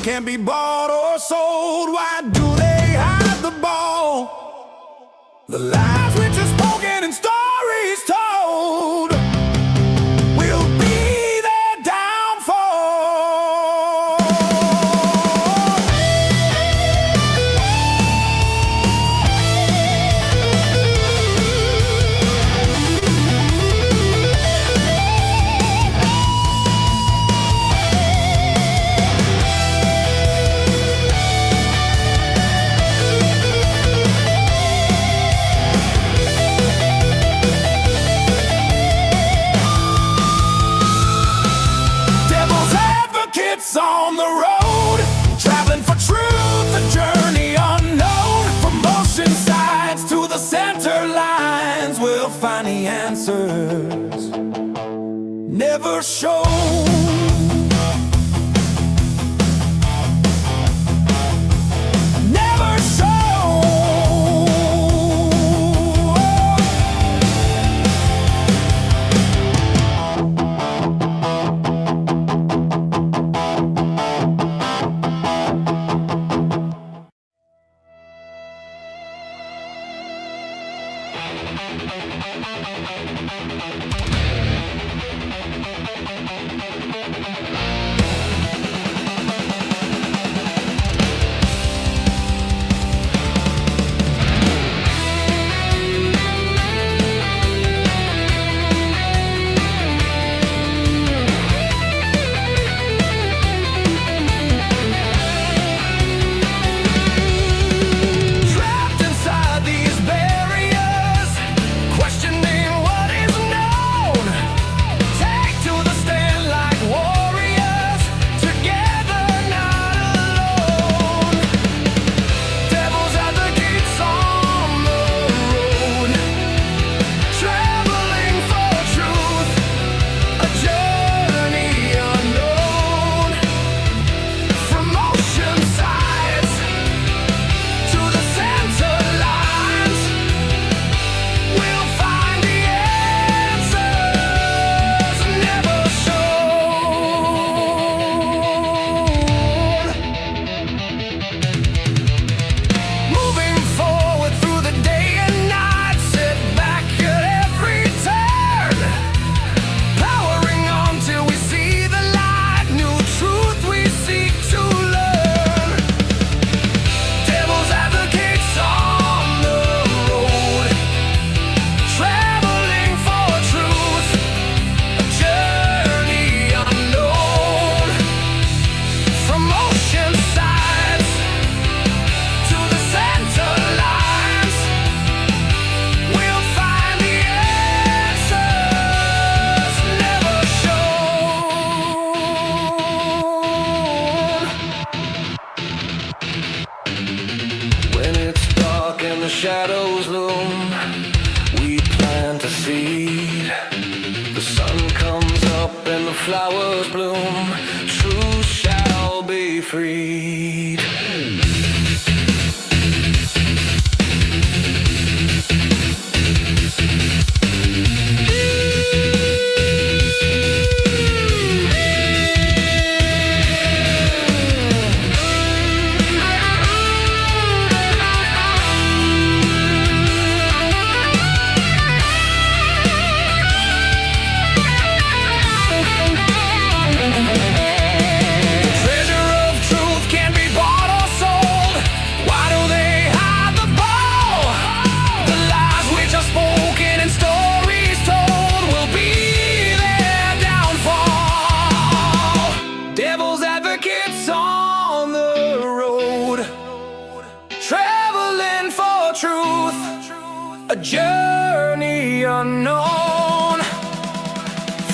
can't be bought or sold. Why do they hide the ball? The lies which are spoken and stories told will be their downfall. On the road, traveling for truth, a journey unknown. From ocean sides to the center lines, we'll find the answers never shown. To flowers bloom, truth shall be freed. A journey unknown,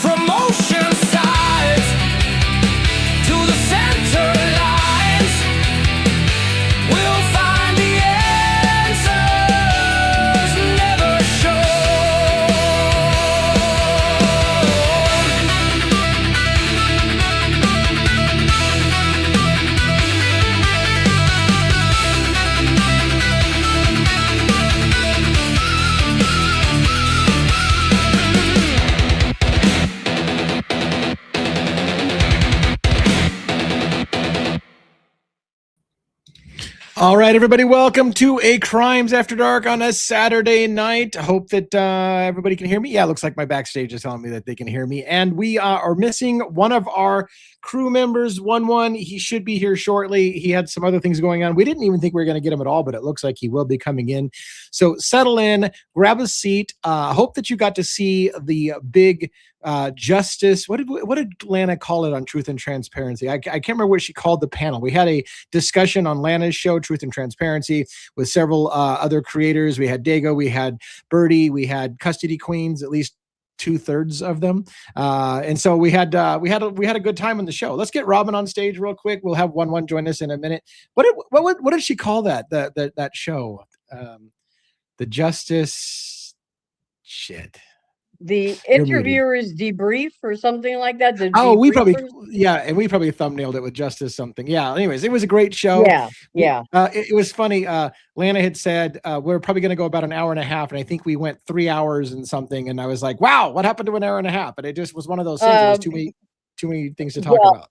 from ocean sides to the center lines, we'll find the answers never All right, everybody, welcome to A Crimes After Dark on a Saturday night. I hope that everybody can hear me. Yeah, it looks like my backstage is telling me that they can hear me. And we are missing one of our crew members, 1-1. He should be here shortly. He had some other things going on. We didn't even think we were going to get him at all, but it looks like he will be coming in. So settle in, grab a seat. Hope that you got to see the big justice. What did Lana call it on Truth and Transparency? I can't remember what she called the panel. We had a discussion on Lana's show, Truth and Transparency, with several other creators. We had Dago, we had Birdie, we had Custody Queens, at least 2/3 of them, and so we had a good time on the show. Let's get Robin on stage real quick. We'll have 1-1 join us in a minute. What did she call that show? The justice shit. The interviewer's debrief or something like that. We probably thumbnailed it with justice something. Yeah. Anyways, it was a great show. Yeah. It was funny. Lana had said we're probably going to go about an hour and a half, and I think we went 3 hours and something. And I was like, wow, what happened to an hour and a half? But it just was one of those things. It was too many things to talk about.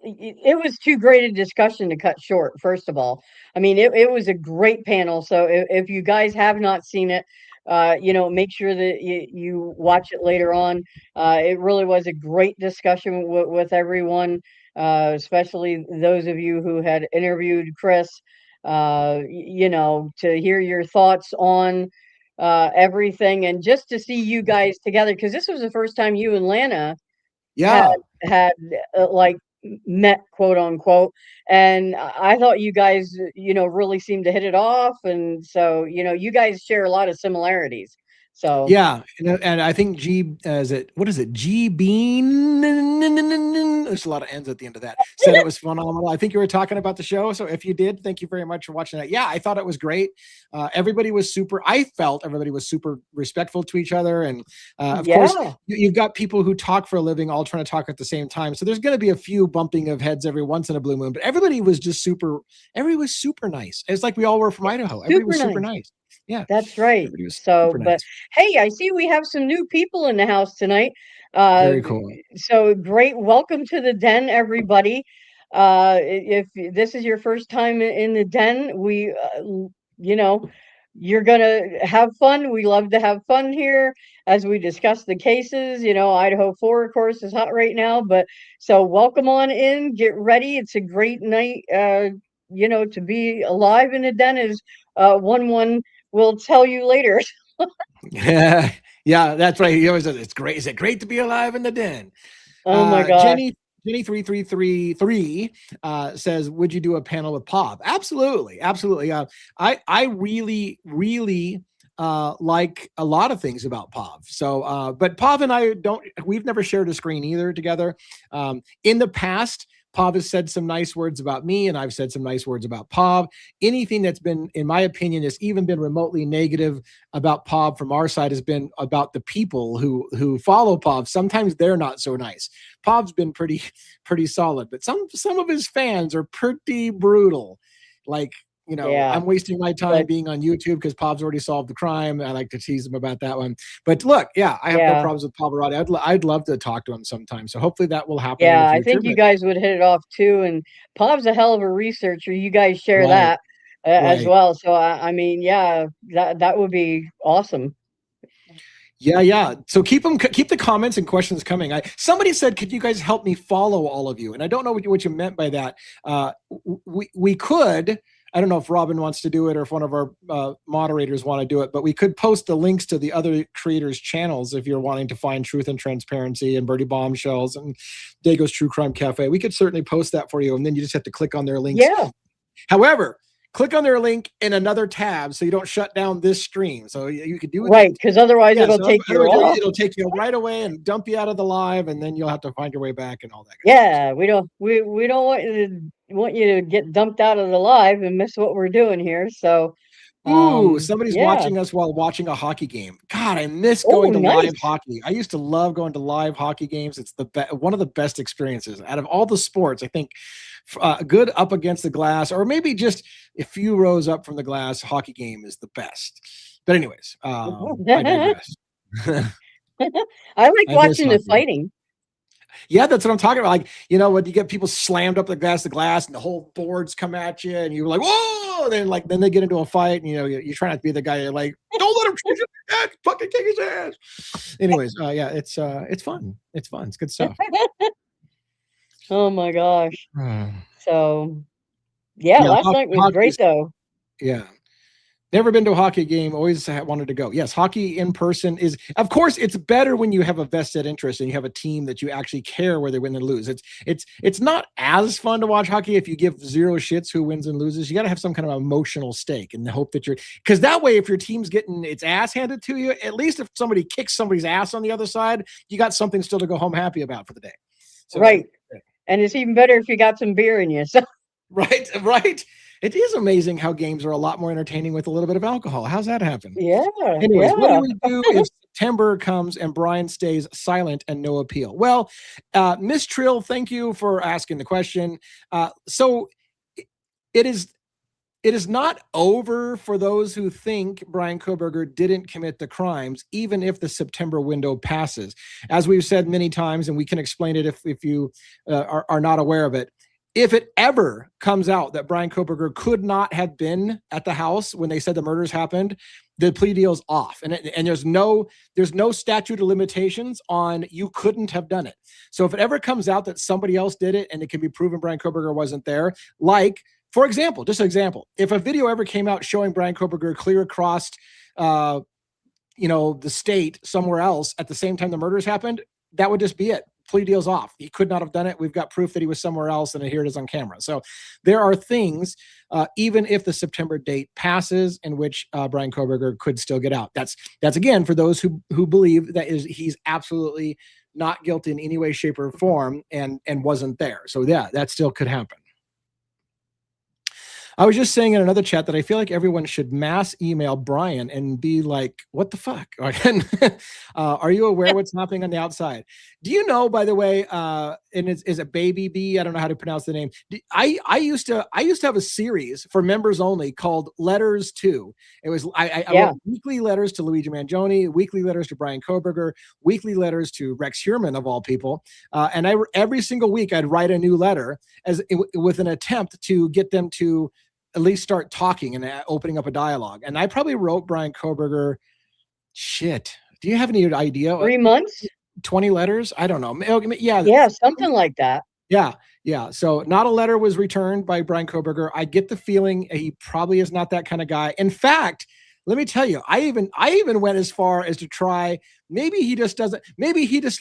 It was too great a discussion to cut short. First of all, I mean, it was a great panel. So if you guys have not seen it, make sure that you watch it later on. It really was a great discussion with everyone, especially those of you who had interviewed Chris, to hear your thoughts on everything and just to see you guys together. Because this was the first time you and Lana had met, quote unquote, and I thought you guys really seemed to hit it off, and so you guys share a lot of similarities. So yeah, and I think what is it? G Bean. There's a lot of ends at the end of that. Said it was phenomenal. I think you were talking about the show. So if you did, thank you very much for watching that. Yeah, I thought it was great. I felt everybody was super respectful to each other, and of course, you've got people who talk for a living all trying to talk at the same time. So there's going to be a few bumping of heads every once in a blue moon, but everybody was just super nice. It's like we all were from Idaho. Everybody was super nice. Yeah, that's right. So, but hey, I see we have some new people in the house tonight. Very cool. So great. Welcome to the den, everybody. If this is your first time in the den, we, you're going to have fun. We love to have fun here as we discuss the cases. Idaho 4, of course, is hot right now, but so welcome on in, get ready. It's a great night, to be alive in the den, as 1-1 will tell you later. Yeah, that's right. He always says it's great. Is it great to be alive in the den? Oh my God. Jenny 3333 says, would you do a panel with Pav? Absolutely. I really like a lot of things about Pav. So, but Pav and I we've never shared a screen either together. In the past, Pav has said some nice words about me, and I've said some nice words about Pav. Anything that's been, in my opinion, has even been remotely negative about Pav from our side has been about the people who follow Pav. Sometimes they're not so nice. Pav's been pretty solid, but some of his fans are pretty brutal. Like, Yeah. I'm wasting my time being on YouTube because Pav's already solved the crime. I like to tease him about that one. But look, I have no problems with Pavarotti. I'd love to talk to him sometime. So hopefully that will happen. Yeah, in the I future, think you guys would hit it off too. And Pav's a hell of a researcher. You guys share Right. that as Right. well. So I mean, yeah, that would be awesome. Yeah. So keep the comments and questions coming. Somebody said, could you guys help me follow all of you? And I don't know what you meant by that. We could. I don't know if Robin wants to do it or if one of our moderators want to do it, but we could post the links to the other creators' channels if you're wanting to find Truth and Transparency and Birdie Bombshells and Dago's True Crime Cafe. We could certainly post that for you, and then you just have to click on their links. Yeah. However, click on their link in another tab so you don't shut down this stream. So you could do it. Right, because otherwise it'll take you off. It'll take you right away and dump you out of the live, and then you'll have to find your way back and all that. Yeah, we don't want you to get dumped out of the live and miss what we're doing here. So somebody's watching us while watching a hockey game. God, I miss going to live hockey. I used to love going to live hockey games. It's one of the best experiences out of all the sports. I think good up against the glass, or maybe just a few rows up from the glass, hockey game is the best. But anyways, I digress. I like watching the fighting. Yeah, that's what I'm talking about. Like, when you get people slammed up against the glass and the whole boards come at you and you're like, whoa, and then they get into a fight and you try not to be the guy like, don't let him kick his ass, fucking kick his ass. Anyways, it's fun. It's fun. It's good stuff. Oh my gosh. So last night was great though. Yeah. Never been to a hockey game. Always wanted to go. Yes, hockey in person is, of course, it's better when you have a vested interest and you have a team that you actually care whether they win and lose. It's not as fun to watch hockey if you give zero shits who wins and loses. You got to have some kind of emotional stake and hope that because that way, if your team's getting its ass handed to you, at least if somebody kicks somebody's ass on the other side, you got something still to go home happy about for the day. So, right. And it's even better if you got some beer in you. So. Right. It is amazing how games are a lot more entertaining with a little bit of alcohol. How's that happen? Yeah. Anyways, what do we do if September comes and Brian stays silent and no appeal? Well, Miss Trill, thank you for asking the question. So it is not over for those who think Brian Coberger didn't commit the crimes, even if the September window passes. As we've said many times, and we can explain it if you are not aware of it. If it ever comes out that Brian Coberger could not have been at the house when they said the murders happened, the plea deal's off. And there's no statute of limitations on you couldn't have done it. So if it ever comes out that somebody else did it and it can be proven Brian Coberger wasn't there, like, for example, just an example, if a video ever came out showing Brian Coberger clear across, the state somewhere else at the same time the murders happened, that would just be it. Plea deal's off. He could not have done it. We've got proof that he was somewhere else, and here it is on camera. So there are things, even if the September date passes, in which Brian Coberger could still get out. That's again for those who believe that he's absolutely not guilty in any way, shape, or form, and wasn't there. So yeah, that still could happen. I was just saying in another chat that I feel like everyone should mass email Brian and be like, what the fuck? Are you aware what's happening on the outside? Do you know, by the way, and is it Baby B? I don't know how to pronounce the name. I used to have a series for members only called Letters To. It was, I wrote weekly letters to Luigi Mangione, weekly letters to Brian Coberger, weekly letters to Rex Heuermann, of all people. And every single week I'd write a new letter with an attempt to get them to at least start talking and opening up a dialogue. And I probably wrote Brian Coberger, shit. Do you have any idea? 3 months? 20 letters? I don't know. Yeah. Yeah, something like that. Yeah. So not a letter was returned by Brian Coberger. I get the feeling he probably is not that kind of guy. In fact, let me tell you, I even went as far as to try, maybe he just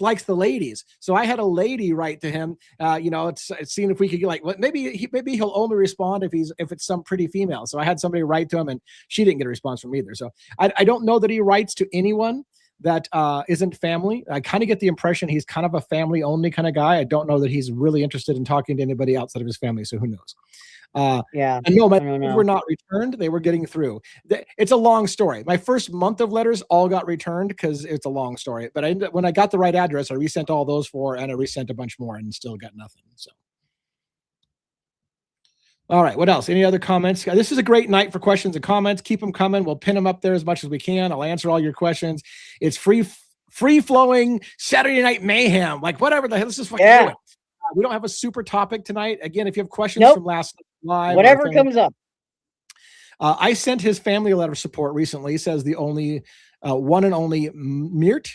likes the ladies. So I had a lady write to him, it's seeing if we could get maybe he'll only respond if it's some pretty female. So I had somebody write to him and she didn't get a response from either. So I don't know that he writes to anyone. that isn't family. I kind of get the impression he's kind of a family only kind of guy. I don't know that he's really interested in talking to anybody outside of his family. So who knows? Yeah. And no, my I don't letters know. were not returned. They were getting through. It's a long story. My first month of letters all got returned because it's a long story. But when I got the right address, I resent all those and I resent a bunch more and still got nothing. So. All right. What else? Any other comments? This is a great night for questions and comments. Keep them coming. We'll pin them up there as much as we can. I'll answer all your questions. It's free flowing Saturday Night Mayhem. Like whatever the hell. Let's just fucking do it. We don't have a super topic tonight. Again, if you have questions from last live, whatever comes up. I sent his family a letter of support recently. He says the only one and only Mert.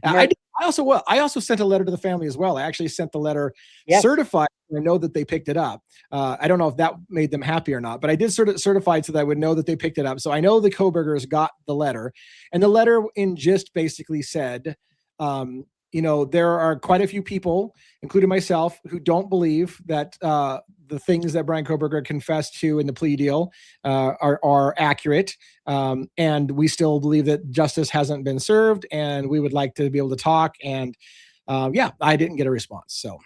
I also sent a letter to the family as well. I actually sent the letter certified. I know that they picked it up. I don't know if that made them happy or not, but I did certified so that I would know that they picked it up. So I know the Cobergers got the letter, and the letter in gist basically said, there are quite a few people, including myself, who don't believe that the things that Brian Coberger confessed to in the plea deal are accurate. And we still believe that justice hasn't been served, and we would like to be able to talk. And I didn't get a response. So,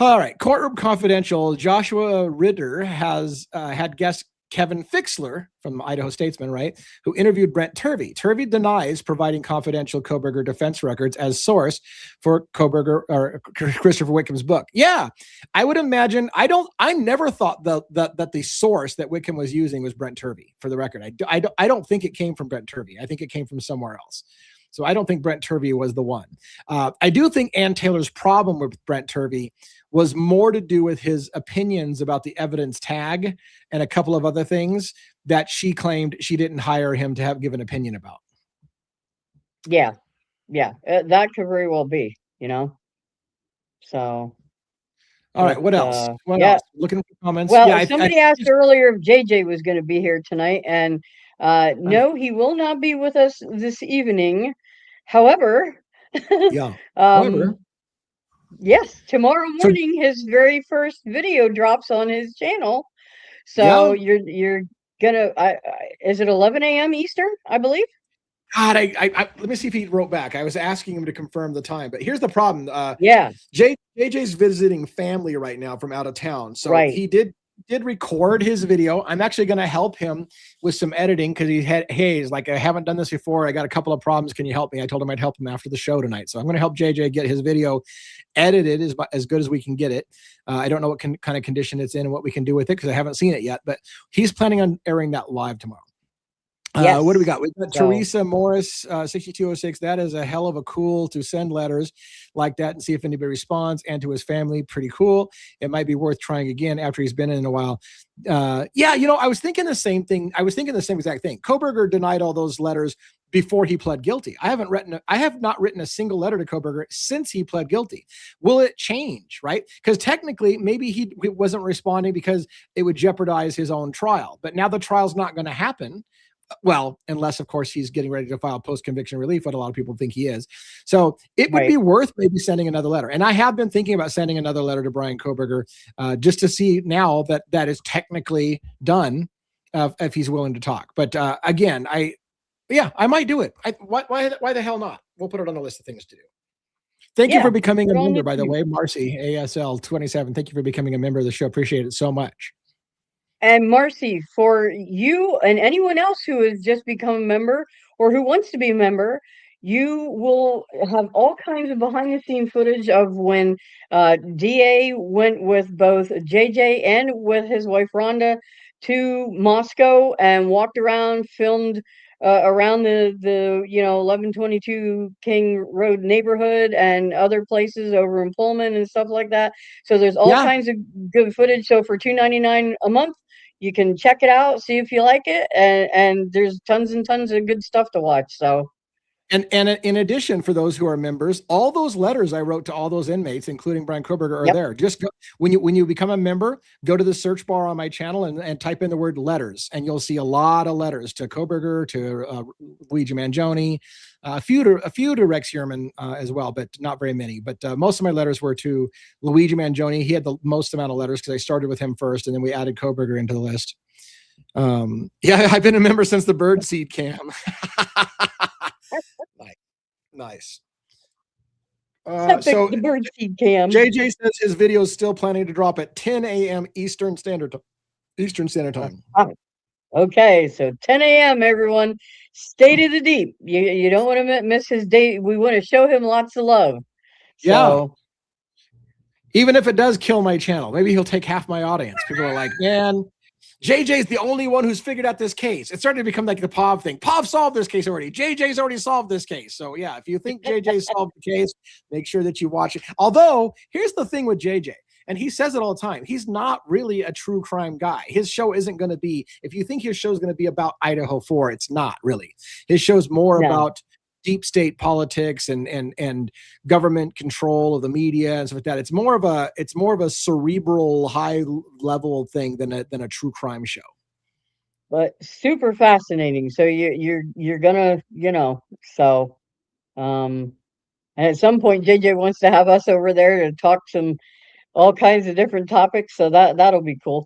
all right. Courtroom Confidential. Joshua Ritter has had guest Kevin Fixler from Idaho Statesman, right, who interviewed Brent Turvey. Turvey denies providing confidential Coberger defense records as source for Coberger or Christopher Wickham's book. Yeah, I would imagine. I never thought that the source that Wickham was using was Brent Turvey. For the record, I don't think it came from Brent Turvey. I think it came from somewhere else. So I don't think Brent Turvey was the one. I do think Ann Taylor's problem with Brent Turvey was more to do with his opinions about the evidence tag and a couple of other things that she claimed she didn't hire him to give an opinion about. Yeah. That could very well be, So. All right. What else? What else? Looking for comments. Well, somebody asked earlier if JJ was going to be here tonight, and no, he will not be with us this evening. However, yes, tomorrow morning his very first video drops on his channel. So you're gonna is it 11 a.m. Eastern, I believe? God, I let me see if he wrote back. I was asking him to confirm the time, but here's the problem. JJ's visiting family right now from out of town. So he did record his video. I'm actually going to help him with some editing because he's like, I haven't done this before. I got a couple of problems. Can you help me? I told him I'd help him after the show tonight. So I'm going to help JJ get his video edited as good as we can get it. I don't know what kind of condition it's in and what we can do with it because I haven't seen it yet, but he's planning on airing that live tomorrow. What do we got? We got Teresa Morris, 6206. That is a hell of a cool to send letters like that and see if anybody responds, and to his family. Pretty cool. It might be worth trying again after he's been in a while. I was thinking the same thing. I was thinking the same exact thing. Coberger denied all those letters before he pled guilty. I have not written a single letter to Coberger since he pled guilty. Will it change, right? Because technically, maybe he wasn't responding because it would jeopardize his own trial. But now the trial's not going to happen. Well, unless, of course, he's getting ready to file post-conviction relief, what a lot of people think he is. So it would be worth maybe sending another letter. And I have been thinking about sending another letter to Brian Coberger just to see now that is technically done if he's willing to talk. But again, I might do it. Why the hell not? We'll put it on the list of things to do. Thank you for becoming a member, by the way, Marcy, ASL 27. Thank you for becoming a member of the show. Appreciate it so much. And Marcy, for you and anyone else who has just become a member or who wants to be a member, you will have all kinds of behind-the-scenes footage of when DA went with both JJ and with his wife Rhonda to Moscow and walked around, filmed around the 1122 King Road neighborhood and other places over in Pullman and stuff like that. So there's all kinds of good footage. So for $2.99 a month, you can check it out, see if you like it, and there's tons and tons of good stuff to watch. So. And in addition, for those who are members, all those letters I wrote to all those inmates, including Brian Coberger, are there. Just go, when you become a member, go to the search bar on my channel and type in the word letters, and you'll see a lot of letters to Coberger, to Luigi Mangione, a few to Rex Heuermann as well, but not very many. But most of my letters were to Luigi Mangione. He had the most amount of letters because I started with him first, and then we added Coberger into the list. I've been a member since the Birdseed Cam. Nice. So the birdseed cam. JJ says his video is still planning to drop at 10 a.m. Eastern Standard Time. Okay, so 10 a.m. everyone, State of the Deep. You don't want to miss his date. We want to show him lots of love. So, even if it does kill my channel, maybe he'll take half my audience. People are like, man, JJ's the only one who's figured out this case. It's starting to become like the POV thing. POV solved this case already. JJ's already solved this case. So yeah, if you think JJ solved the case, make sure that you watch it. Although, here's the thing with JJ, and he says it all the time. He's not really a true crime guy. His show isn't going to be, if you think his show is going to be about Idaho 4, it's not really. His show's more about deep state politics and government control of the media and stuff like that. It's more of a cerebral, high level thing than a true crime show. But super fascinating. So you're gonna, so and at some point JJ wants to have us over there to talk all kinds of different topics. So that'll be cool.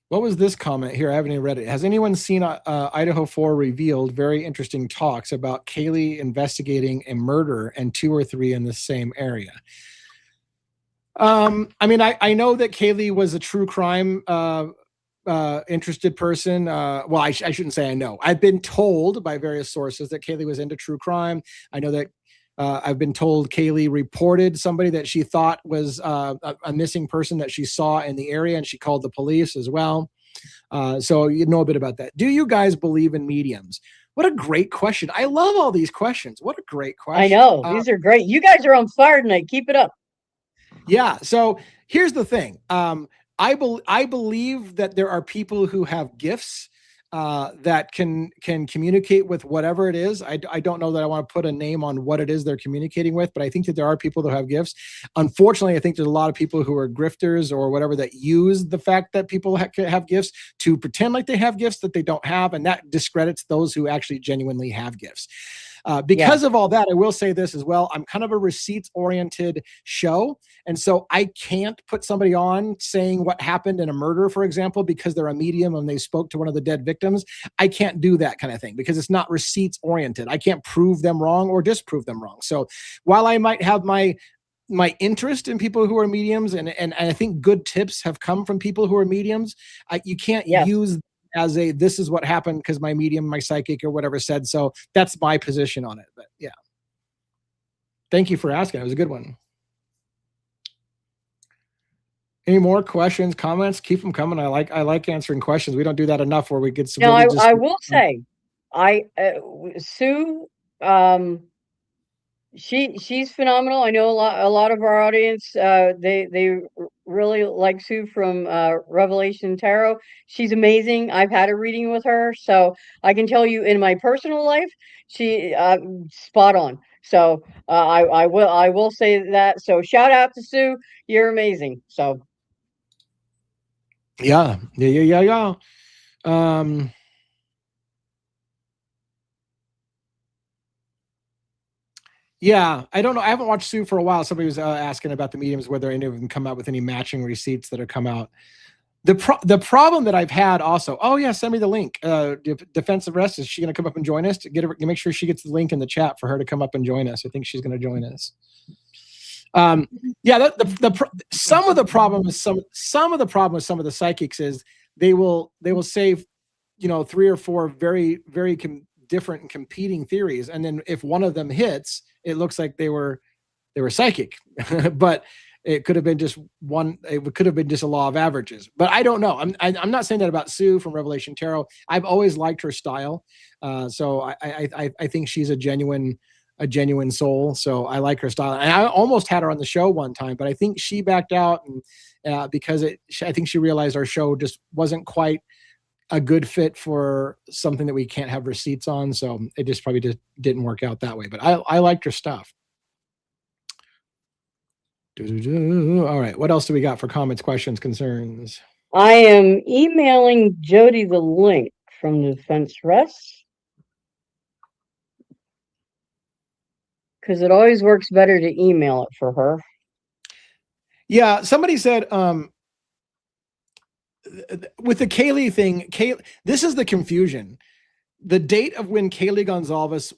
What was this comment here? I haven't even read it. Has anyone seen Idaho 4 revealed? Very interesting talks about Kaylee investigating a murder and 2 or 3 in the same area. I mean, I know that Kaylee was a true crime interested person. Well, I shouldn't say I know. I've been told by various sources that Kaylee was into true crime. I know that I've been told Kaylee reported somebody that she thought was a missing person that she saw in the area, and she called the police as well. So you know a bit about that. Do you guys believe in mediums? What a great question. I love all these questions. What a great question. I know. These are great. You guys are on fire tonight. Keep it up. Yeah. So here's the thing. I believe that there are people who have gifts that can communicate with whatever it is. I don't know that I want to put a name on what it is they're communicating with, but I think that there are people that have gifts. Unfortunately, I think there's a lot of people who are grifters or whatever that use the fact that people have gifts to pretend like they have gifts that they don't have, and that discredits those who actually genuinely have gifts. Because of all that, I will say this as well. I'm kind of a receipts-oriented show. And so I can't put somebody on saying what happened in a murder, for example, because they're a medium and they spoke to one of the dead victims. I can't do that kind of thing because it's not receipts-oriented. I can't prove them wrong or disprove them wrong. So while I might have my interest in people who are mediums, and I think good tips have come from people who are mediums, you can't use as this is what happened because my medium, my psychic or whatever said. So that's my position on it. But yeah. Thank you for asking. It was a good one. Any more questions, comments? Keep them coming. I like answering questions. We don't do that enough where we get some. No, I will say, Sue, she's phenomenal. I know a lot of our audience, they really like Sue from Revelation Tarot. She's amazing. I've had a reading with her, so I can tell you in my personal life, she spot on. So I will say that. So shout out to Sue. You're amazing. So yeah. Yeah, I don't know. I haven't watched Sue for a while. Somebody was asking about the mediums, whether any of them come out with any matching receipts that have come out. The problem that I've had also. Oh yeah, send me the link. Defensive Rest, is she going to come up and join us? Make sure she gets the link in the chat for her to come up and join us. I think she's going to join us. Yeah, some of the problem with some of the psychics is they will say, 3 or 4 very very different and competing theories, and then if one of them hits, it looks like they were psychic, but it could have been just one. It could have been just a law of averages. But I don't know. I'm not saying that about Sue from Revelation Tarot. I've always liked her style, so I think she's a genuine soul. So I like her style, and I almost had her on the show one time, but I think she backed out, and because I think she realized our show just wasn't quite a good fit for something that we can't have receipts on. So it just probably just didn't work out that way, but I liked her stuff. All right. What else do we got for comments, questions, concerns? I am emailing Jodie the link from the Defense Rest, because it always works better to email it for her. Yeah. Somebody said, with the Kaylee thing, this is the confusion. the date of when Kaylee Gonzalez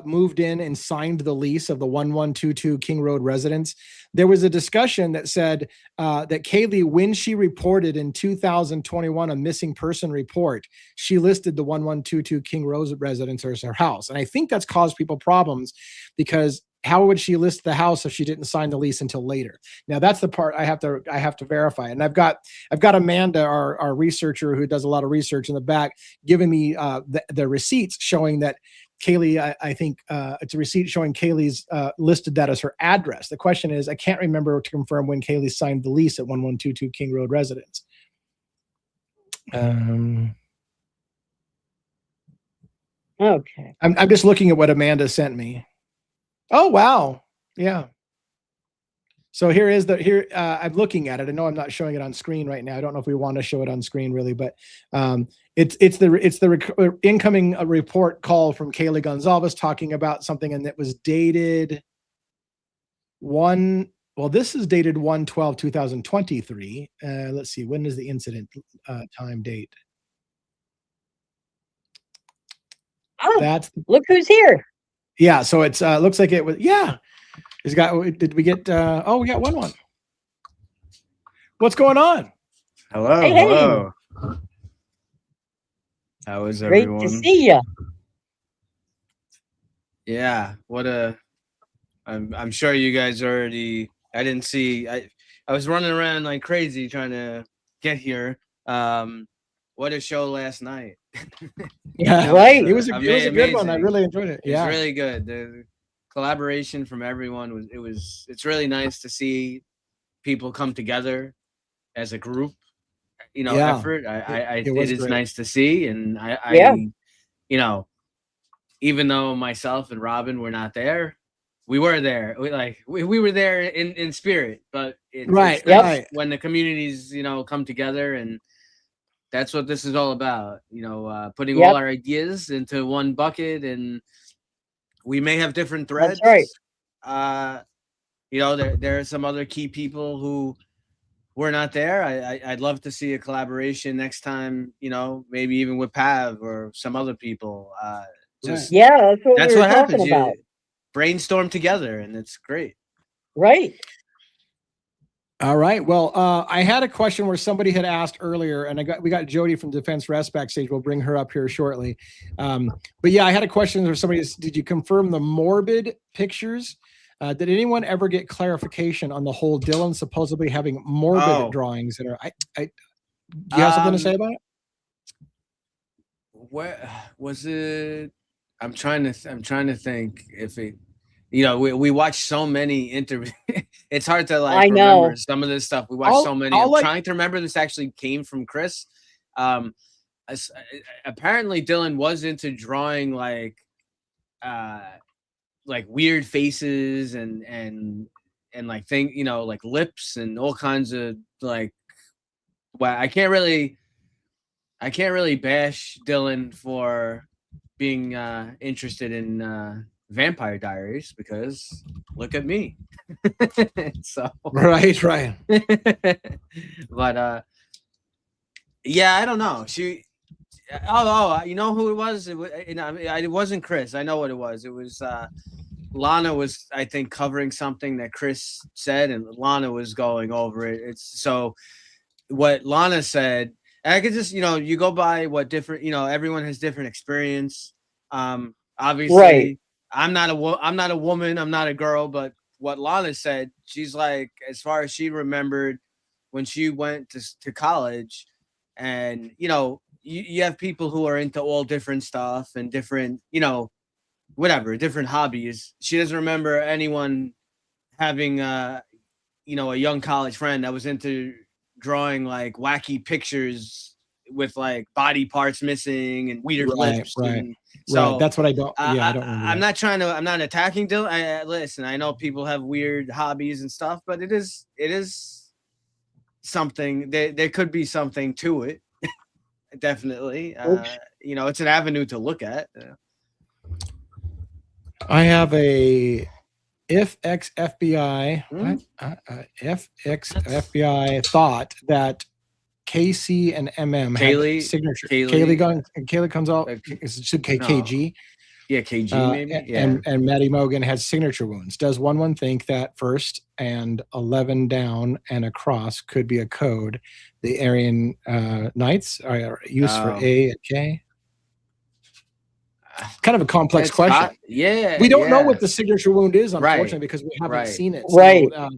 moved in and signed the lease of the 1122 King Road residence, there was a discussion that said that Kaylee, when she reported in 2021 a missing person report, she listed the 1122 King Road residence as her house. And I think that's caused people problems, because how would she list the house if she didn't sign the lease until later? Now that's the part I have to verify. And I've got Amanda, our researcher who does a lot of research in the back, giving me the receipts showing that Kaylee, I think it's a receipt showing Kaylee's listed that as her address. The question is, I can't remember to confirm when Kaylee signed the lease at 1122 King Road residence. Okay. I'm just looking at what Amanda sent me. Oh, wow. Yeah. So I'm looking at it. I know I'm not showing it on screen right now. I don't know if we want to show it on screen really, but it's the incoming report call from Kaylee Gonzalez talking about something, and that was dated this is dated 1/12/2023. Let's see, when is the incident time date? Oh, look who's here. Yeah, so it's looks like it was, yeah. Did we get we got one. What's going on? Hello, hey. hello. How is everyone? Great to see you. Yeah, I'm sure you guys already, I didn't see, I was running around like crazy trying to get here. What a show last night. Yeah, right. It was a good one. I really enjoyed it. Yeah, it was really good. The collaboration from everyone it's really nice to see people come together as a group, effort. It is great. Nice to see. And even though myself and Robin were not there, we were there. We were there in spirit, but it's right. When the communities, come together, and that's what this is all about, putting all our ideas into one bucket. And we may have different threads. That's right. There are some other key people who were not there. I'd love to see a collaboration next time, maybe even with Pav or some other people. That's what happens. About. You brainstorm together, and it's great. Right. All right. Well, I had a question where somebody had asked earlier, and we got Jodie from Defense Rest backstage. We'll bring her up here shortly. But yeah, I had a question where somebody did you confirm the morbid pictures? Did anyone ever get clarification on the whole Dylan supposedly having morbid drawings that are? Do you have something to say about it? Where was it? I'm trying to think if it. We watch so many interviews. It's hard to remember some of this stuff. We watch so many. I'm trying to remember. This actually came from Chris. Apparently, Dylan was into drawing like weird faces and like lips and all kinds of like. Well, I can't really bash Dylan for being interested in Vampire Diaries, because look at me. So right. But yeah, I don't know. You know who it was? It wasn't Chris. I know what it was. It was Lana was, I think, covering something that Chris said, and Lana was going over it. It's so what Lana said. And I could just, you go by what different, everyone has different experience. Obviously. Right. I'm not a woman. I'm not a girl. But what Lana said, she's like, as far as she remembered when she went to college, and you have people who are into all different stuff and different, different hobbies. She doesn't remember anyone having a young college friend that was into drawing like wacky pictures with like body parts missing and weird lips. Right. So that's what I don't. Yeah, I don't. I'm not attacking Dylan. Listen, I know people have weird hobbies and stuff, but it is something. There could be something to it. Definitely. It's an avenue to look at. I have a FX FBI thought that KC and MM Kaylee, had signature. Kaylee. Kaylee comes out. It should KG. Yeah, KG maybe. Yeah. And Maddie Mogan has signature wounds. Does one think that first and 11 down and a cross could be a code? The Aryan Knights are used for A and K. Kind of a complex question. Yeah, we don't know what the signature wound is, unfortunately, because we haven't seen it. Right. So,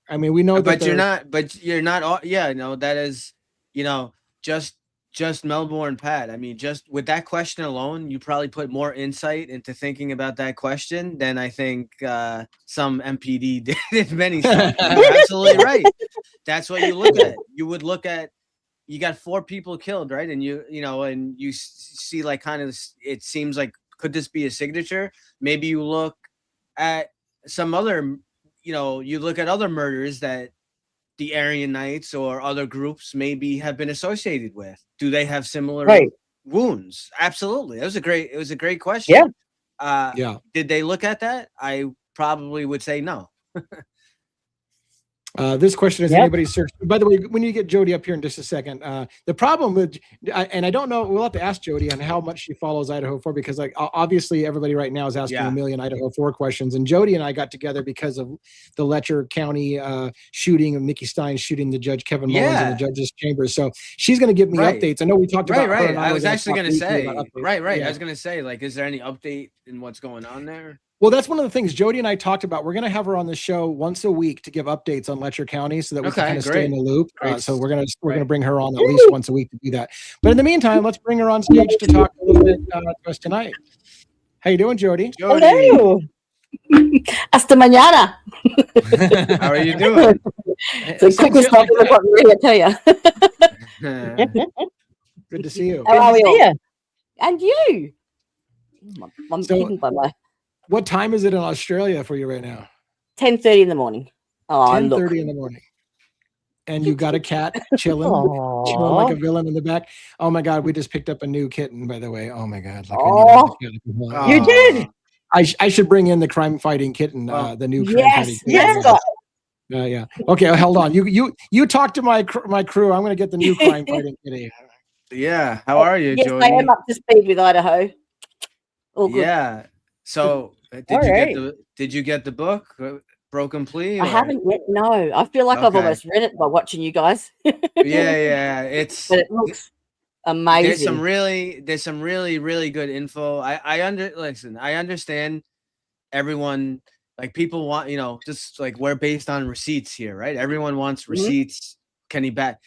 I mean, we know that you're not. Yeah, no, that is, just Melbourne Pat. I mean, just with that question alone, you probably put more insight into thinking about that question than I think some MPD did many times. You're absolutely right. That's what you look at. You would look at, you got 4 people killed, right? And and you see like kind of, it seems like, could this be a signature? Maybe you look at some other, you look at other murders that the Aryan Knights or other groups maybe have been associated with. Do they have similar wounds? Absolutely. It was a great question. Yeah. Did they look at that? I probably would say no. This question is anybody searched. By the way, when you get Jodie up here in just a second, the problem with, and I don't know, we'll have to ask Jodie on how much she follows Idaho 4, because like obviously everybody right now is asking a million Idaho 4 questions, and Jodie and I got together because of the Letcher County shooting of Nikki Stein shooting the judge Kevin Mullins in the judge's chambers. So she's going to give me updates. I know we talked about her, and I was actually going to say I was going to say, like, is there any update in what's going on there? Well, that's one of the things Jodie and I talked about. We're going to have her on the show once a week to give updates on Letcher County, so that we can kind of stay in the loop. So we're going to bring her on at least once a week to do that. But in the meantime, let's bring her on stage to talk a little bit to us tonight. How you doing, Jodie? Hello. Hasta mañana. How are you doing? The quickest I've ever gotten ready, I tell you. Good to see you. How are you? And you? I'm hidden by my. What time is it in Australia for you right now? 10:30 in the morning. 10:30 in the morning. And you got a cat chilling like a villain in the back. Oh my God, we just picked up a new kitten, by the way. Oh my God. You did. I should bring in the crime fighting kitten, the new crime fighting kitten. Yes. Yeah. Okay, hold on. You talk to my crew. I'm going to get the new crime fighting kitty. Yeah. How are you, yes, Jodie? I am up to speed with Idaho. All good. Yeah. So did you get the book, Broken Plea? I haven't yet. No, I feel like I've almost read it by watching you guys. Yeah. But it looks amazing. There's some really good info. I understand everyone, like, people want, just like, we're based on receipts here, right? Everyone wants receipts. Can he back?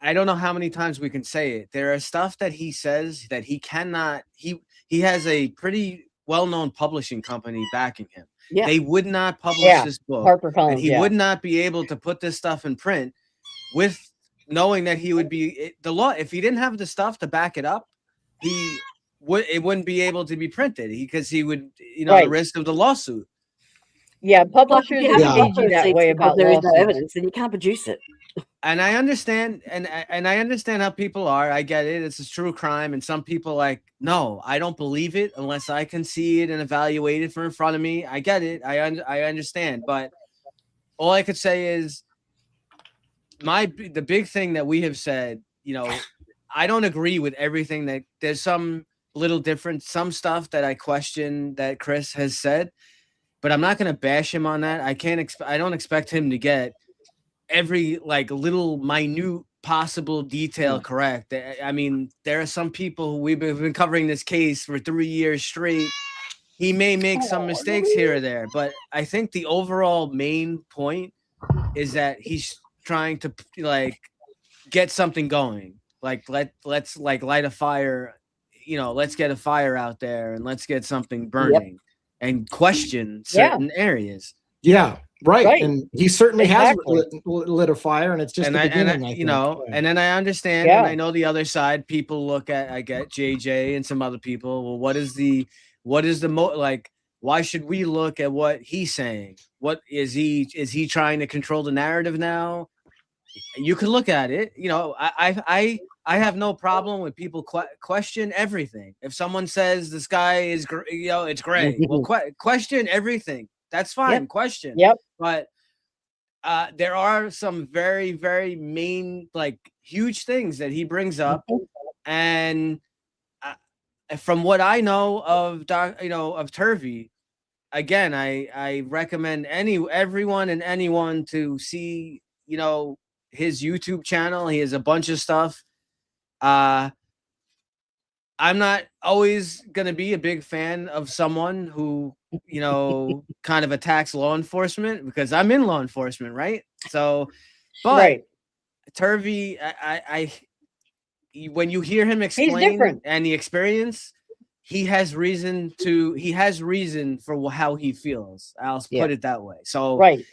I don't know how many times we can say it. There are stuff that he says that he cannot. He has a pretty well-known publishing company backing him. Yeah. They would not publish this book, and he would not be able to put this stuff in print with knowing that he would be the law. If he didn't have the stuff to back it up, it wouldn't be able to be printed because he would, the risk of the lawsuit. Yeah, publishers you that way about there is no evidence, and you can't produce it. And I understand, and I understand how people are. I get it. It's a true crime, and some people like, no, I don't believe it unless I can see it and evaluate it in front of me. I get it. I understand, but all I could say is the big thing that we have said. I don't agree with everything that. There's some little different, some stuff that I question that Chris has said, but I'm not going to bash him on that. I don't expect him to get every little minute possible detail correct. I mean, there are some people who we've been covering this case for 3 years straight. He may make some mistakes here or there, but I think the overall main point is that he's trying to get something going. Let's light a fire, let's get a fire out there and let's get something burning and question certain areas. Yeah. Right. And he certainly has lit a fire, and it's just the beginning. And then I understand, and I know the other side. People look at, I get JJ and some other people. Well, what is the why should we look at what he's saying? What is he trying to control the narrative now? You can look at it. I have no problem with people question everything. If someone says the sky is, it's gray, well, question everything. That's fine. Question. Yep. But there are some very, very main, like huge things that he brings up, and from what I know of of Turvey, again, I recommend everyone and anyone to see his YouTube channel. He has a bunch of stuff. I'm not always gonna be a big fan of someone who kind of attacks law enforcement, because I'm in law enforcement, right? So, but Right. Turvey, when you hear him He's explain different. and the experience, he has reason for how he feels. I'll put it that way. So, Right.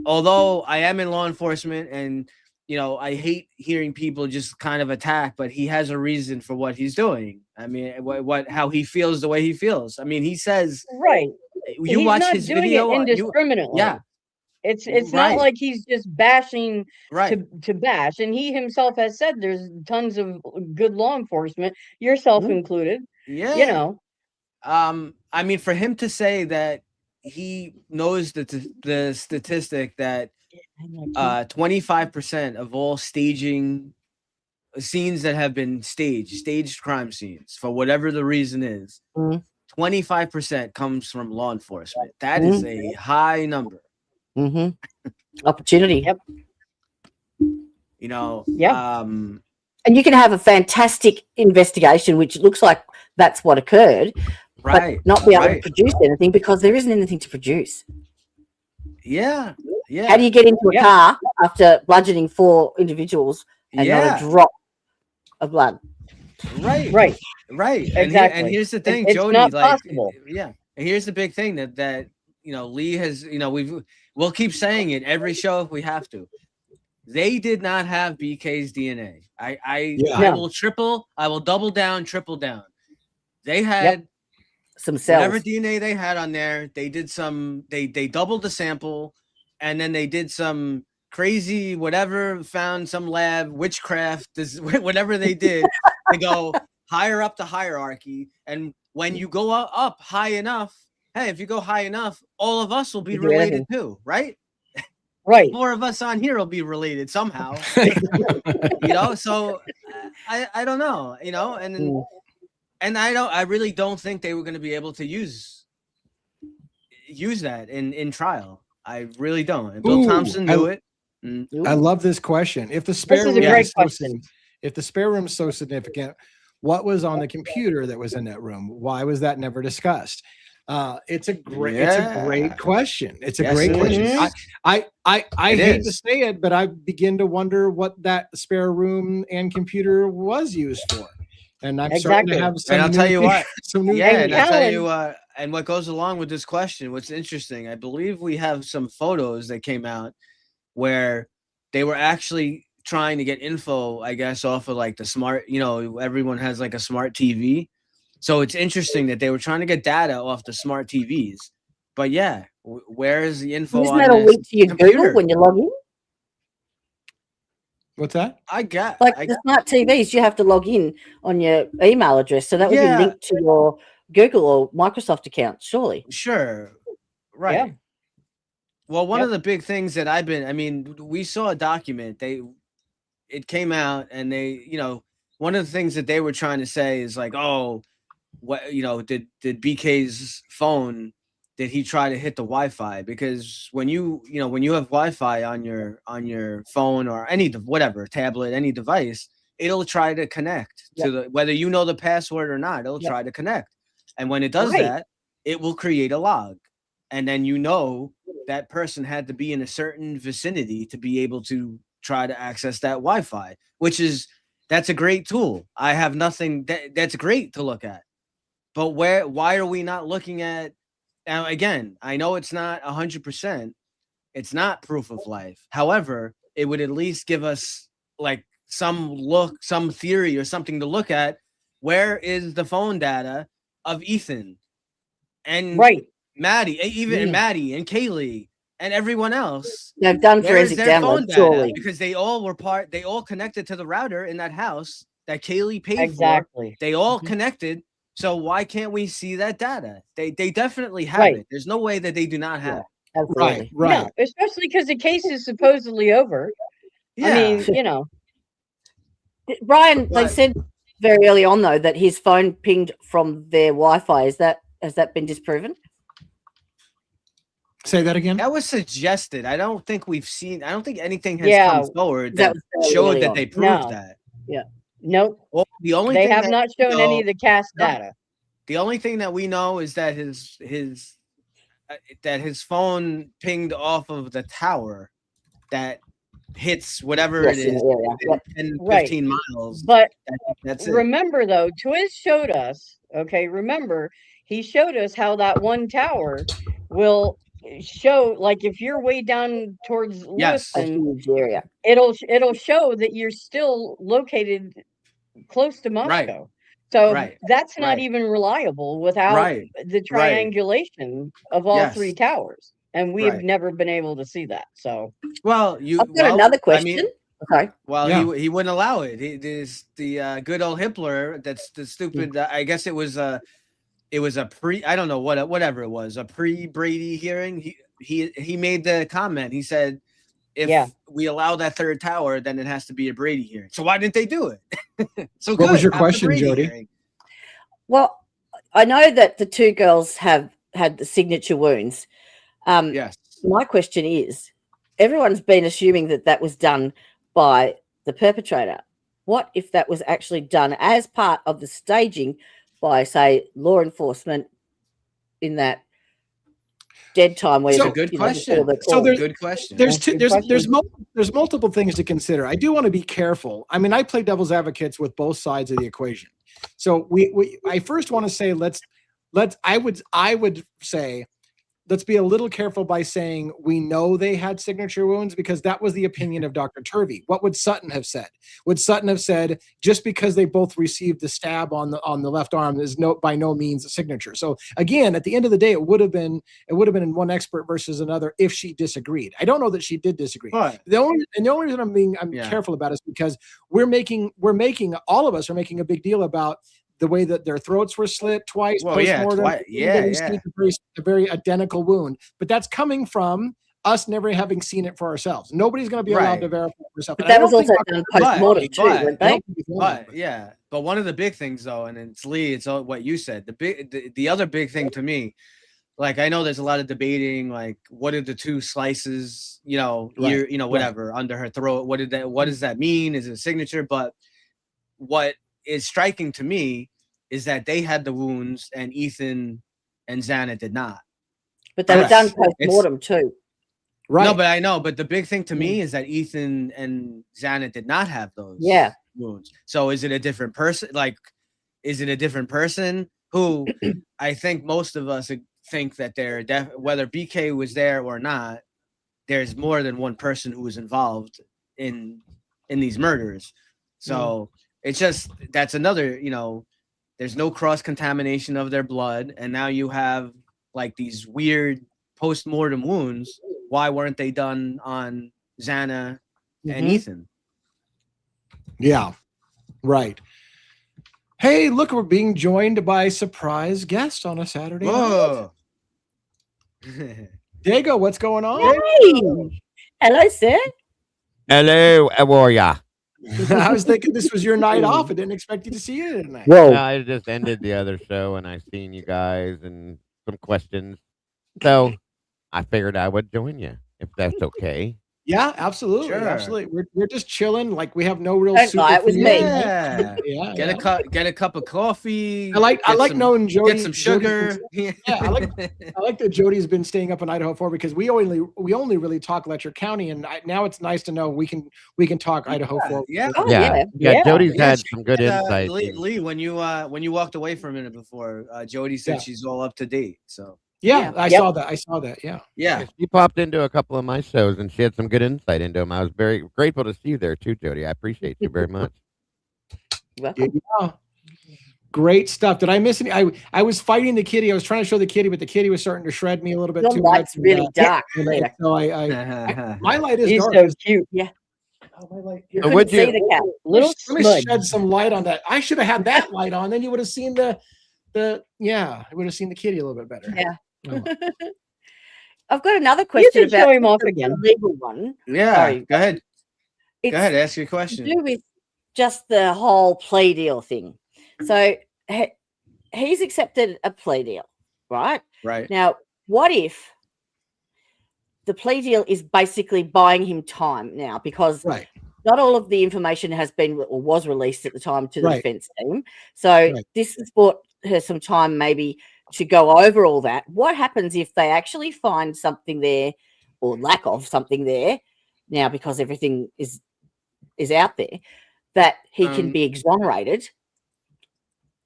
although I am in law enforcement and I hate hearing people just kind of attack, but he has a reason for what he's doing. I mean, how he feels the way he feels. I mean, he says, Right. you He's watch not his doing video, it indiscriminately. yeah, It's right. not like he's just bashing right. to bash. And he himself has said there's tons of good law enforcement, yourself included. Yeah. You know. I mean, for him to say that he knows the statistic that 25% of all staging scenes that have been staged crime scenes, for whatever the reason is, 25% comes from law enforcement. That is a high number. Opportunity. Yep. And you can have a fantastic investigation, which looks like that's what occurred, right? But not be able to produce anything because there isn't anything to produce. Yeah. How do you get into a car after bludgeoning 4 individuals and not a drop of blood? Right. Exactly. And here's the thing, it's Jodie, not like, possible. yeah. And here's the big thing that Lee has, we'll keep saying it every show if we have to. They did not have BK's DNA. I will double down, triple down. They had some cells. Whatever DNA they had on there, they did they doubled the sample, and then they did some crazy whatever, found some lab witchcraft, whatever they did to go higher up the hierarchy. And when you go up high enough, hey, if you go high enough, all of us will be related too, right? Right. 4 of us on here will be related somehow. So I don't know, and I really don't think they were going to be able to use that in trial. I really don't. And Bill Thompson knew it. I love this question. If the spare room if the spare room is so significant, what was on the computer that was in that room? Why was that never discussed? It's a great question. It's a great question. I hate to say it, but I begin to wonder what that spare room and computer was used for. And I'm starting to have some. And I'll tell you what. And I'll tell you and what goes along with this question. What's interesting, I believe we have some photos that came out where they were actually trying to get info, I guess, off of like the smart. Everyone has like a smart TV. So it's interesting that they were trying to get data off the smart TVs. But yeah, where is the info? Isn't that a link to your Google when you log in? What's that? The smart TVs, you have to log in on your email address. So that would be linked to your Google or Microsoft account, surely. Sure. Right. Yeah. Well, one of the big things that we saw a document. It came out and one of the things that they were trying to say is like, oh, what did BK's phone, did he try to hit the Wi-Fi? Because when you have Wi-Fi on your phone or any tablet, any device, it'll try to connect to whether you know the password or not, it'll try to connect. And when it does that, it will create a log. And then that person had to be in a certain vicinity to be able to try to access that Wi-Fi, that's a great tool. I have nothing that's great to look at. But why are we not looking at? Now, again, I know it's not 100%. It's not proof of life. However, it would at least give us like some theory or something to look at. Where is the phone data of Ethan and Maddie, Maddie and Kaylee and everyone else? They've done forensic download, surely, because they all connected to the router in that house that Kaylee paid for. They all connected. So why can't we see that data? They definitely have it. There's no way that they do not have it. Absolutely. Right. Yeah, especially because the case is supposedly over. I mean, you know. Brian, they But- said very early on though that his phone pinged from their Wi-Fi. Has that been disproven? Say that again. That was suggested. I don't think anything has Yeah, come forward that that was very showed early that on. they proved No. that. Nope. Well, the only They thing have that not we shown know- any of the cast No. data. The only thing that we know is that his phone pinged off of the tower that hits whatever Yes, it in is, the area. Yep. 10, Right. 15 miles. But That's it. remember though, Twiz showed us, okay, remember, he showed us how that one tower will show, like if you're way down towards Yes. A Lewiston, huge area. it'll show that you're still located close to Moscow. So Right. that's not Right. even reliable without Right. the triangulation of all Yes. three towers. And we've Right. never been able to see that. So Well, I've got another question. I mean, Sorry. well, Yeah. he wouldn't allow it. The good old Hitler. That's the stupid. I guess it was a pre. I don't know whatever it was, a pre-Brady hearing. He made the comment. He said, if we allow that third tower, then it has to be a Brady hearing. So why didn't they do it? So What was your have the question, Brady Jodie? hearing. Well, I know that the two girls have had the signature wounds. Yes. My question is, everyone's been assuming that was done by the perpetrator. What if that was actually done as part of the staging by, say, law enforcement in that dead time where So- It's a good you know, question. before the So call? there's- Good question. There's multiple things to consider. I do want to be careful. I mean, I play devil's advocates with both sides of the equation. So I first want to say I would say let's be a little careful by saying we know they had signature wounds, because that was the opinion of Dr. Turvey. What would Sutton have said? Would Sutton have said just because they both received the stab on the left arm is by no means a signature? So again, at the end of the day, it would have been in one expert versus another if she disagreed. I don't know that she did disagree. But The only reason I'm Yeah. careful about it is because all of us are making a big deal about the way that their throats were slit twice. Well, yeah, postmortem. twice. Yeah, They yeah. received a very identical wound, but that's coming from us never having seen it for ourselves. Nobody's going to be allowed Right. to verify for yourself. But And I that was don't think also Dr. done Turvey- post-mortem too, but- weren't I they? don't think it's wrong, but one of the big things though, and it's Lee, it's all what you said. The other big thing to me, like I know there's a lot of debating, like what did the two slices, Right. whatever under her throat, what does that mean? Is it a signature? But what is striking to me is that they had the wounds and Ethan and Xana did not. But they were done Correct. post-mortem too. Right. No, but I know. But the big thing to me is that Ethan and Xana did not have those Yeah. wounds. So is it a different person? Like, is it a different person who I think most of us think that they're whether BK was there or not, there's more than one person who was involved in these murders. So it's just that's another, there's no cross contamination of their blood, and now you have like these weird post-mortem wounds. Why weren't they done on Xana and Ethan? Yeah. Right. Hey, look, we're being joined by a surprise guest on a Saturday night. Whoa. Diego, what's going on? Hey, hello, sir. Hello, how are ya? I was thinking this was your night off. I didn't expect you to see you tonight. Whoa. No, I just ended the other show and I seen you guys and some questions. So I figured I would join you if that's okay. Yeah, absolutely. Sure. Absolutely. We're just chilling. Like we have no real Don't lie, it was thing. me. Yeah. Yeah. Get a cup of coffee. I like knowing Jodie. Get some sugar. Yeah, I like that Jodie's been staying up in Idaho for, because we only really talk Letcher County, and now it's nice to know we can talk Idaho for. Yeah. Oh, Yeah, yeah. Jody's Yeah, had some good insight. Lee, when you walked away for a minute before, Jodie said Yeah. she's all up to date. So Yeah, I Yep. saw that. Yeah. yeah. She popped into a couple of my shows and she had some good insight into them. I was very grateful to see you there too, Jody. I appreciate you very much. Welcome. Yeah. Great stuff. Did I miss any? I was fighting the kitty. I was trying to show the kitty, but the kitty was starting to shred me a little bit Your too light's much. really dark. Peter. So my light is He's dark. so cute. Oh, my light. Here. So Couldn't would see you- the cat. Little Let me smudge. shed some light on that. I should have had that light on. Then you would have seen I would have seen the kitty a little bit better. Yeah. Oh. I've got another You question can show about him off the again. legal one. Yeah, Sorry. go ahead. It's Go ahead, ask your to question. do with just the whole plea deal thing. So he's accepted a plea deal, right? Right. Now, what if the plea deal is basically buying him time now, because Right. not all of the information has been or was released at the time to the Right. defense team. So Right. this has bought her some time maybe to go over all that. What happens if they actually find something there or lack of something there now, because everything is out there, that he can be exonerated,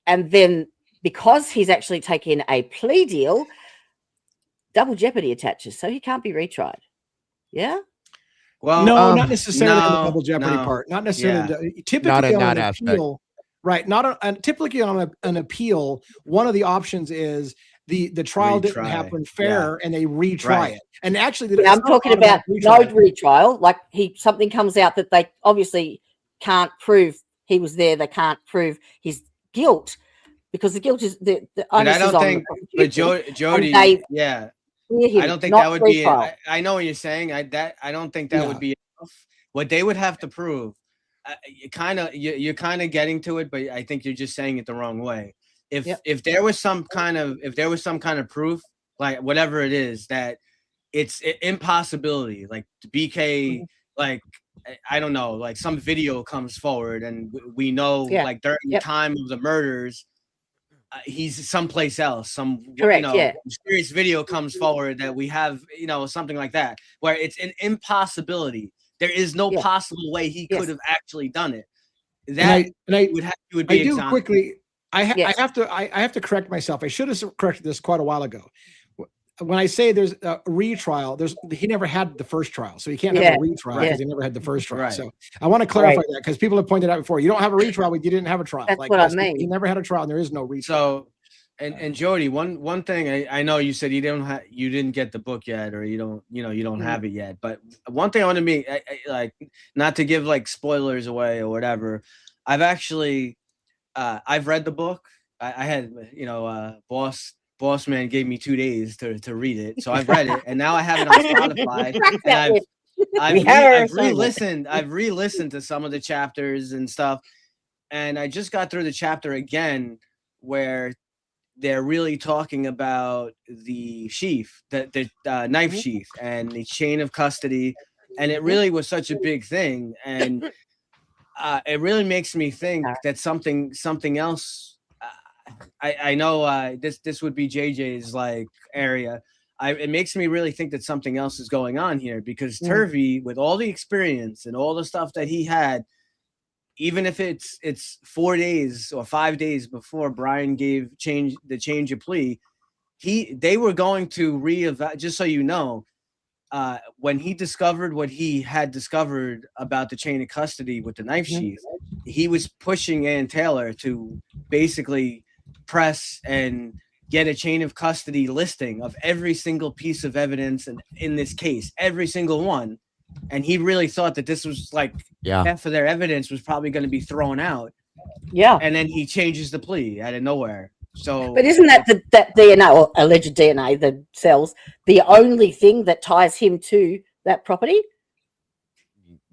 and then because he's actually taken a plea deal, double jeopardy attaches, so he can't be retried. Yeah. Well, No, not necessarily the no, double jeopardy no. part. Not necessarily. Yeah. Typically in on that an aspect. appeal, right? Typically on an appeal, one of the options is the trial didn't Retry. happen fair, and they retry Right. it. And actually, Yeah, I'm talking about no retrial. Like something comes out that they obviously can't prove he was there. They can't prove his guilt, because the guilt is the But I onus is don't on think. the But prosecution, Jody, they yeah, clear him, I don't think not that would be. retrial. I know what you're saying. I don't think that Yeah. would be enough. What they would have to prove, you're kind of getting to it, but I think you're just saying it the wrong way. If there was some kind of proof, like whatever it is, that it's impossibility, like BK, like I don't know, like some video comes forward and we know, like during the time of the murders, he's someplace else. Some Correct, mysterious video comes forward that we have, something like that, where it's an impossibility. There is no possible way he could have actually done it. That would be. I do exonerated. quickly. I have to correct myself. I should have corrected this quite a while ago. When I say there's a retrial, he never had the first trial, so he can't have a retrial because he never had the first trial. Right. So I want to clarify that, because people have pointed out before, you don't have a retrial, but you didn't have a trial. That's what I mean. He never had a trial, and there is no retrial. So, and Jody, one thing I know you said you didn't get the book yet, or you don't have it yet. But one thing I want to be like, not to give like spoilers away or whatever. I've actually I've read the book. I had Boss man gave me 2 days to read it, so I've read it, and now I have it on Spotify. And I've re-listened to some of the chapters and stuff, and I just got through the chapter again where they're really talking about the sheath, the knife sheath, and the chain of custody, and it really was such a big thing, and it really makes me think that something else. I know this would be JJ's like area. It makes me really think that something else is going on here, because Turvey, with all the experience and all the stuff that he had, even if it's 4 days or 5 days before Brian gave change of plea, they were going to reevaluate. Just so you know, when he discovered what he had discovered about the chain of custody with the knife sheath, he was pushing Ann Taylor to basically press and get a chain of custody listing of every single piece of evidence in this case, every single one. And he really thought that this was like half of their evidence was probably going to be thrown out. Yeah. And then he changes the plea out of nowhere. So, but isn't that that DNA or alleged DNA, the cells, the only thing that ties him to that property?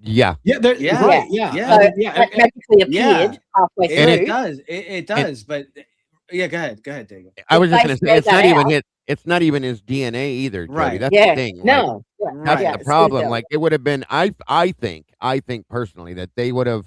Yeah. Right. So that magically appeared halfway through. And it does. It does. But go ahead, David. I was just going to say it's not even his DNA either, Jody. Right. That's the thing. No. That's the problem. Like, it would have been. I think personally that they would have,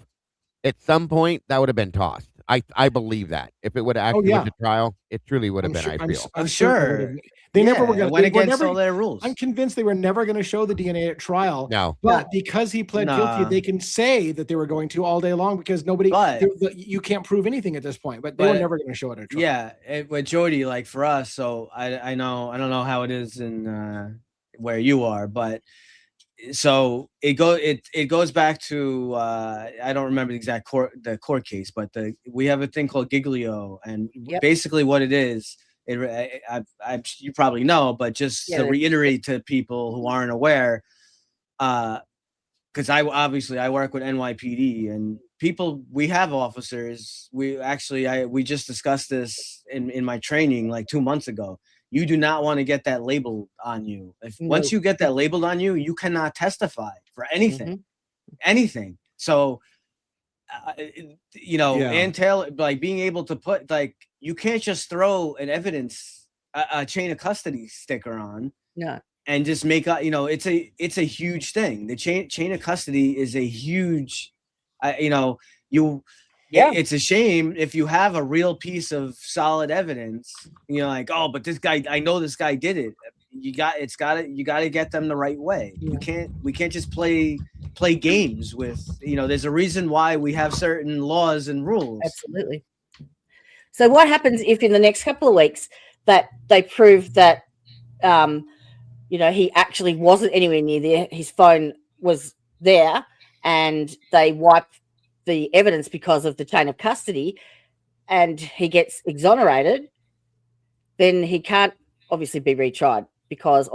at some point, that would have been tossed. I believe that if it would have actually went to trial, it truly would have been. Sure, I feel. I'm sure. They never were going to. Went against all their rules. I'm convinced they were never going to show the DNA at trial. No. But because he pled guilty, they can say that they were going to all day long, because you can't prove anything at this point. But they were never going to show it at trial. Yeah, with Jody, like for us, so I don't know how it is in where you are, but so it goes back to I don't remember the exact court case, but we have a thing called Giglio, and basically what it is. You probably know, but just to reiterate to people who aren't aware, because I work with NYPD, and we have officers. We just discussed this in my training like 2 months ago. you do not want to get that labeled on you. If once you get that labeled on you, you cannot testify for anything, anything. So, and Taylor, like being able to put, like, you can't just throw an evidence, a chain of custody sticker on, and just make a, it's a huge thing. The chain of custody is a huge, it's a shame if you have a real piece of solid evidence, like, oh, but this guy, I know this guy did it. You got to get them the right way. We can't just play games with, there's a reason why we have certain laws and rules. Absolutely. So what happens if in the next couple of weeks that they prove that, he actually wasn't anywhere near there, his phone was there, and they wipe the evidence because of the chain of custody, and he gets exonerated, then he can't obviously be retried because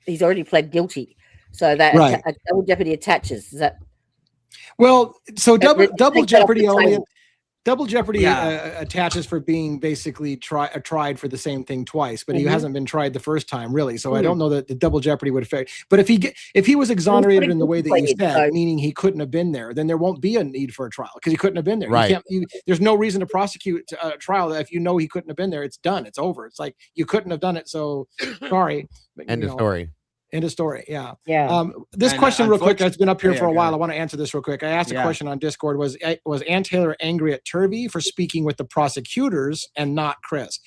he's already pled guilty. So that a double jeopardy attaches. Is that? Well, so double jeopardy only. Double jeopardy attaches for being basically tried for the same thing twice, but he hasn't been tried the first time, really. So I don't know that the double jeopardy would affect. But if he was exonerated in the way that you said, meaning he couldn't have been there, then there won't be a need for a trial because he couldn't have been there. Right. There's no reason to prosecute a trial if you know he couldn't have been there. It's done. It's over. It's like you couldn't have done it. So sorry. End of story. End of story. Yeah. Yeah. Question real quick. It's been up here for a while. I want to answer this real quick. I asked a question on Discord. Was Ann Taylor angry at Turvey for speaking with the prosecutors and not Chris?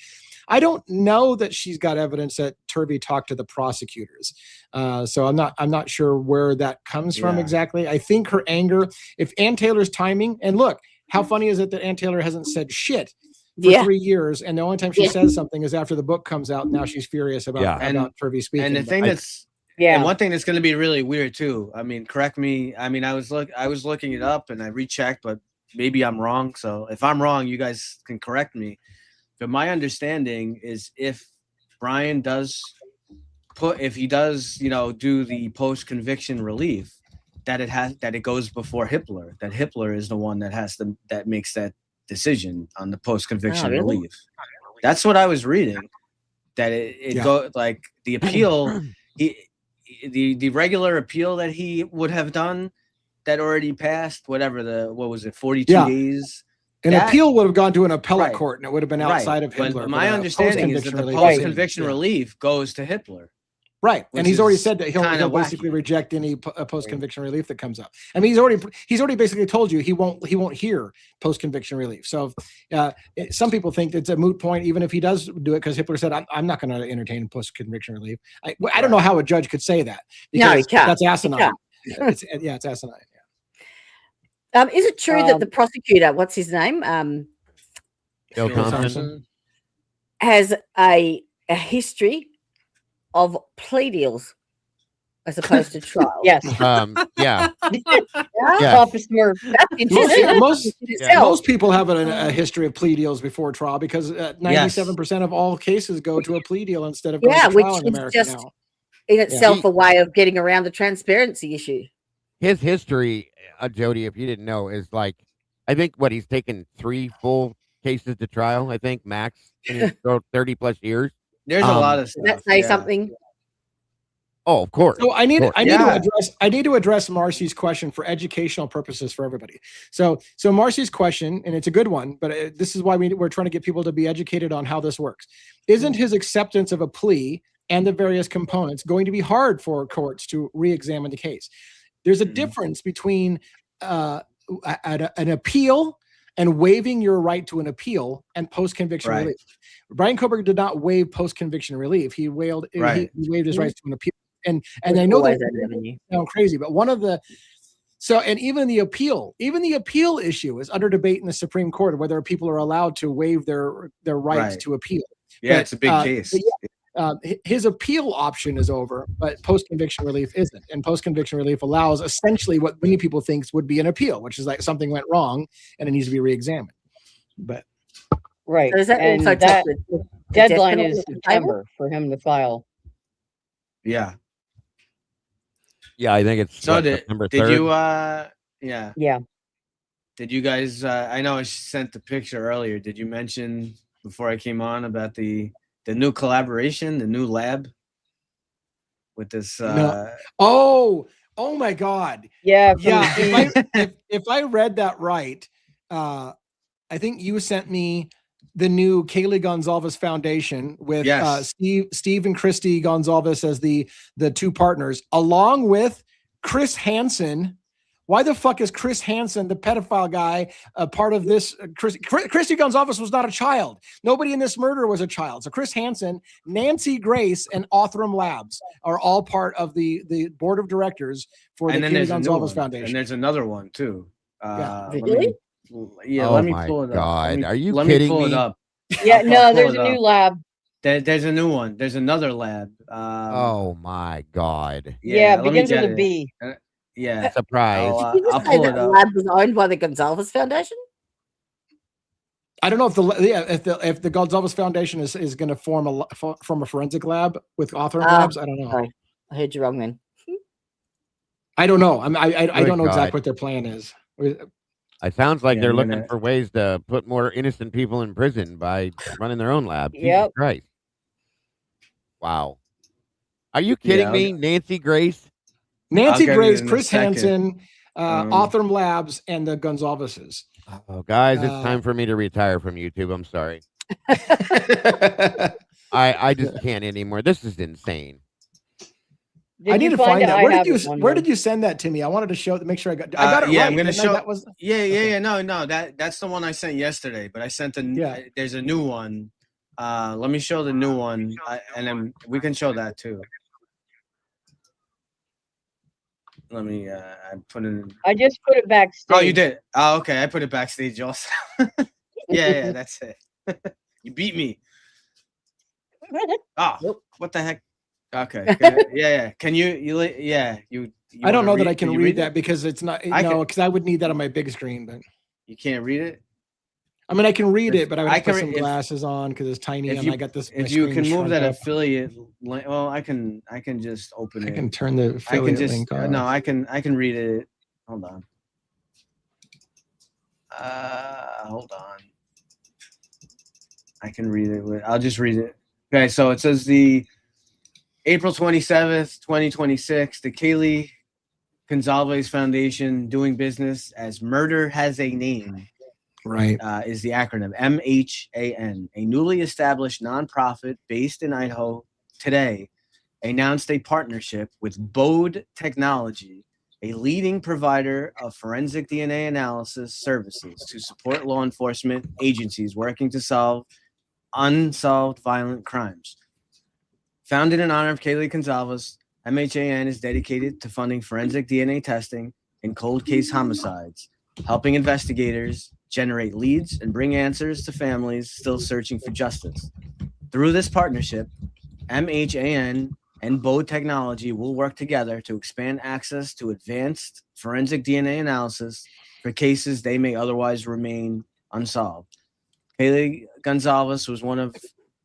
I don't know that she's got evidence that Turvey talked to the prosecutors. So I'm not sure where that comes from exactly. I think her anger, if Ann Taylor's timing, and look, how funny is it that Ann Taylor hasn't said shit for 3 years, and the only time she says something is after the book comes out. Now she's furious about Turvey speaking. And the thing and one thing that's going to be really weird too. I mean, correct me. I mean, I was looking it up and I rechecked, but maybe I'm wrong. So if I'm wrong, you guys can correct me. But my understanding is if Brian does do the post-conviction relief, that it goes before Hitler. That Hitler is the one that makes that decision on the post-conviction relief. That's what I was reading. That it go like the appeal. The regular appeal that he would have done that already passed, whatever what was it, 42 days? An appeal would have gone to an appellate court and it would have been outside of Hitler. But my understanding is that the post-conviction relief goes to Hitler. Right. And he's already said that he'll basically reject any post-conviction relief that comes up. I mean, he's already basically told you he won't hear post-conviction relief. So some people think it's a moot point, even if he does do it, because Hitler said, I'm not going to entertain post-conviction relief. I don't know how a judge could say that. No, he can't. That's asinine. It's asinine. Is it true that the prosecutor, what's his name? Bill Thompson, has a history of plea deals as opposed to trial? Yes. Officer, most people have a history of plea deals before trial because 97% of all cases go to a plea deal instead of going to trial in America just now. In itself a way of getting around the transparency issue. His history, Jodie, if you didn't know, is like, I think he's taken 3 full cases to trial, I think, max, in his 30 plus years. There's a lot of stuff. Does that say something? Oh, of course. So I need to address Marcy's question for educational purposes for everybody. So Marcy's question, and it's a good one, but this is why we're trying to get people to be educated on how this works. Isn't his acceptance of a plea and the various components going to be hard for courts to re-examine the case? There's a difference between an appeal and waiving your right to an appeal and post-conviction relief. Brian Coberger did not waive post-conviction relief. He waived his rights to an appeal. And I know that sounds crazy, but even the appeal issue is under debate in the Supreme Court, whether people are allowed to waive their rights to appeal. Yeah, it's a big case. His appeal option is over, but post-conviction relief isn't. And post-conviction relief allows essentially what many people think would be an appeal, which is like something went wrong and it needs to be re-examined. But right. So and that deadline is September for him to file. Yeah. Yeah, I think it's September 3rd. Did you Did you guys I know I sent the picture earlier. Did you mention before I came on about the new collaboration, the new lab with this. No. Oh my God. Yeah. Yeah. If I read that right, I think you sent me the new Kaylee Gonzalez Foundation with Steve and Christy Gonzalez as the two partners, along with Chris Hansen. Why the fuck is Chris Hansen, the pedophile guy, a part of this? Christy Gonzalez was not a child. Nobody in this murder was a child. So Chris Hansen, Nancy Grace, and Othram Labs are all part of the board of directors for the Kaylee Gonzalez Foundation. And there's another one too. Really? Let me pull it up. God, are you let kidding me? Pull me? it up. Yeah, no, there's a new lab. There's a new one. There's another lab. Oh my God. Yeah, begins with a B. Yeah. Surprise. Did you just say that lab was owned by the Gonzalez Foundation? I don't know if the Gonzalez Foundation is going to form a forensic lab with Othram Labs. I don't know. Sorry. I heard you wrong then. I don't know. I don't know exactly what their plan is. It sounds like they're looking for ways to put more innocent people in prison by running their own lab. Yep. Jesus Christ. Wow. Are you kidding me? Nancy Grace, Chris Hansen, Othram Labs, and the Gonzaleses. Oh, guys, it's time for me to retire from YouTube. I'm sorry. I just can't anymore. This is insane. I need to find that. Where did you send that to me? I wanted to make sure I got it right. Yeah, I'm gonna show. That was No. That's the one I sent yesterday. But I sent there's a new one. Let me show the new one, and then we can show that too. Let me. I put it. I just put it backstage. Oh, you did. Oh, okay. I put it backstage also. yeah, that's it. You beat me. Oh, what the heck? Okay. Yeah. Can you? You I don't know that I can read that because it's not. Because I would need that on my big screen, but you can't read it. I mean, I can read it, but I would have to put some glasses on because it's tiny, and I got this. If you can move that affiliate link, well, I can just open it. I can turn the affiliate link on. No, I can read it. Hold on. Hold on. I can read it. I'll just read it. Okay, so it says the April 27th, 2026, the Kaylee Gonzalez Foundation, doing business as Murder Has a Name, right, is the acronym MHAN, a newly established nonprofit based in Idaho today, announced a partnership with Bode Technology, a leading provider of forensic DNA analysis services to support law enforcement agencies working to solve unsolved violent crimes. Founded in honor of Kaylee Gonzalez, MHAN is dedicated to funding forensic DNA testing in cold case homicides, helping investigators generate leads and bring answers to families still searching for justice. Through this partnership, MHAN and Bode Technology will work together to expand access to advanced forensic DNA analysis for cases they may otherwise remain unsolved. Kaylee Gonzalez was one of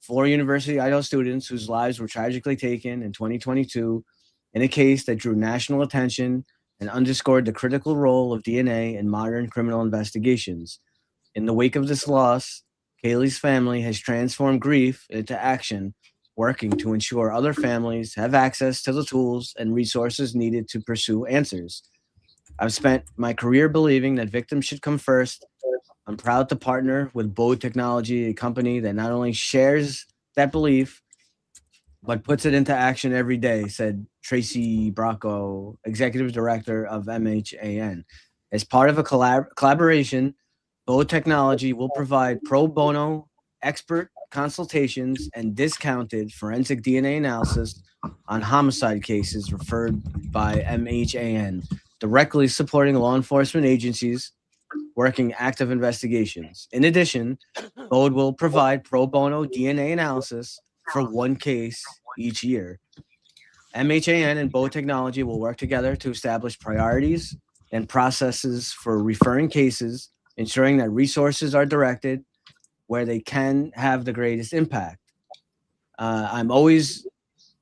4 University of Idaho students whose lives were tragically taken in 2022 in a case that drew national attention and underscored the critical role of DNA in modern criminal investigations. In the wake of this loss, Kaylee's family has transformed grief into action, working to ensure other families have access to the tools and resources needed to pursue answers. I've spent my career believing that victims should come first. I'm proud to partner with Bode Technology, a company that not only shares that belief, but puts it into action every day, said Tracy Bracco, Executive Director of MHAN. As part of a collaboration, Bode Technology will provide pro bono expert consultations and discounted forensic DNA analysis on homicide cases referred by MHAN, directly supporting law enforcement agencies working active investigations. In addition, Bode will provide pro bono DNA analysis for 1 case each year. MHAN and Bode Technology will work together to establish priorities and processes for referring cases, ensuring that resources are directed where they can have the greatest impact. I'm always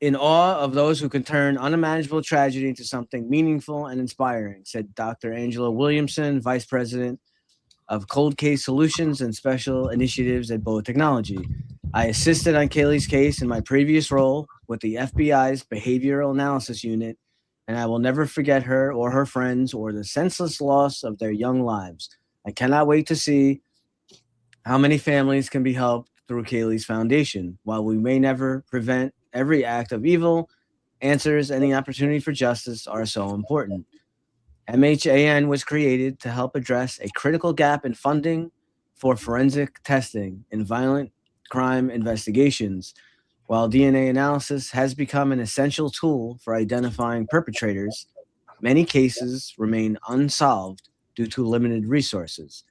in awe of those who can turn unimaginable tragedy into something meaningful and inspiring, said Dr. Angela Williamson, Vice President of cold case solutions and special initiatives at Boa Technology. I assisted on Kaylee's case in my previous role with the FBI's Behavioral Analysis Unit, and I will never forget her or her friends or the senseless loss of their young lives. I cannot wait to see how many families can be helped through Kaylee's foundation. While we may never prevent every act of evil, answers and the opportunity for justice are so important. MHAN was created to help address a critical gap in funding for forensic testing in violent crime investigations. While DNA analysis has become an essential tool for identifying perpetrators, many cases remain unsolved due to limited resources.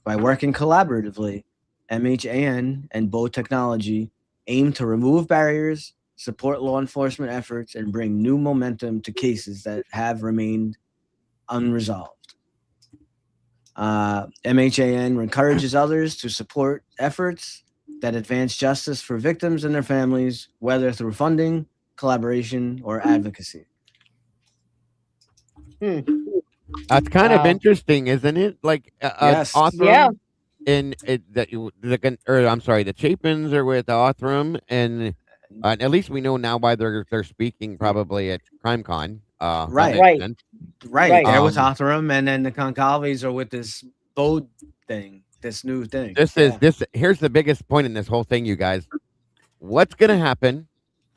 By working collaboratively, MHAN and Boa Technology aim to remove barriers, support law enforcement efforts, and bring new momentum to cases that have remained unresolved. MHAN encourages others to support efforts that advance justice for victims and their families, whether through funding, collaboration, or advocacy. That's kind of interesting, isn't it? Like, Yes. Othram Yeah. and the Chapins are with Othram, and at least we know now why they're speaking probably at CrimeCon. That Right. makes Right. sense. Right. They're with Um, Othram, and then the Concalves are with this Bode thing, this new thing. Here's the biggest point in this whole thing, you guys. What's gonna happen?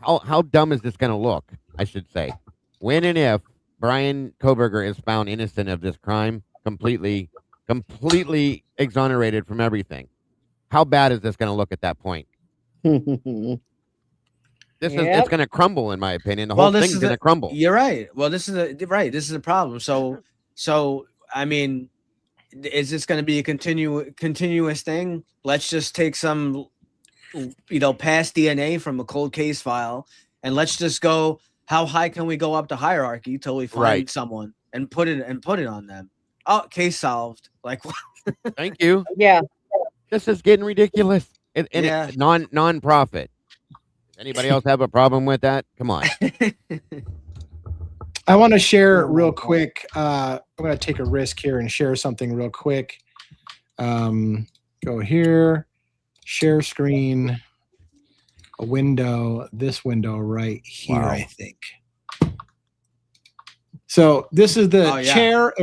How dumb is this gonna look? I should say, when and if Brian Coberger is found innocent of this crime, completely exonerated from everything, how bad is this gonna look at that point? It's gonna crumble, in my opinion. The whole thing's gonna crumble. You're right. Well, this is a problem. So I mean, is this going to be a continuous thing? Let's just take some, past DNA from a cold case file, and let's just go. How high can we go up the hierarchy till we find someone and put it on them? Oh, case solved. Like, thank you. Yeah. This is getting ridiculous. And it's non-profit. Anybody else have a problem with that? Come on. I want to share real quick. I'm going to take a risk here and share something real quick. Go here, share screen, a window, this window right here, I think. So this is the chair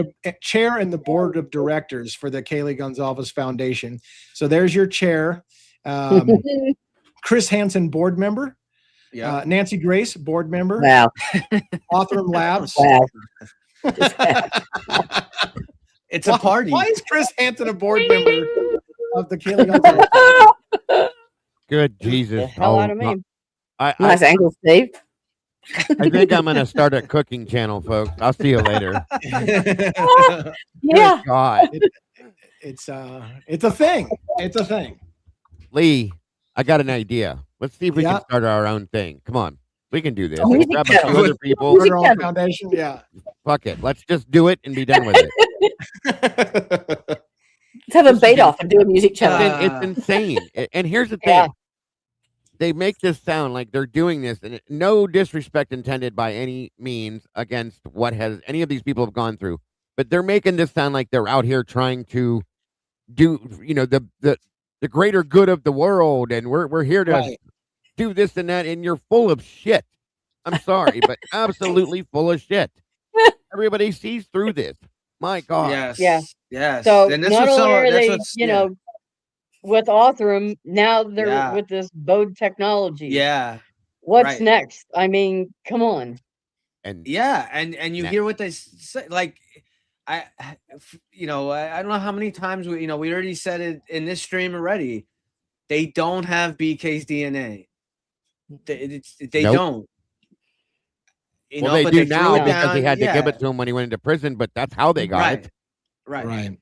and the board of directors for the Kaylee Gonzalez Foundation. So there's your chair. Chris Hansen, board member. Yeah. Nancy Grace, board member. Wow. Othram Labs. Wow. It's a party. Why is Chris Hansen a board member of the Kaylee Gonzalez? Good Jesus. The hell out of me. Nice angle, Steve. I think I'm going to start a cooking channel, folks. I'll see you later. Yeah. Good God. It's a thing. It's a thing. Lee, I got an idea. Let's see if we can start our own thing. Come on. We can do this. Oh, We'll grab a few other people. Start our own foundation. Yeah. Fuck it. Let's just do it and be done with it. Let's have a beat off and do a music channel. It's insane. And here's the thing. Yeah. They make this sound like they're doing this, and no disrespect intended by any means against what has any of these people have gone through, but they're making this sound like they're out here trying to do, the greater good of the world, and we're here to do this and that, and you're full of shit. I'm sorry, but absolutely full of shit. Everybody sees through this. My God. Yes. Yeah. Yes. So And not only are they, with Othram, now they're with this Bode Technology. Yeah. What's next? I mean, come on. And and you hear what they say, like, I don't know how many times we already said it in this stream already. They don't have BK's DNA. They don't. Well, they do now because they had to give it to him when he went into prison, but that's how they got it. Right.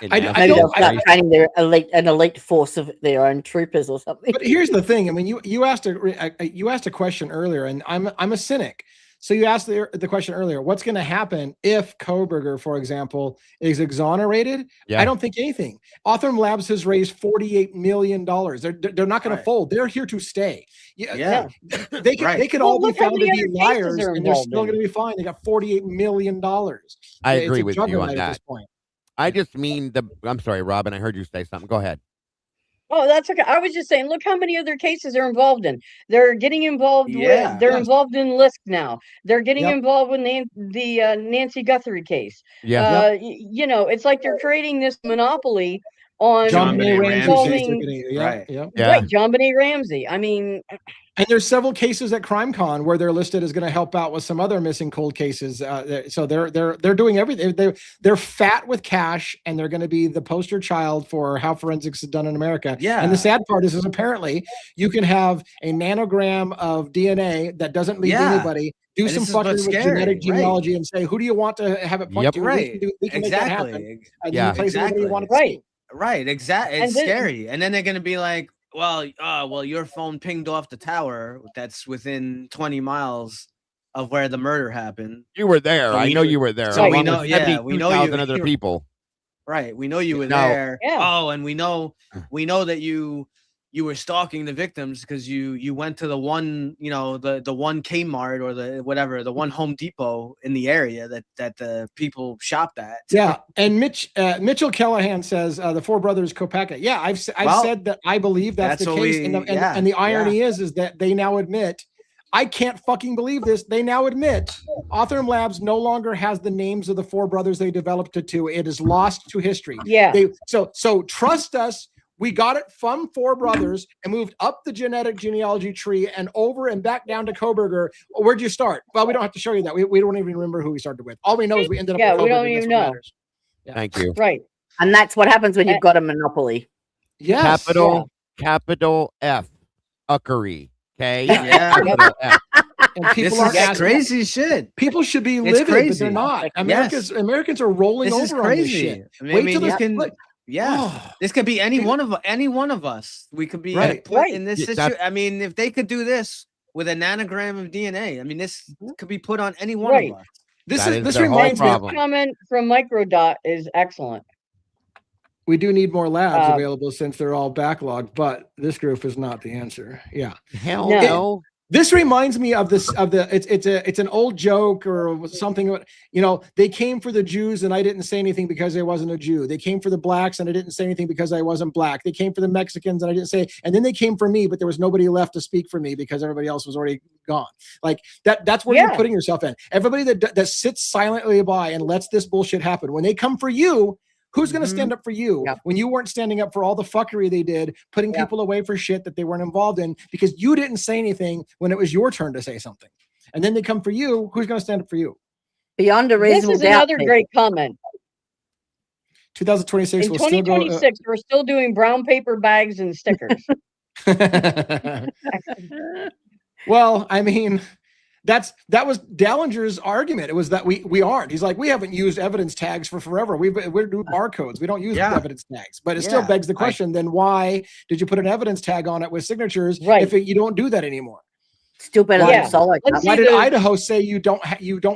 Maybe they'll start training their elite force of their own troopers or something. But here's the thing. I mean, you asked a question earlier, and I'm a cynic. So you asked the question earlier, what's going to happen if Coberger, for example, is exonerated? Yeah. I don't think anything. Authorm Labs has raised $48 million. They're not going to fold. They're here to stay. Yeah. They could all be look how found to many be other cases liars are and they're involved still in going to be fine. They got $48 million. I agree It's a with you on juggernaut at that. this point. I just mean I'm sorry, Robin. I heard you say something. Go ahead. Oh, that's okay. I was just saying, look how many other cases they're involved in. They're getting involved Yeah. with, they're Yes. involved in Lisk now. They're getting Yep. involved with the Nancy Guthrie case. Yeah. You know, it's like they're creating this monopoly on John Benet Benet Ramsey. solving, Right. Yeah. Yeah. right, John Benet Ramsey. I mean, And there's several cases at CrimeCon where they're listed as going to help out with some other missing cold cases. So they're doing everything. They're fat with cash, and they're going to be the poster child for how forensics is done in America. Yeah. And the sad part is apparently you can have a nanogram of DNA that doesn't lead to Yeah. anybody. Do And some this is fucking what's with scary, genetic right. genealogy and say, who do you want to have it point Yep. to? Right. We can make that happen. Exactly. And Yeah. then place it wherever you want it to Right. see. Right. Exactly. And It's then- scary. And then they're going to be like, well, your phone pinged off the tower that's within 20 miles of where the murder happened. You were there. So I we know know- you were there. so we along know- with yeah, we know you- 72,000 other people. Right. We know you were No. there. Yeah. Oh, and we know that you were stalking the victims because you went to the one, the one Kmart or the one Home Depot in the area that the people shopped at. Yeah, and Mitchell Callahan says the Four Brothers Kopaka. Yeah, I've Well, said that I believe that's the that's what case, we- and the irony is that they now admit. I can't fucking believe this. They now admit Authorm Labs no longer has the names of the four brothers they developed it to. It is lost to history. yeah. So trust us. We got it from Four Brothers and moved up the genetic genealogy tree and over and back down to Coberger. Where'd you start? Well, we don't have to show you that. We don't even remember who we started with. All we know is we ended up with We Coberger. don't That's even what know. matters. Yeah. Thank you. Right. And that's what happens when you've got a monopoly. Yes. Capital F. Uckery. Okay. Yeah. Capital F. And people This aren't is asking. crazy shit. People should be It's livid, but crazy. they're not. Yes. Americans are rolling This is over on this crazy. shit. I Wait mean, till you this can. look. Yeah. Oh, This could be any one of us. We could be Right. put in this Yeah, situation. I mean, if they could do this with a nanogram of DNA, I mean, this could be put on any one Right. of us. this That is this their whole reminds me. problem. Comment from Microdot is excellent. We do need more labs Uh, available since they're all backlogged, but this group is not the answer. Yeah. Hell No. no. This reminds me of it's an old joke or something. They came for the Jews and I didn't say anything because I wasn't a Jew. They came for the blacks and I didn't say anything because I wasn't black. They came for the Mexicans and I didn't say, and then they came for me, but there was nobody left to speak for me because everybody else was already gone. Like that's where you're Yeah. putting yourself in. Everybody that sits silently by and lets this bullshit happen. When they come for you, who's going to stand up for you Yep. when you weren't standing up for all the fuckery they did, putting Yep. people away for shit that they weren't involved in because you didn't say anything when it was your turn to say something. And then they come for you. Who's going to stand up for you? Beyond a This reasonable is doubt. another people. great comment. 2026 In will still go. 2026, we're still doing brown paper bags and stickers. Well, I mean, that was Dallinger's argument. It was that we aren't. He's like, we haven't used evidence tags for forever. We're doing barcodes. We don't use Yeah. evidence tags. But it still Yeah. begs the question: then why did you put an evidence tag on it with signatures Right. if you don't do that anymore? Still better Yeah. than solo. Let's cup. see. Why did the- Idaho say you don't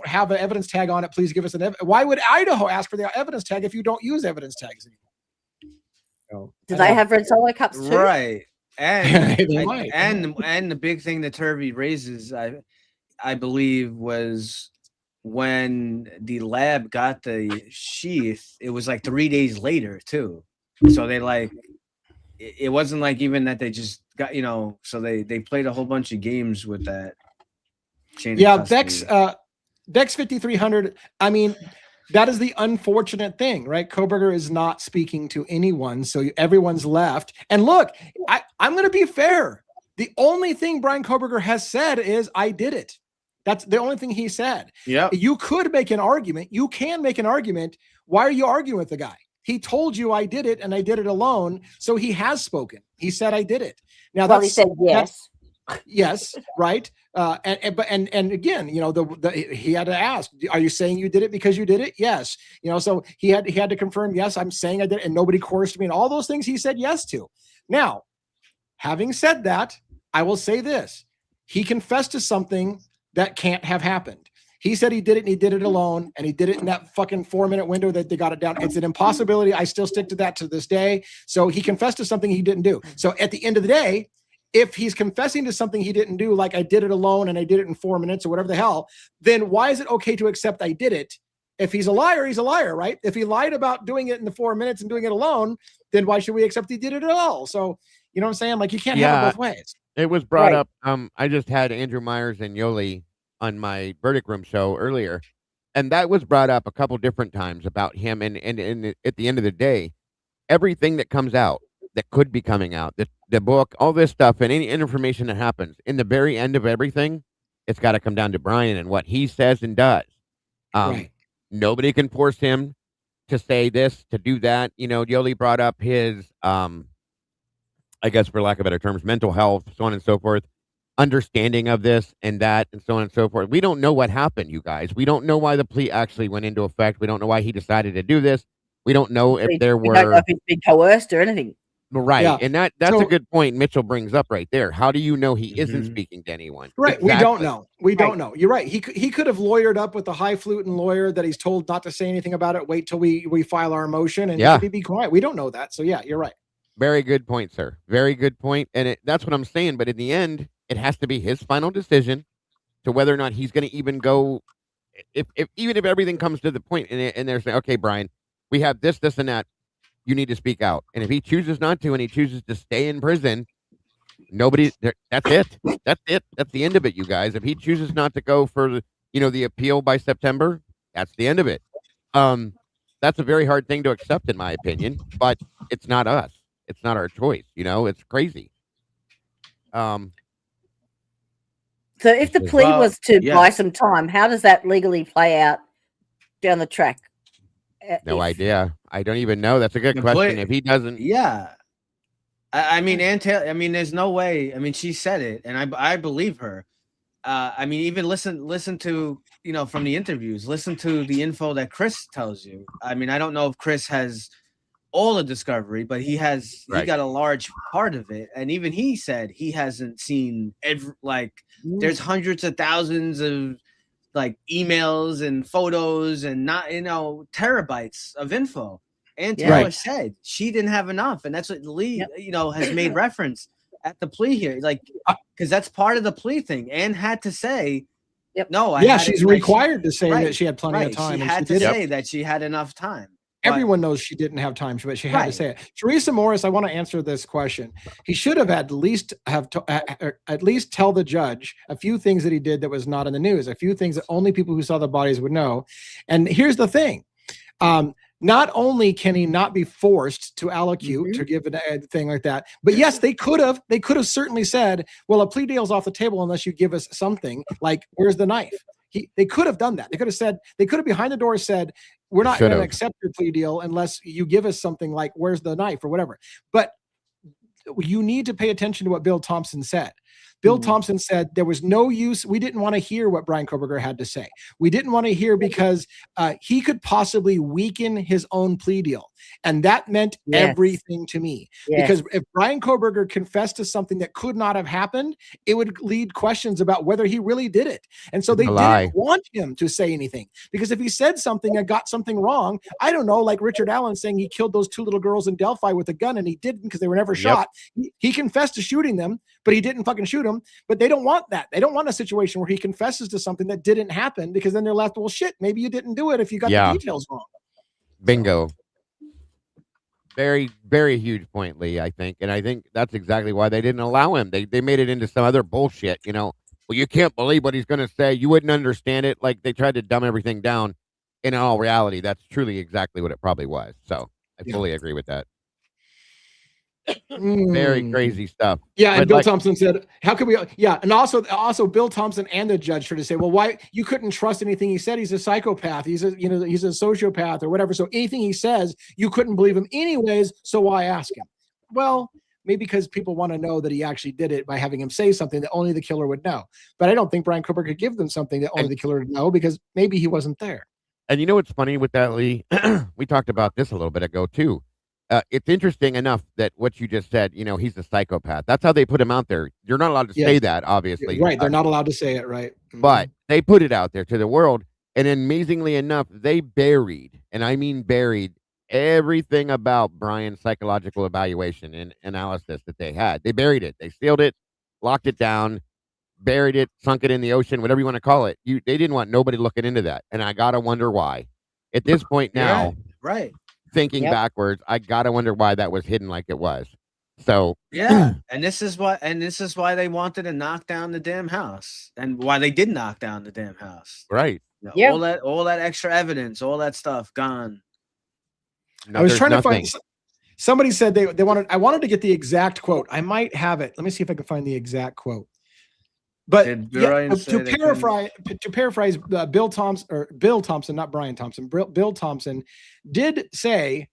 have an evidence tag on it? Please give us why would Idaho ask for the evidence tag if you don't use evidence tags anymore? Do they have red solo cups too? Right. And They might. and the big thing that Turvey raises, I believe, was when the lab got the sheath, it was like 3 days later too. So they it wasn't like even that they just got, so they played a whole bunch of games with that. chain of Yeah, custody. Bex 5300. I mean, that is the unfortunate thing, right? Coberger is not speaking to anyone, so everyone's left. And look, I'm going to be fair. The only thing Brian Coberger has said is, "I did it." That's the only thing he said. Yep. You could make an argument. You can make an argument. Why are you arguing with the guy? He told you I did it and I did it alone. So he has spoken. He said I did it. Now Well, he said yes. yes, right. And again, he had to ask, are you saying you did it because you did it? Yes. So he had to confirm, yes, I'm saying I did it, and nobody coerced me, and all those things he said yes to. Now, having said that, I will say this. He confessed to something that can't have happened. He said he did it and he did it alone and he did it in that fucking 4-minute window that they got it down. It's an impossibility. I still stick to that to this day. So he confessed to something he didn't do. So at the end of the day, if he's confessing to something he didn't do, like I did it alone and I did it in 4 minutes or whatever the hell, then why is it okay to accept I did it? If he's a liar, right? If he lied about doing it in the 4 minutes and doing it alone, then why should we accept he did it at all? So, you know what I'm saying? Like, you can't have it both ways. It was brought up. I just had Andrew Myers and Yoli on my Verdict Room show earlier, and that was brought up a couple different times about him. And at the end of the day, everything that comes out that could be coming out, the book, all this stuff, and any information that happens in the very end of everything, it's got to come down to Brian and what he says and does. Right. Nobody can force him to say this, to do that. You know, Yoli brought up his, I guess for lack of better terms, mental health, so on and so forth, understanding of this and that, and so on and so forth. We don't know what happened, you guys. We don't know why the plea actually went into effect. We don't know why he decided to do this. We don't know if we don't know if he's been coerced or anything. Right. Yeah. And that's a good point Mitchell brings up right there. How do you know he isn't speaking to anyone? Right. Exactly. We don't know. We don't know. You're right. He could have lawyered up with the highfalutin lawyer that he's told not to say anything about it. Wait till we file our motion and maybe be quiet. We don't know that. So yeah, you're right. Very good point, sir. Very good point. And that's what I'm saying. But in the end, it has to be his final decision to whether or not he's going to even go. Even if everything comes to the point and they're saying, okay, Brian, we have this, and that, you need to speak out. And if he chooses not to, and he chooses to stay in prison, that's it. That's it. That's the end of it, you guys. If he chooses not to go for the appeal by September, that's the end of it. That's a very hard thing to accept, in my opinion. But it's not us. It's not our choice. It's crazy. So if the plea was to buy some time, how does that legally play out down the track? No idea. I don't even know. That's a good question. If he doesn't, I mean, there's no way. I mean, she said it, and I believe her. I mean, even listen to from the interviews. Listen to the info that Chris tells you. I mean, I don't know if Chris has all the discovery, but he has. He got a large part of it, and even he said he hasn't seen there's hundreds of thousands of emails and photos and not terabytes of info. And Taylor said she didn't have enough, and that's what Lee has made reference at the plea here, because that's part of the plea thing. Anne had to say, no, she's required to say that she had plenty of time. She had to say that she had enough time. Everyone knows she didn't have time, but she had to say it. Teresa Morris, I want to answer this question. He should have at least tell the judge a few things that he did that was not in the news, a few things that only people who saw the bodies would know. And here's the thing. Not only can he not be forced to allocute to give a thing like that, but yes, they could have certainly said, well, a plea deal's off the table unless you give us something like, where's the knife? They could have done that. They could have behind the door said, we're not going to accept your plea deal unless you give us something like, where's the knife or whatever. But you need to pay attention to what Bill Thompson said. Bill Thompson said there was no use. We didn't want to hear what Brian Coberger had to say. We didn't want to hear because he could possibly weaken his own plea deal. And that meant everything to me. Because if Brian Coberger confessed to something that could not have happened, it would lead questions about whether he really did it. And so they didn't want him to say anything. Because if he said something and got something wrong, I don't know, like Richard Allen saying he killed those 2 little girls in Delphi with a gun and he didn't because they were never shot. He confessed to shooting them, but he didn't fucking shoot them. But they don't want that. They don't want a situation where he confesses to something that didn't happen, because then they're left, well, shit, maybe you didn't do it if you got the details wrong. Bingo. Very, very huge point, Lee, I think. And I think that's exactly why they didn't allow him. They made it into some other bullshit, well, you can't believe what he's going to say. You wouldn't understand it. Like, they tried to dumb everything down. In all reality, that's truly exactly what it probably was. So I fully agree with that. Very crazy stuff. Yeah, and Bill Thompson said, "How could we?" Yeah, and also Bill Thompson and the judge tried to say, "Well, why you couldn't trust anything he said? He's a psychopath. He's a sociopath or whatever. So anything he says, you couldn't believe him anyways. So why ask him?" Well, maybe because people want to know that he actually did it by having him say something that only the killer would know. But I don't think Brian Cooper could give them something that only the killer would know, because maybe he wasn't there. And you know what's funny with that, Lee? We talked about this a little bit ago too. it's interesting enough that what you just said, he's a psychopath. That's how they put him out there. You're not allowed to say that, obviously. Right. They're not allowed to say it, right? But they put it out there to the world. And amazingly enough, they buried, and I mean buried, everything about Brian's psychological evaluation and analysis that they had. They buried it. They sealed it, locked it down, buried it, sunk it in the ocean, whatever you want to call it. They didn't want nobody looking into that. And I got to wonder why. At this point now, right. Thinking backwards, I got to wonder why that was hidden like it was. So yeah, and this is why they wanted to knock down the damn house, and why they did knock down the damn house. Right. All that extra evidence, all that stuff gone. I was trying to find. Somebody said they wanted. I wanted to get the exact quote. I might have it. Let me see if I can find the exact quote. But to paraphrase, Bill Thompson, not Brian Thompson. Bill Thompson did say,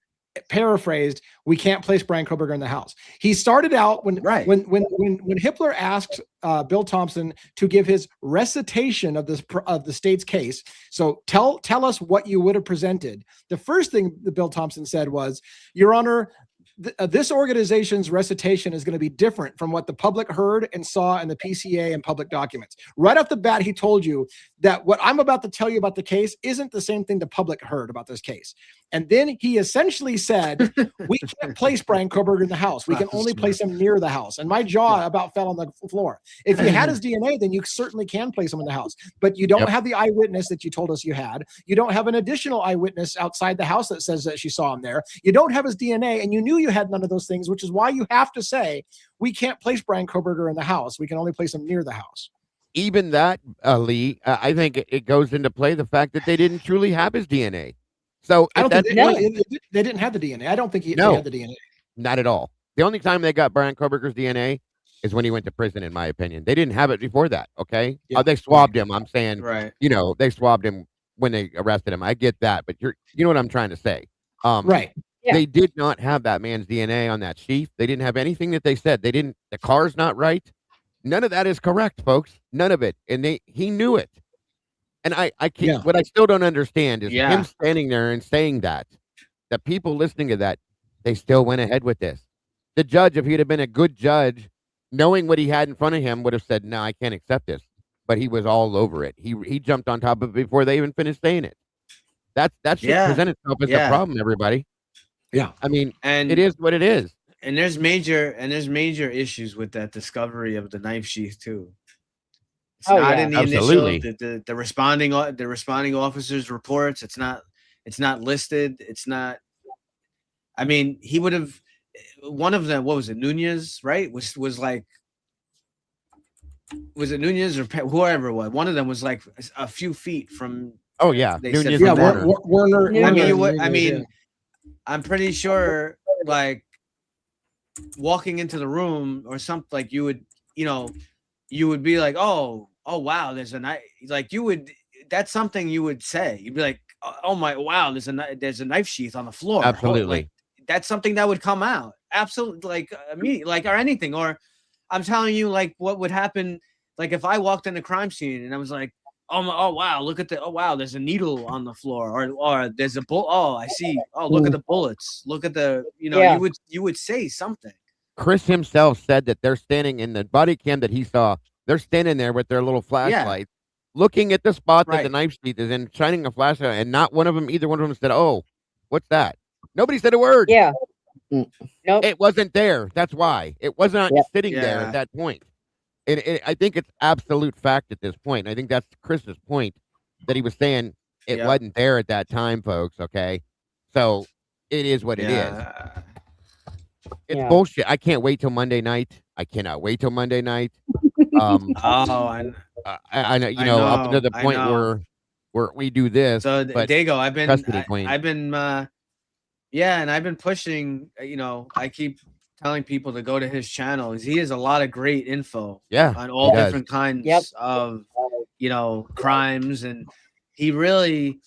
paraphrased, we can't place Brian Coberger in the house. He started out when Hitler asked Bill Thompson to give his recitation of the state's case. So tell us what you would have presented. The first thing that Bill Thompson said was, Your Honor, this organization's recitation is going to be different from what the public heard and saw in the PCA and public documents. Right off the bat, he told you that what I'm about to tell you about the case isn't the same thing the public heard about this case. And then he essentially said, we can't place Brian Coberger in the house. We can only place him near the house. And my jaw about fell on the floor. If you had his DNA, then you certainly can place him in the house. But you don't have the eyewitness that you told us you had. You don't have an additional eyewitness outside the house that says that she saw him there. You don't have his DNA, and you knew you had none of those things, which is why you have to say, we can't place Brian Coberger in the house. We can only place him near the house. Even that, Lee, I think it goes into play the fact that they didn't truly have his DNA. So I don't think they didn't have the DNA. I don't think they had the DNA. Not at all. The only time they got Brian Coberger's DNA is when he went to prison, in my opinion. They didn't have it before that, okay? Yeah. They swabbed him. I'm saying, right. They swabbed him when they arrested him. I get that, but you know what I'm trying to say. Right. Yeah. They did not have that man's DNA on that sheath. They didn't have anything that they said. The car's not right. None of that is correct, folks. None of it. And he knew it. And I can't, what I still don't understand is him standing there and saying that. The people listening to that, they still went ahead with this. The judge, if he'd have been a good judge, knowing what he had in front of him, would have said, no, I can't accept this. But he was all over it. He jumped on top of it before they even finished saying it. That should present itself as a problem, everybody. Yeah. I mean, and it is what it is. And there's major issues with that discovery of the knife sheath too. It's not in the Absolutely. initial the responding officer's reports. It's not listed. It's not. I mean, he would have. One of them, what was it, Nunez? Right? Was like. Was it Nunez or whoever it was? One of them was like a few feet from. Oh yeah, Nunez, Warner. I mean, I'm pretty sure, like, walking into the room or something, like you would be like, oh wow, there's a knife. Like that's something you would say. You'd be like, oh my, wow, there's a knife sheath on the floor. Absolutely. Like, that's something that would come out. Absolutely, like immediately, like, or anything. Or I'm telling you, like, what would happen, like if I walked in a crime scene and I was like, oh wow, look at there's a needle on the floor, or there's a bullet. Oh, I see. Oh, look at the bullets. Look at you would say something. Chris himself said that they're standing in the body cam that he saw. They're standing there with their little flashlights, looking at the spot that the knife sheath is in, shining a flashlight, and either one of them said, "Oh, what's that?" Nobody said a word. Yeah. Nope. It wasn't there. That's why it was not sitting there at that point. And I think it's absolute fact at this point. I think that's Chris's point, that he was saying it wasn't there at that time, folks. Okay, so it is what it is. It's bullshit. I can't wait till Monday night. I cannot wait till Monday night. I know. Up to the point where we do this. So Dago, I've been pushing. I keep telling people to go to his channel. He has a lot of great info. On all different kinds of crimes, and he really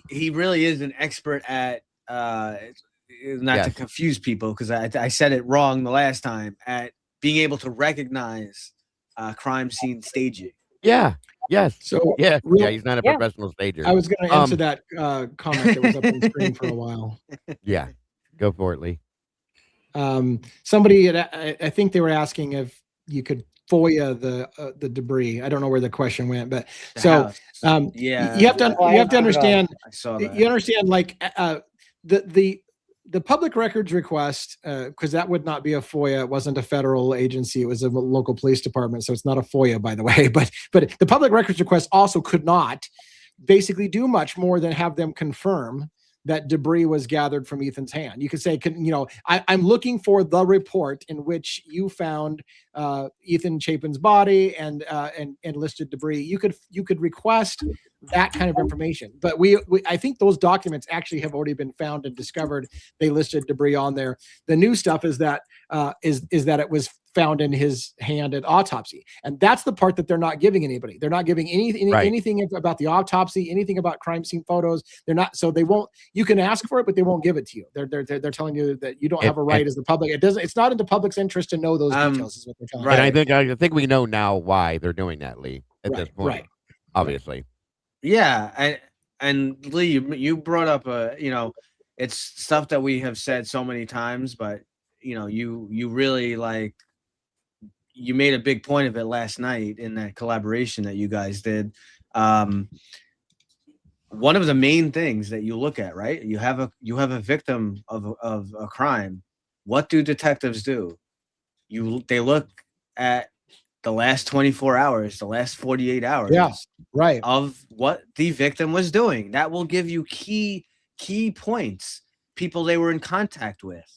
is an expert at not to confuse people, because I said it wrong the last time, at being able to recognize crime scene staging. Yeah. Yes. So Yeah. real- Yeah. He's not a Yeah. professional stager. I was going to answer that comment that was up on the screen for a while. Yeah. Go for it, Lee. Somebody, I think they were asking if you could FOIA the debris. I don't know where the question went, but The so house. yeah, you have to understand. I saw that. You understand, like the public records request, because that would not be a FOIA. It wasn't a federal agency. It was a local police department, so it's not a FOIA, by the way. But the public records request also could not basically do much more than have them confirm that debris was gathered from Ethan's hand. You could say, I'm looking for the report in which you found Ethan Chapin's body and listed debris. You could request that kind of information, but I think those documents actually have already been found and discovered. They listed debris on there. The new stuff is that that it was found in his hand at autopsy, and that's the part that they're not giving anybody. They're not giving anything about the autopsy, anything about crime scene photos. They're not, so they won't. You can ask for it, but they won't give it to you. They're telling you that you don't have a right as the public. It's not in the public's interest to know those details. Is what they're telling Right. you. And I think we know now why they're doing that, Lee. At this point, right. Obviously. Yeah, and Lee, you brought up it's stuff that we have said so many times, but you really you made a big point of it last night in that collaboration that you guys did. One of the main things that you look at, right? You have a victim of a crime. What do detectives do? They look at the last 24 hours, the last 48 hours of what the victim was doing. That will give you key points, people they were in contact with,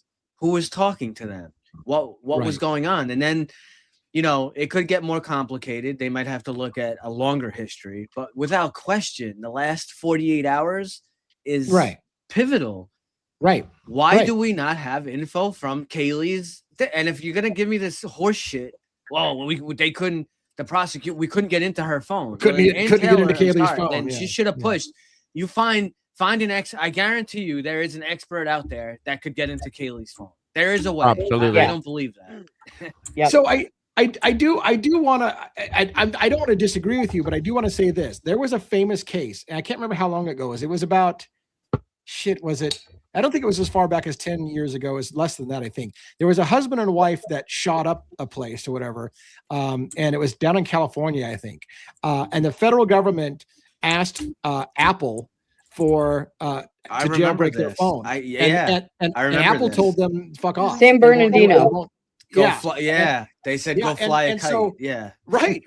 who was talking to them, what was going on. And then, it could get more complicated. They might have to look at a longer history, but without question, the last 48 hours is pivotal. Right. Why do we not have info from Kaylee's? And if you're going to give me this horse shit, well, they couldn't. We couldn't get into her phone. Couldn't get into Kaylee's phone. And she should have pushed. You find an I guarantee you there is an expert out there that could get into Kaylee's phone. There is a way. Absolutely. I don't believe that. So I do want to. I don't want to disagree with you, but I do want to say this. There was a famous case, and I can't remember how long ago it was. It was about was it? I don't think it was as far back as 10 years ago. It's less than that, I think. There was a husband and wife that shot up a place or whatever, and it was down in California, I think. And the federal government asked Apple to jailbreak their phone. And Apple told them, fuck off. San Bernardino. They said go fly a kite. So,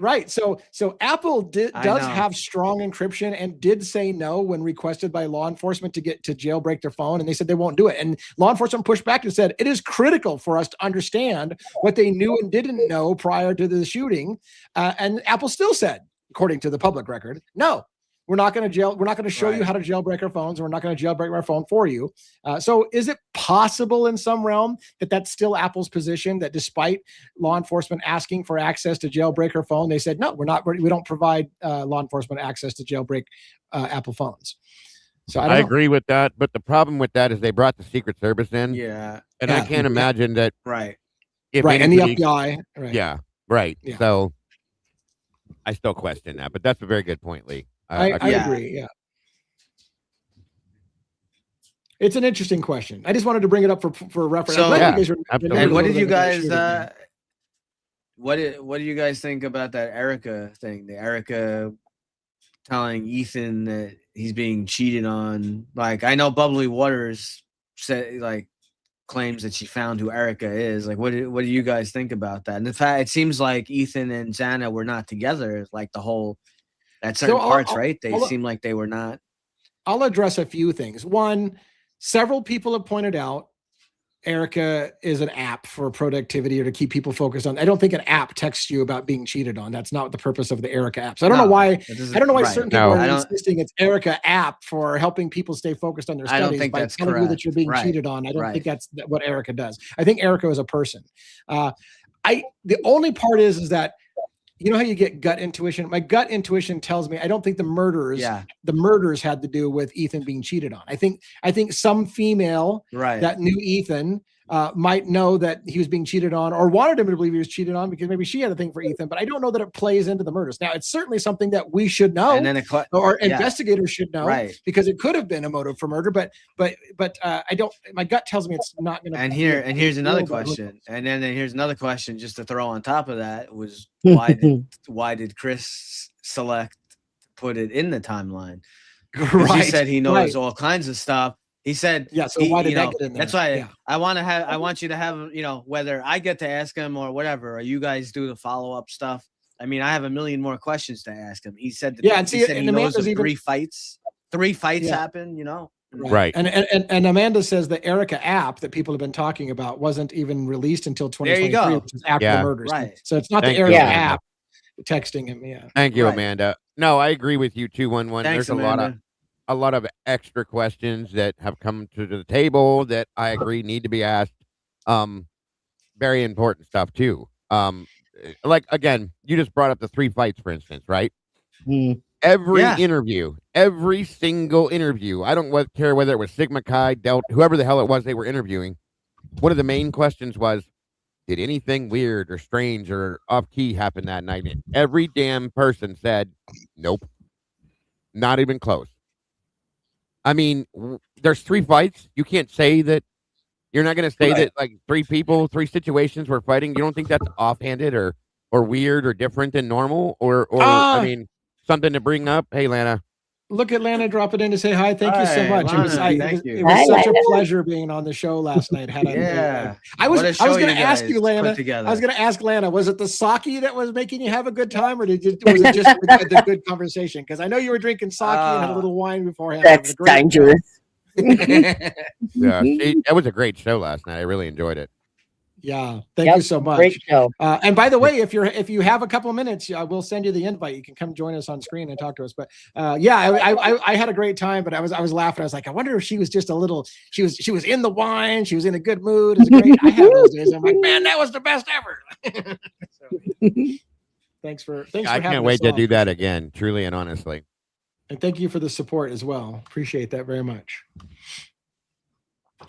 right. So Apple does have strong encryption and did say no when requested by law enforcement to jailbreak their phone, and they said they won't do it. And law enforcement pushed back and said it is critical for us to understand what they knew and didn't know prior to the shooting. And Apple still said, according to the public record, no. We're not going to show you how to jailbreak our phones. We're not going to jailbreak our phone for you. So is it possible in some realm that that's still Apple's position, that despite law enforcement asking for access to jailbreak her phone, they said, no, we don't provide law enforcement access to jailbreak Apple phones. So I agree with that. But the problem with that is they brought the Secret Service in. Yeah. And I can't imagine that. Right. And the FBI. Right. Yeah. Right. Yeah. So I still question that, but that's a very good point, Lee. I agree. Yeah. It's an interesting question. I just wanted to bring it up for reference. So, and what did you guys what do you guys think about that Erica thing? The Erica telling Ethan that he's being cheated on. Like, I know Bubbly Waters claims that she found who Erica is. Like, what do you guys think about that? And in fact, it seems like Ethan and Xana were not together, like the whole at certain parts, right? They seem like they were not. I'll address a few things. One, several people have pointed out Erica is an app for productivity or to keep people focused on. I don't think an app texts you about being cheated on. That's not the purpose of the Erica app. So I don't know why. I don't know why certain people are insisting it's Erica app for helping people stay focused on their studies. I don't think by that's telling correct. you that you're being cheated on. I don't think that's what Erica does. I think Erica is a person. The only part is that, you know how you get gut intuition? My gut intuition tells me I don't think the murders had to do with Ethan being cheated on. I think some female that knew Ethan might know that he was being cheated on or wanted him to believe he was cheated on because maybe she had a thing for Ethan, but I don't know that it plays into the murders. Now, it's certainly something that we should know, And then or investigators should know, Right. because it could have been a motive for murder, but I don't, my gut tells me it's not going to. And here's another question. And then here's another question just to throw on top of that was why did Chris select put it in the timeline? Right. He said he knows all kinds of stuff. He said, yeah. So why did that get in there? That's why I want you to have, whether I get to ask him or whatever, or you guys do the follow-up stuff. I mean, I have a million more questions to ask him. He said that he knows of three fights happen, Right. And Amanda says the Erica app that people have been talking about wasn't even released until 2023, which is after the murders. Right. So it's not the Erica app texting him. Yeah. Thank you, Amanda. No, I agree with you, 211. Thanks, There's Amanda. a lot of extra questions that have come to the table that I agree need to be asked. Very important stuff too. Like, again, you just brought up the 3 fights, for instance, right? Every interview, every single interview, I don't care whether it was Sigma Chi, Delta, whoever the hell it was they were interviewing. One of the main questions was, did anything weird or strange or off key happen that night? And every damn person said, nope, not even close. I mean, there's 3 fights. You can't say that. You're not going to say that like 3 people, 3 situations were fighting. You don't think that's offhanded or weird or different than normal or I mean, something to bring up? Hey, Lana. Look at Lana drop it in to say hi. Thank you so much. Lana, it was such a pleasure being on the show last night. I was going to ask you, Lana. I was going to ask Lana, was it the sake that was making you have a good time, or was it just the good conversation? Because I know you were drinking sake and had a little wine beforehand. That's dangerous. That was a great show last night. I really enjoyed it. Yeah, thank you so much. Great show. And by the way, if you have a couple of minutes, we'll send you the invite. You can come join us on screen and talk to us. But I had a great time. But I was laughing. I was like, I wonder if she was just a little. She was in the wine. She was in a good mood. It was great. I had those days. I'm like, man, that was the best ever. Thanks for I can't wait to do that again. Truly and honestly. And thank you for the support as well. Appreciate that very much.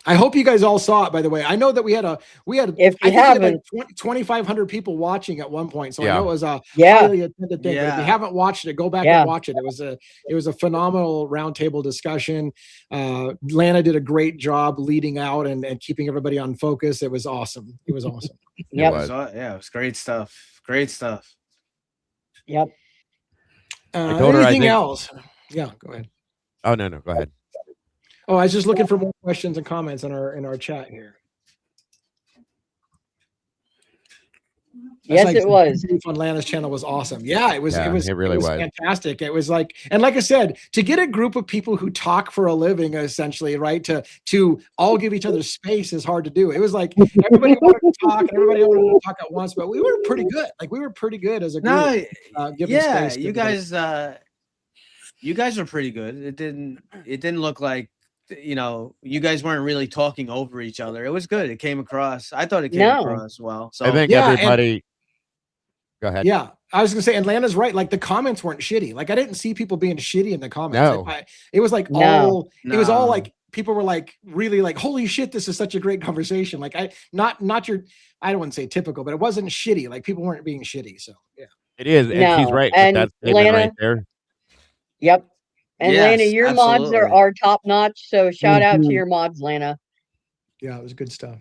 I hope you guys all saw it, by the way. I know that we had if you haven't, like 2,500 people watching at one point. So I know it was a highly attended thing. But if you haven't watched it, go back and watch it. It was a phenomenal roundtable discussion. Lana did a great job leading out and keeping everybody on focus. It was awesome. It was awesome. It was great stuff. Great stuff. Yep. Anything else? Yeah, go ahead. Oh, no, go ahead. Oh, I was just looking for more questions and comments in our chat here. Yes, it was. On Lana's channel was awesome. Yeah, it was. Yeah, it really was fantastic. It was like, and like I said, to get a group of people who talk for a living, essentially, right, to all give each other space is hard to do. It was like everybody wanted to talk and everybody wanted to talk at once, but we were pretty good. Like we were pretty good as a group. Giving space to you guys were pretty good. It didn't look like, you guys weren't really talking over each other. It was good. It came across. I thought it came across well. So I think everybody. Go ahead. Yeah, I was gonna say, and Lana's right. Like the comments weren't shitty. Like I didn't see people being shitty in the comments. No. It was like it was all like people were like really like, holy shit, this is such a great conversation. Like I don't want to say typical, but it wasn't shitty. Like people weren't being shitty. So yeah, it is, and she's right. And that's Lana, right there. Yep. And yes, Lana, your absolutely. mods are top notch. So shout out to your mods, Lana. Yeah, it was good stuff.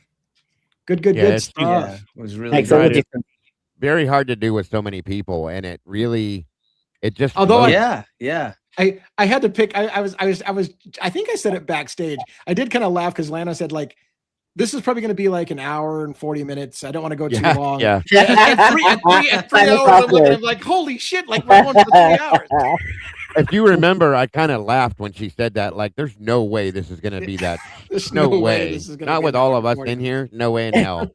Good stuff. Yeah, it was really good. Very hard to do with so many people, and it just. Although I had to pick. I think I said it backstage. I did kind of laugh because Lana said like, this is probably going to be like an hour and 40 minutes. I don't want to go too long. Yeah. At 3 hours, I'm like, holy shit! Like we're going for 3 hours. If you remember, I kind of laughed when she said that. Like, there's no way this is going to be that. There's no way. This is gonna Not be with that all of us morning. in here. No way in hell.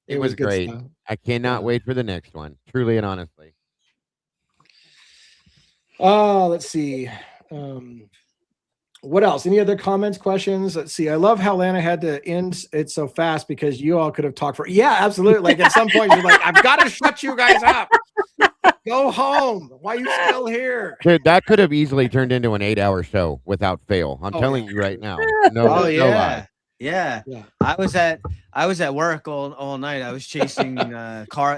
It was good great. stuff. I cannot wait for the next one. Truly and honestly. Let's see. What else? Any other comments, questions? Let's see. I love how Lana had to end it so fast because you all could have talked for. Yeah, absolutely. Like at some point, you're like, I've got to shut you guys up. Go home. Why are you still here? Dude, that could have easily turned into an 8-hour show without fail. I'm telling you right now. No, Oh no yeah. lie. Yeah. Yeah. I was at work all night. I was chasing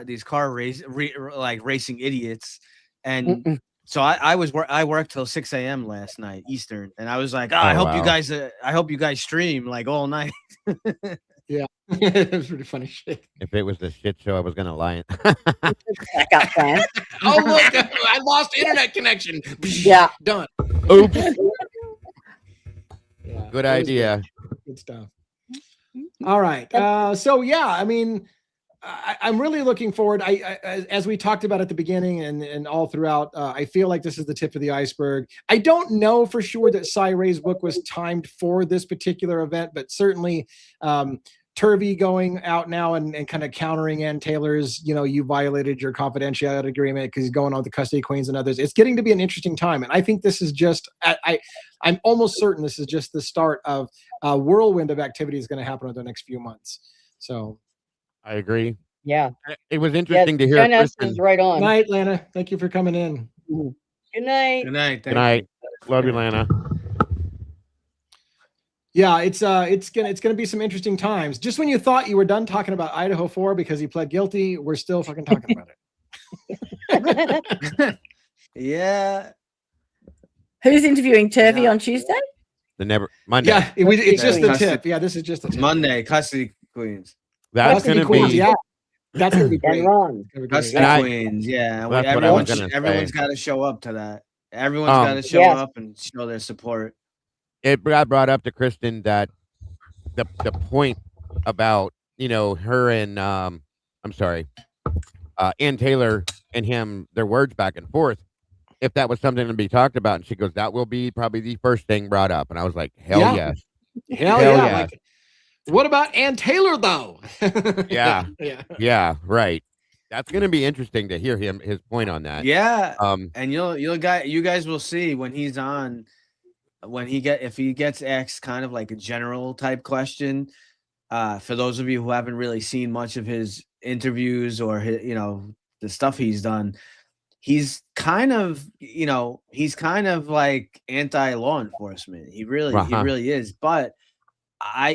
these car racing idiots, and so I worked till 6 a.m. last night Eastern, and I was like, I hope you guys stream like all night. Yeah. It was pretty funny shit. If it was the shit show, I was gonna lie. Backup plan. Oh look, I lost internet connection. Yeah. Done. Oops. Yeah, Good it was idea. Good stuff. All right. So yeah, I mean, I'm really looking forward. As we talked about at the beginning and all throughout, I feel like this is the tip of the iceberg. I don't know for sure that Cy Ray's book was timed for this particular event, but certainly Turvey going out now and kind of countering Ann Taylor's, you violated your confidentiality agreement because he's going on with the custody queens and others. It's getting to be an interesting time. And I think this is just, I'm almost certain this is just the start of a whirlwind of activity is going to happen over the next few months. So I agree. Yeah. It was interesting to hear. Jen S Kristen. is right on. good night, Lana. Thank you for coming in. Good night. Good night. Good night. Love you, Lana. Yeah, it's gonna be some interesting times. Just when you thought you were done talking about Idaho 4 because he pled guilty, we're still fucking talking about it. Yeah. Who's interviewing Turvey Yeah. on Tuesday? Monday. Yeah, it's just the Custody- tip. Yeah, this is just the tip. Monday, custody queens. That's Custody gonna queens, be. yeah. That's gonna be great. And Ron. It's gonna be great. Custody And I- queens. Yeah. That's what I was gonna Everyone's say. got to show up to that. Everyone's Um, got to show Yes. up and show their support. It got brought up to Kristen that the point about her and Ann Taylor and him, their words back and forth, if that was something to be talked about, and she goes, that will be probably the first thing brought up. And I was like, hell Yeah. yes. Hell Hell yeah. yeah. Like, what about Ann Taylor though? Yeah. Yeah. Yeah, right. That's gonna be interesting to hear his point on that. Yeah. Um And you guys will see when he's on, if he gets asked kind of like a general type question. For those of you who haven't really seen much of his interviews or the stuff he's done, he's kind of like anti-law enforcement. He really is. But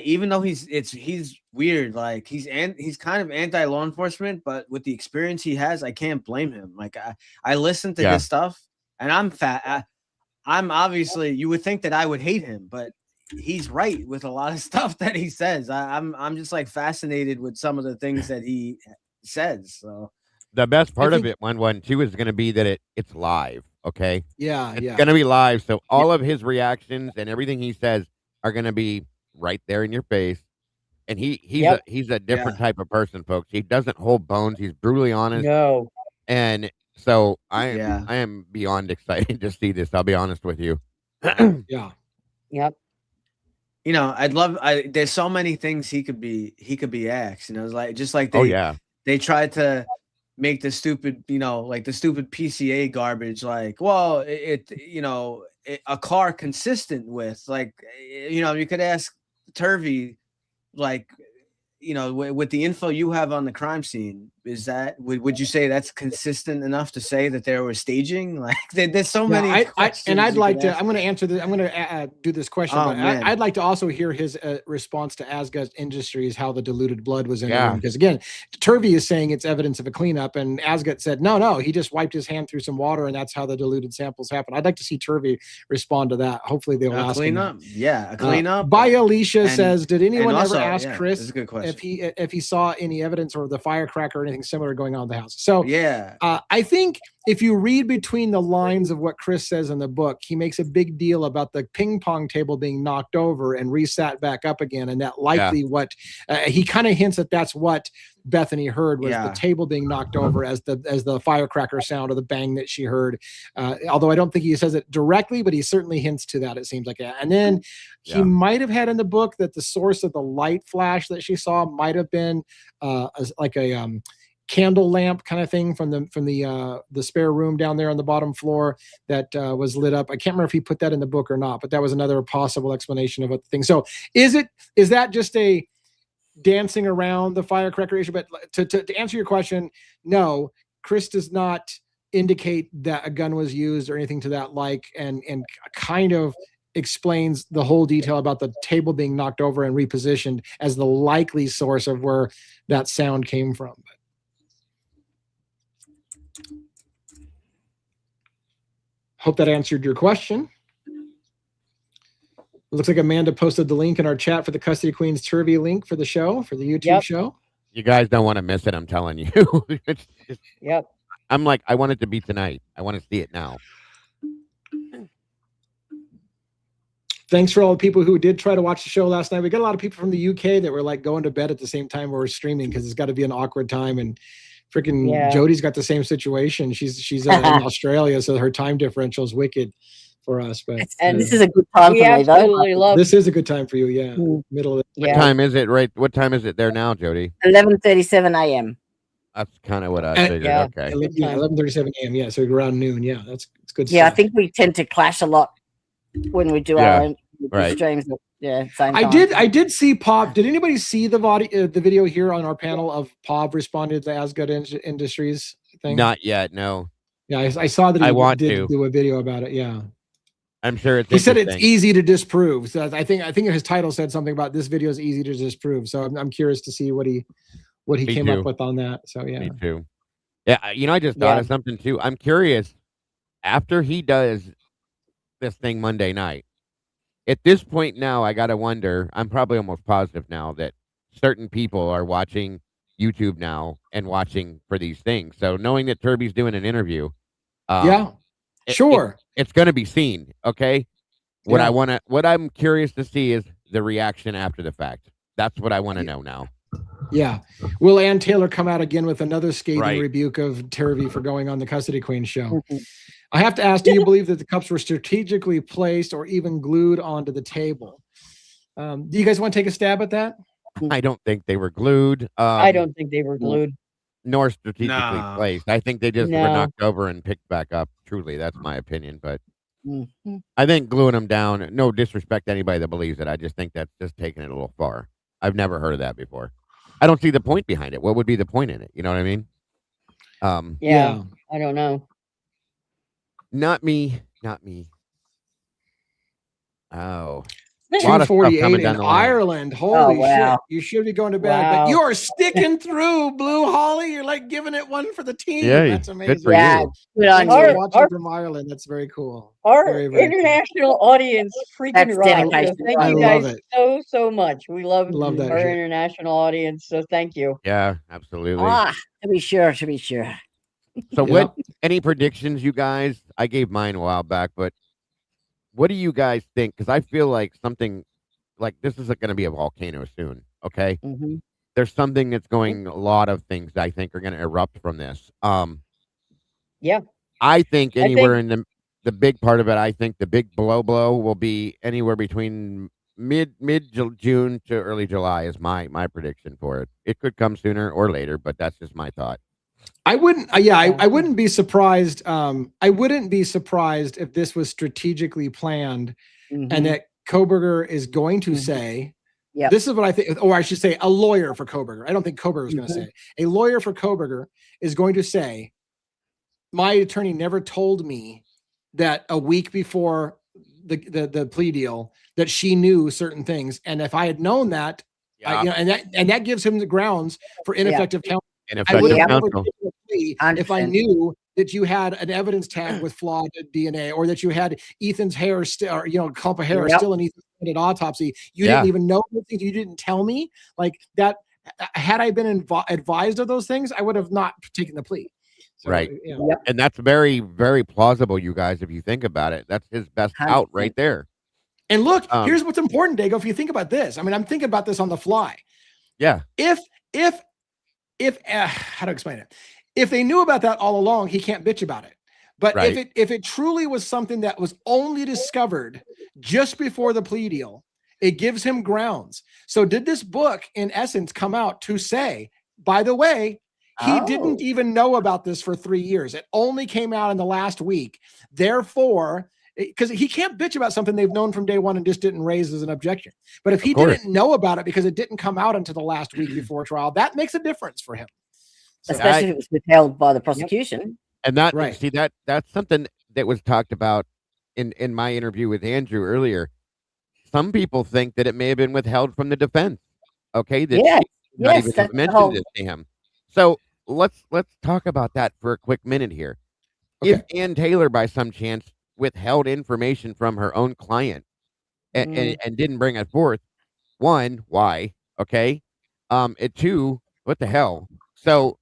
even though he's weird, like he's kind of anti-law enforcement, but with the experience he has, I can't blame him. Like I listen to his stuff, and I'm obviously, you would think that I would hate him, but he's right with a lot of stuff that he says. I'm just like fascinated with some of the things that he says. So the best part I of think- it, one too, is gonna be that it's live. Okay. Yeah. It's Yeah. gonna be live, so all of his reactions and everything he says are gonna be right there in your face. And he's a different type of person, folks. He doesn't hold bones. He's brutally honest. No. And so I Yeah. am beyond excited to see this. I'll be honest with you. Yeah. Yep. there's so many things he could be asked, like Oh yeah. they tried to make the stupid, like the stupid PCA garbage, like, well, a car consistent with, like, you could ask Turvey, like, with the info you have on the crime scene, would you say that's consistent enough to say that there was staging? Like, there's so many. I'd like to. I'm going to answer this. I'm going to do this question. Oh, but man. I'd like to also hear his response to Asgut Industries, how the diluted blood was in the Yeah. room. Because again, Turvey is saying it's evidence of a cleanup, and Asgut said no, he just wiped his hand through some water, and that's how the diluted samples happen. I'd like to see Turvey respond to that. Hopefully, they'll ask him that. cleanup. Yeah, a cleanup. By Alicia And- says, did anyone and also, ever ask yeah, Chris that's a good question. if he saw any evidence or the firecracker or anything similar going on in the house? So Yeah. I think if you read between the lines of what Chris says in the book, he makes a big deal about the ping pong table being knocked over and resat back up again, and that likely what he kind of hints that that's what Bethany heard was the table being knocked over as the firecracker sound or the bang that she heard. Although I don't think he says it directly, but he certainly hints to that. It seems like that. And then he might have had in the book that the source of the light flash that she saw might have been like a candle lamp kind of thing from the spare room down there on the bottom floor that was lit up. I can't remember if he put that in the book or not, but that was another possible explanation of what the thing. So is that just a dancing around the firecracker issue? But to answer your question, no, Chris does not indicate that a gun was used or anything to that like, and kind of explains the whole detail about the table being knocked over and repositioned as the likely source of where that sound came from. Hope that answered your question. It looks like Amanda posted the link in our chat for the Custody Queen's Turvy link for the show, for the YouTube show. You guys don't want to miss it, I'm telling you. It's just, I'm like, I want it to be tonight. I want to see it now. Thanks for all the people who did try to watch the show last night. We got a lot of people from the UK that were like going to bed at the same time we were streaming because it's got to be an awkward time. And freaking Jodie's got the same situation. She's in Australia, so her time differential is wicked for us. But and this is a good time for me, though. This is a good time for you, middle of What time is it? Right? What time is it there now, Jodie? 11:37 a.m. That's kind of what I figured. Okay. 11:37 a.m. Yeah, so around noon. Yeah, it's good. Yeah, stuff. I think we tend to clash a lot when we do our own streams. Yeah, same time. I did see Pop. Did anybody see the video here on our panel of Pop responded to the Asgard Industries thing? Not yet. No. Yeah, I saw that he did do a video about it. Yeah. I'm sure He said it's easy to disprove. So I think his title said something about this video is easy to disprove. So I'm curious to see what he came up with on that. So yeah. Me too. Yeah, I just thought of something too. I'm curious, after he does this thing Monday night, at this point now, I gotta wonder, I'm probably almost positive now that certain people are watching YouTube now and watching for these things. So knowing that Turby's doing an interview, it's going to be seen. Okay. What I'm curious to see is the reaction after the fact. That's what I want to know now. Yeah. Will Ann Taylor come out again with another scathing rebuke of Turvy for going on the Custody Queen show? I have to ask, do you believe that the cups were strategically placed or even glued onto the table? Do you guys want to take a stab at that? I don't think they were glued. I don't think they were glued. Nor strategically placed. I think they just were knocked over and picked back up. Truly, that's my opinion. But I think gluing them down, no disrespect to anybody that believes it. I just think that's just taking it a little far. I've never heard of that before. I don't see the point behind it. What would be the point in it? You know what I mean? I don't know. Not me. Oh. 2:48 in Ireland. Holy shit. You should be going to bed. But you are sticking through, Blue Holly. You're like giving it one for the team. Yeah, that's amazing. Good for you. Watching from Ireland. That's very cool. Our international audience freaking rocks. So thank you guys so much. We love that our international audience. So thank you. Yeah, absolutely. To be sure. So any predictions, you guys? I gave mine a while back, but what do you guys think? Because I feel like something like this is going to be a volcano soon. Okay. There's something that's going, a lot of things I think are going to erupt from this. I think anywhere in the big part of it, I think the big blow will be anywhere between mid June to early July is my prediction for it. It could come sooner or later, but that's just my thought. I wouldn't. I wouldn't be surprised. I wouldn't be surprised if this was strategically planned, and that Coberger is going to say, "This is what I think," or I should say, a lawyer for Coberger. I don't think Coberger is going to say it. A lawyer for Coberger is going to say, "My attorney never told me that a week before the plea deal that she knew certain things, and if I had known that, and that gives him the grounds for ineffective counsel." I would have never taken a plea if I knew that you had an evidence tag with flawed DNA, or that you had Ethan's hair still, clump of hair still in Ethan's autopsy. You didn't even know those things. You didn't tell me like that. Had I been advised of those things, I would have not taken the plea. So, right. And that's very, very plausible, you guys, if you think about it. That's his best out right there. And look, here's what's important, Dago. If you think about this, I mean, I'm thinking about this on the fly. Yeah. If how to explain it? If they knew about that all along, he can't bitch about it. But if it truly was something that was only discovered just before the plea deal, it gives him grounds. So did this book, in essence, come out to say, by the way, he didn't even know about this for 3 years. It only came out in the last week. Therefore, because he can't bitch about something they've known from day one and just didn't raise as an objection. But if he didn't know about it because it didn't come out until the last week before trial, that makes a difference for him. So, especially if it was withheld by the prosecution. And that, see, that's something that was talked about in my interview with Andrew earlier, some people think that it may have been withheld from the defense. Okay, that Yeah. she not Yes, even that's the mentioned whole. this to him. So let's talk about that for a quick minute here. If Okay. Ann Taylor, by some chance, withheld information from her own client and didn't bring it forth, one, why? Okay, and two, what the hell? So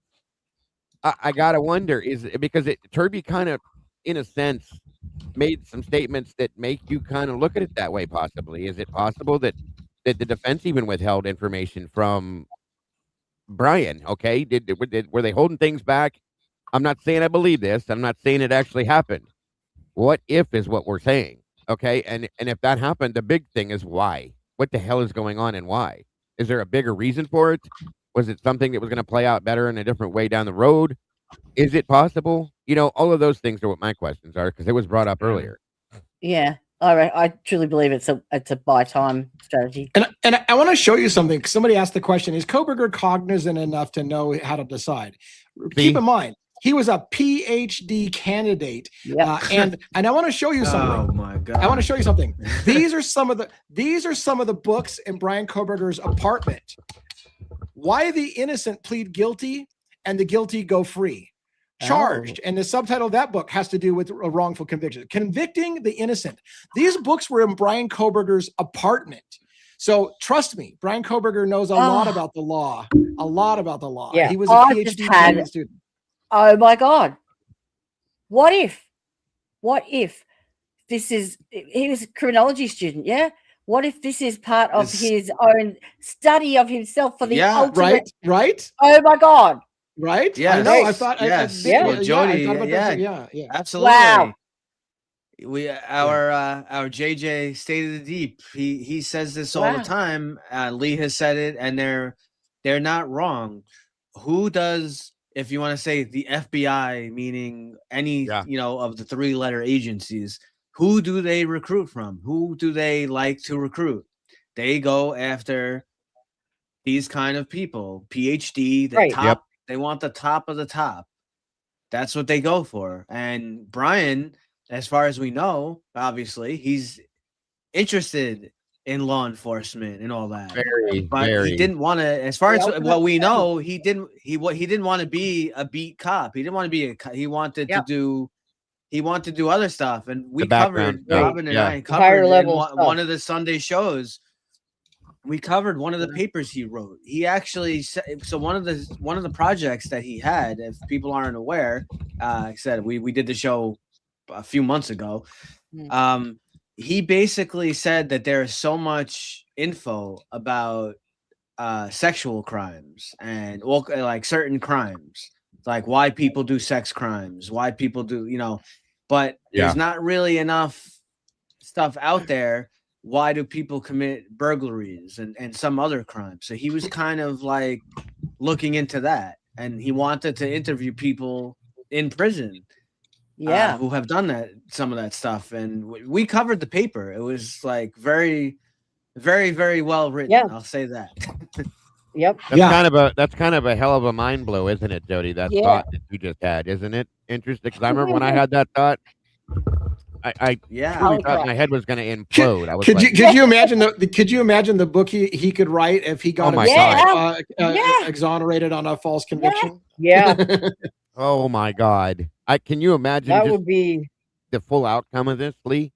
I gotta wonder, is it because Turby kind of, in a sense, made some statements that make you kind of look at it that way. Possibly, is it possible that the defense even withheld information from Brian? Okay, were they holding things back? I'm not saying I believe this. I'm not saying it actually happened. What if is what we're saying. Okay, and if that happened, the big thing is why. What the hell is going on and why? Is there a bigger reason for it? Was it something that was going to play out better in a different way down the road? Is it possible? You know, all of those things are what my questions are, because it was brought up earlier. Yeah. I truly believe it's a buy time strategy. And I want to show you something. 'Cause somebody asked the question: is Coberger cognizant enough to know how to decide? Keep in mind, he was a PhD candidate, Yep. and I want to show you something. Oh my god! I want to show you something. These are some of the books in Brian Coberger's apartment. Why the innocent plead guilty and the guilty go free. Charged. And the subtitle of that book has to do with a wrongful conviction. Convicting the innocent. These books were in Brian Coberger's apartment. So trust me, Brian Coberger knows a lot about the law. A lot about the law. Yeah. He was a I just PhD had- student. Oh my God. What if this is, he was a criminology student, yeah? What if this is part of This- his own study of himself for the Yeah, ultimate? Right? Oh my God. Right? Yes, I know. I thought. yes. Yeah. Well, Jodie, I thought about yeah. this. Yeah. Absolutely. Wow. We our JJ State of the Deep. He says this all Wow. the time. Lee has said it, and they're not wrong. Who does, if you want to say the FBI, meaning any of the 3-letter agencies, who do they recruit from? Who do they like to recruit? They go after these kind of people, PhD, the Right. top. Yep. They want the top of the top. That's what they go for. And Brian, as far as we know, obviously, he's interested in law enforcement and all that. But he didn't want to. As far as what we know, he didn't want to be a beat cop. He didn't want to be he wanted to do. He wanted to do other stuff, and we covered, Robin and I covered higher in level one of the Sunday shows. We covered one of the papers he wrote. He actually said, so one of the projects that he had, if people aren't aware, I said we did the show a few months ago. He basically said that there is so much info about sexual crimes and like certain crimes, like why people do sex crimes, why people do, but there's not really enough stuff out there. Why do people commit burglaries and some other crimes? So he was kind of like looking into that, and he wanted to interview people in prison, who have done some of that stuff. And we covered the paper. It was like very, very, very well written. Yeah. I'll say that. Yep. That's kind of a hell of a mind blow, isn't it, Jody? That thought that you just had, isn't it? Interesting. Because I remember when I had that thought, I truly thought my head was going to implode. I was could you imagine the book he could write if he got exonerated on a false conviction? Yeah. Oh my God! Can you imagine? That would be the full outcome of this, Lee.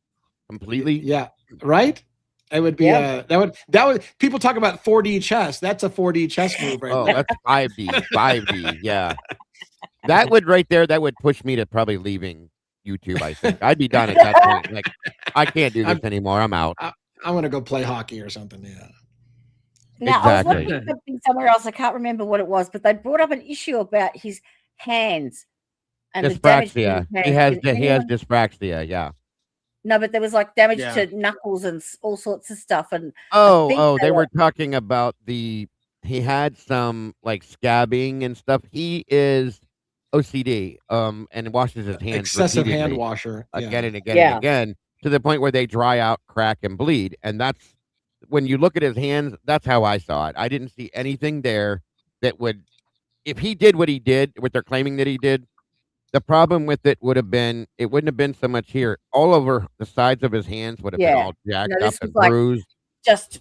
Completely. Yeah. Right. It would be that would people talk about 4D chess. That's a 4D chess move right there. That's 5D. Yeah. That would right there, that would push me to probably leaving YouTube, I think. I'd be done at that point. Like, I can't do this anymore. I'm out. I want to go play hockey or something. Yeah. Now, I was looking at something somewhere else. I can't remember what it was, but they brought up an issue about his hands and dyspraxia. the damage. He has dyspraxia. Yeah. No, but there was like damage to knuckles and all sorts of stuff. And they were talking about he had some like scabbing and stuff. He is OCD, and washes his hands excessive hand washer again and again and again, to the point where they dry out, crack, and bleed. And that's when you look at his hands. That's how I saw it. I didn't see anything there that would, if he did what he did, what they're claiming that he did, The problem with it would have been, it wouldn't have been so much here. All over the sides of his hands would have been Yeah. all jacked No, up this and was like- bruised. Just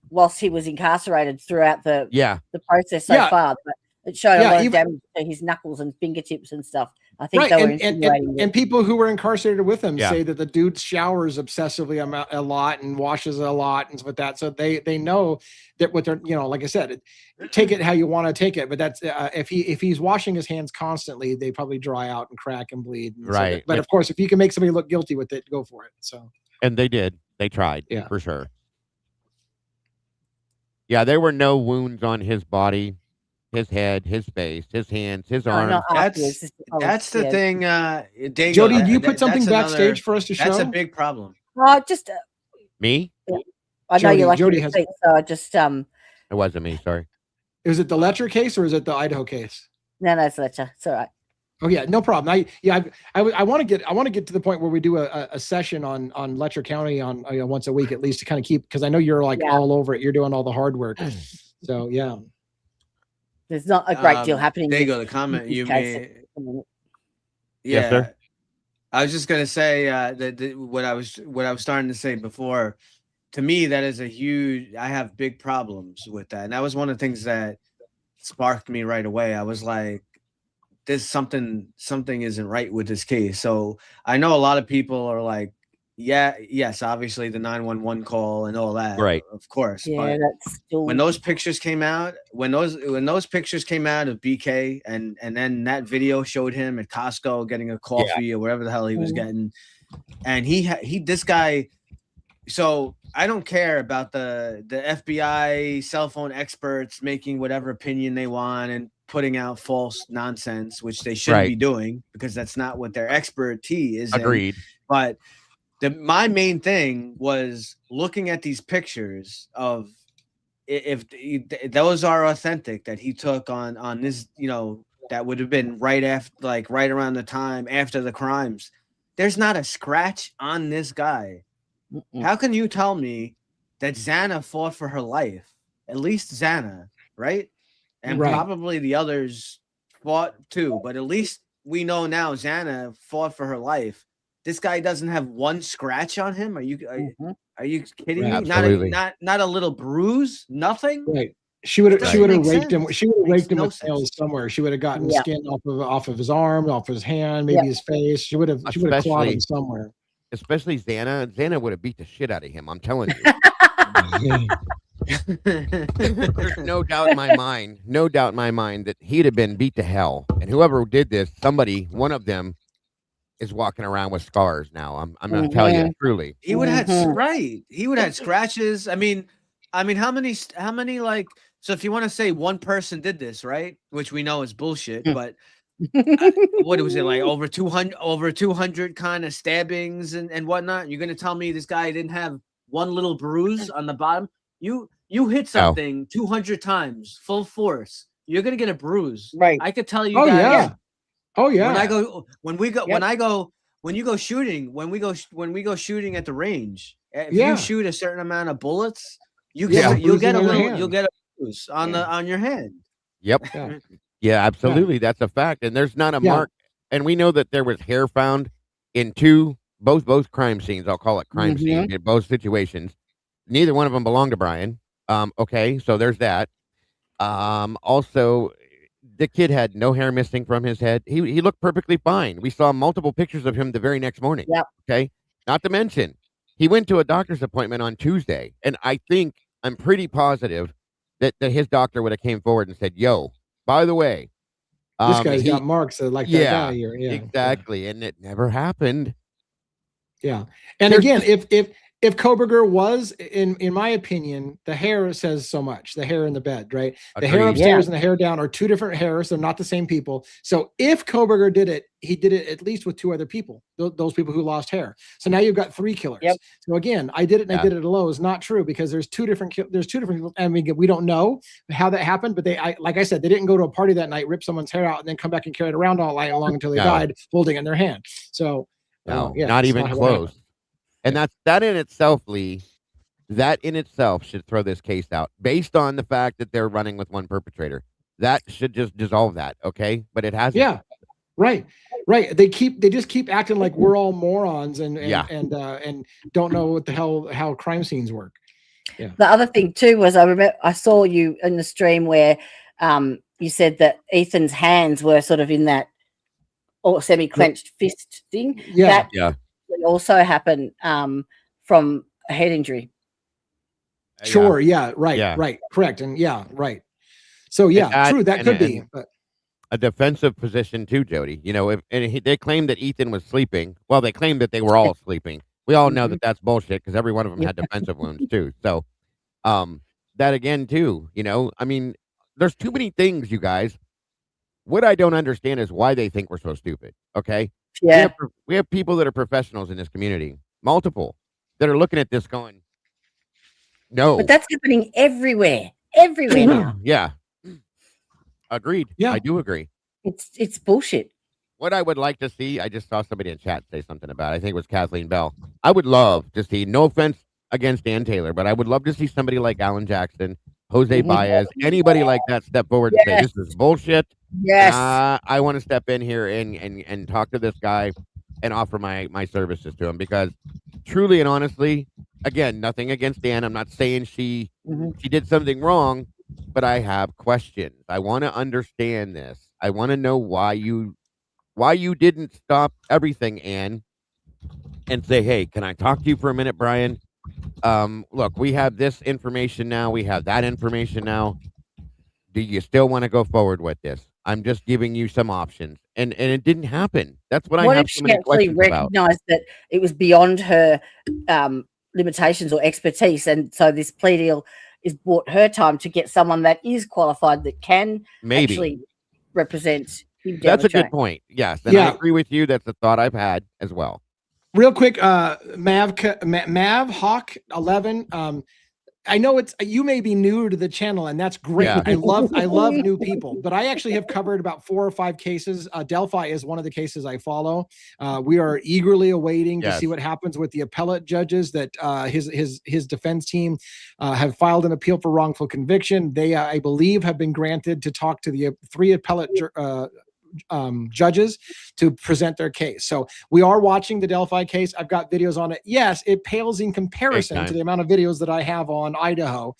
whilst he was incarcerated throughout the Yeah. process so Yeah. far, but it showed a Yeah, lot of even- damage to his knuckles and fingertips and stuff. I think Right, they were and insinuating that. people who were incarcerated with him Yeah. say that the dude showers obsessively a lot and washes a lot and stuff like that. So they know that what they're, like I said, take it how you want to take it. But that's if he's washing his hands constantly, they probably dry out and crack and bleed. And so Right. but of course, if you can make somebody look guilty with it, go for it. So And they did. They tried. Yeah. For sure. Yeah, there were no wounds on his body, his head, his face, his hands, his No, arms. not That's- afterwards, just before, That's the yeah. thing. Dago, Jodie, do you that- put something that's another- backstage for us to show? That's a big problem. Just Me? I know you Jodie- like Jodie to has- speak, so I just It wasn't me. Sorry. Is it the Letcher case or is it the Idaho case? no, it's Letcher. It's all right. Oh yeah, no problem. I want to get to the point where we do a session on Letcher County on once a week at least to kind of keep, because I know you're like Yeah. all over it. You're doing all the hard work. So yeah. There's not a great deal happening. There you with go. The comment this you case made. at the minute. Yeah. Yes, sir. I was just gonna say that what I was starting to say before. To me, that is a huge. I have big problems with that, and that was one of the things that sparked me right away. I was like, "There's something isn't right with this case." So I know a lot of people are like, yes, obviously the 911 call and all that, Right. Of course, Yeah, but that's still. when those pictures came out, when those pictures came out of BK, and then that video showed him at Costco getting a coffee or whatever the hell he was Mhm. getting, and this guy. So I don't care about the FBI cell phone experts making whatever opinion they want and putting out false nonsense, which they shouldn't be Right. doing because that's not what their expertise is. in. Agreed. But my main thing was looking at these pictures of if those are authentic that he took on this, that would have been right after, like right around the time after the crimes. There's not a scratch on this guy. Mm-mm. How can you tell me that Xana fought for her life? At least Xana, right? And Right. probably the others fought too, but at least we know now Xana fought for her life. This guy doesn't have one scratch on him. Are you Mhm. kidding me? Absolutely. Not a little bruise, nothing. Right. She would have Doesn't make raped him. sense. She would have raped him no with sense. nails somewhere. She would have gotten Yeah. skin off of his arm, off his hand, maybe Yeah. his face. She would have clawed him Especially- somewhere. Especially Xana. Xana would have beat the shit out of him. I'm telling you. There's no doubt in my mind that he'd have been beat to hell. And whoever did this, one of them is walking around with scars now. I'm going to tell you, Mhm. truly. He would have Mhm. right. He would have had scratches. I mean, how many like? So if you want to say one person did this, right? Which we know is bullshit, Hmm. but what was it like over 200 kind of stabbings and whatnot? You're gonna tell me this guy didn't have one little bruise on the bottom? You hit something 200 times full force, you're gonna get a bruise. Right. I could tell you Oh guys. yeah. Oh yeah. When you go shooting, when we go shooting at the range, if Yeah. you shoot a certain amount of bullets, you'll Yeah, get a bruising on your little, hand. you'll get a bruise on your hand. Yep. Yeah. Yeah, absolutely. That's a fact. And there's not a Yeah. mark. And we know that there was hair found in both crime scenes. I'll call it crime scenes in both situations. Neither one of them belonged to Brian. Okay, so there's that. Also, the kid had no hair missing from his head. He looked perfectly fine. We saw multiple pictures of him the very next morning. Yep. Okay. Not to mention, he went to a doctor's appointment on Tuesday, and I'm pretty positive that his doctor would have came forward and said, "Yo, by the way, This guy's got marks like that guy here. Yeah. exactly," and it never happened. Yeah. And There's again, if Coberger was, in my opinion, the hair says so much. The hair in the bed, right? The hair Agreed. upstairs and the hair down are two different hairs. They're not the same people. So if Coberger did it, he did it at least with two other people, those people who lost hair. So now you've got three killers. Yep. So again, I did it and I did it alone is not true because there's two different people. I mean, we don't know how that happened, but like I said, they didn't go to a party that night, rip someone's hair out, and then come back and carry it around all night long until they No. died holding it in their hand. So No, yeah, not it's even how it happened. close. And that in itself, Lee, that in itself should throw this case out based on the fact that they're running with one perpetrator. That should just dissolve that, okay? But it hasn't. Yeah. Right. They just keep acting like we're all morons and don't know what the hell how crime scenes work. Yeah. The other thing too was I saw you in the stream where you said that Ethan's hands were sort of in that or semi-clenched fist thing. Yeah. That also happened from a head injury. Sure. Yeah. Right. Correct. And right. So true. That could be. But a defensive position too, Jodie. You know, they claimed that Ethan was sleeping. Well, they claimed that they were all sleeping. We all know that that's bullshit because every one of them had defensive wounds too. So, that again too. You know, I mean, there's too many things, you guys. What I don't understand is why they think we're so stupid. Okay. Yeah. We have people that are professionals in this community, multiple, that are looking at this going, no. But that's happening everywhere now. Yeah. Agreed. Yeah. I do agree. It's bullshit. What I would like to see, I just saw somebody in chat say something about it. I think it was Kathleen Bell. I would love to see, no offense against Dan Taylor, but I would love to see somebody like Alan Jackson, Jose Baez, anybody like that step forward and say, this is bullshit. Yes. I want to step in here and talk to this guy and offer my services to him, because truly and honestly, again, nothing against Dan. I'm not saying she did something wrong, but I have questions. I want to understand this. I want to know why you didn't stop everything, Ann, and say, hey, can I talk to you for a minute, Brian? Look, we have this information now. We have that information now. Do you still want to go forward with this? I'm just giving you some options. And it didn't happen. That's what I have so many questions about. Recognized that it was beyond her limitations or expertise, and so this plea deal is bought her time to get someone that is qualified, that can actually represent him down That's the a track. good point. Yes. And I agree with you. That's a thought I've had as well. Real quick, Mav Hawk 11. I know you may be new to the channel, and that's great. Yeah. I love new people, but I actually have covered about 4 or 5 cases. Delphi is one of the cases I follow. We are eagerly awaiting to see what happens with the appellate judges that his defense team have filed an appeal for wrongful conviction. They, I believe, have been granted to talk to the 3 appellate judges to present their case. So we are watching the Delphi case. I've got videos on it. Yes, it pales in comparison to the amount of videos that I have on Idaho,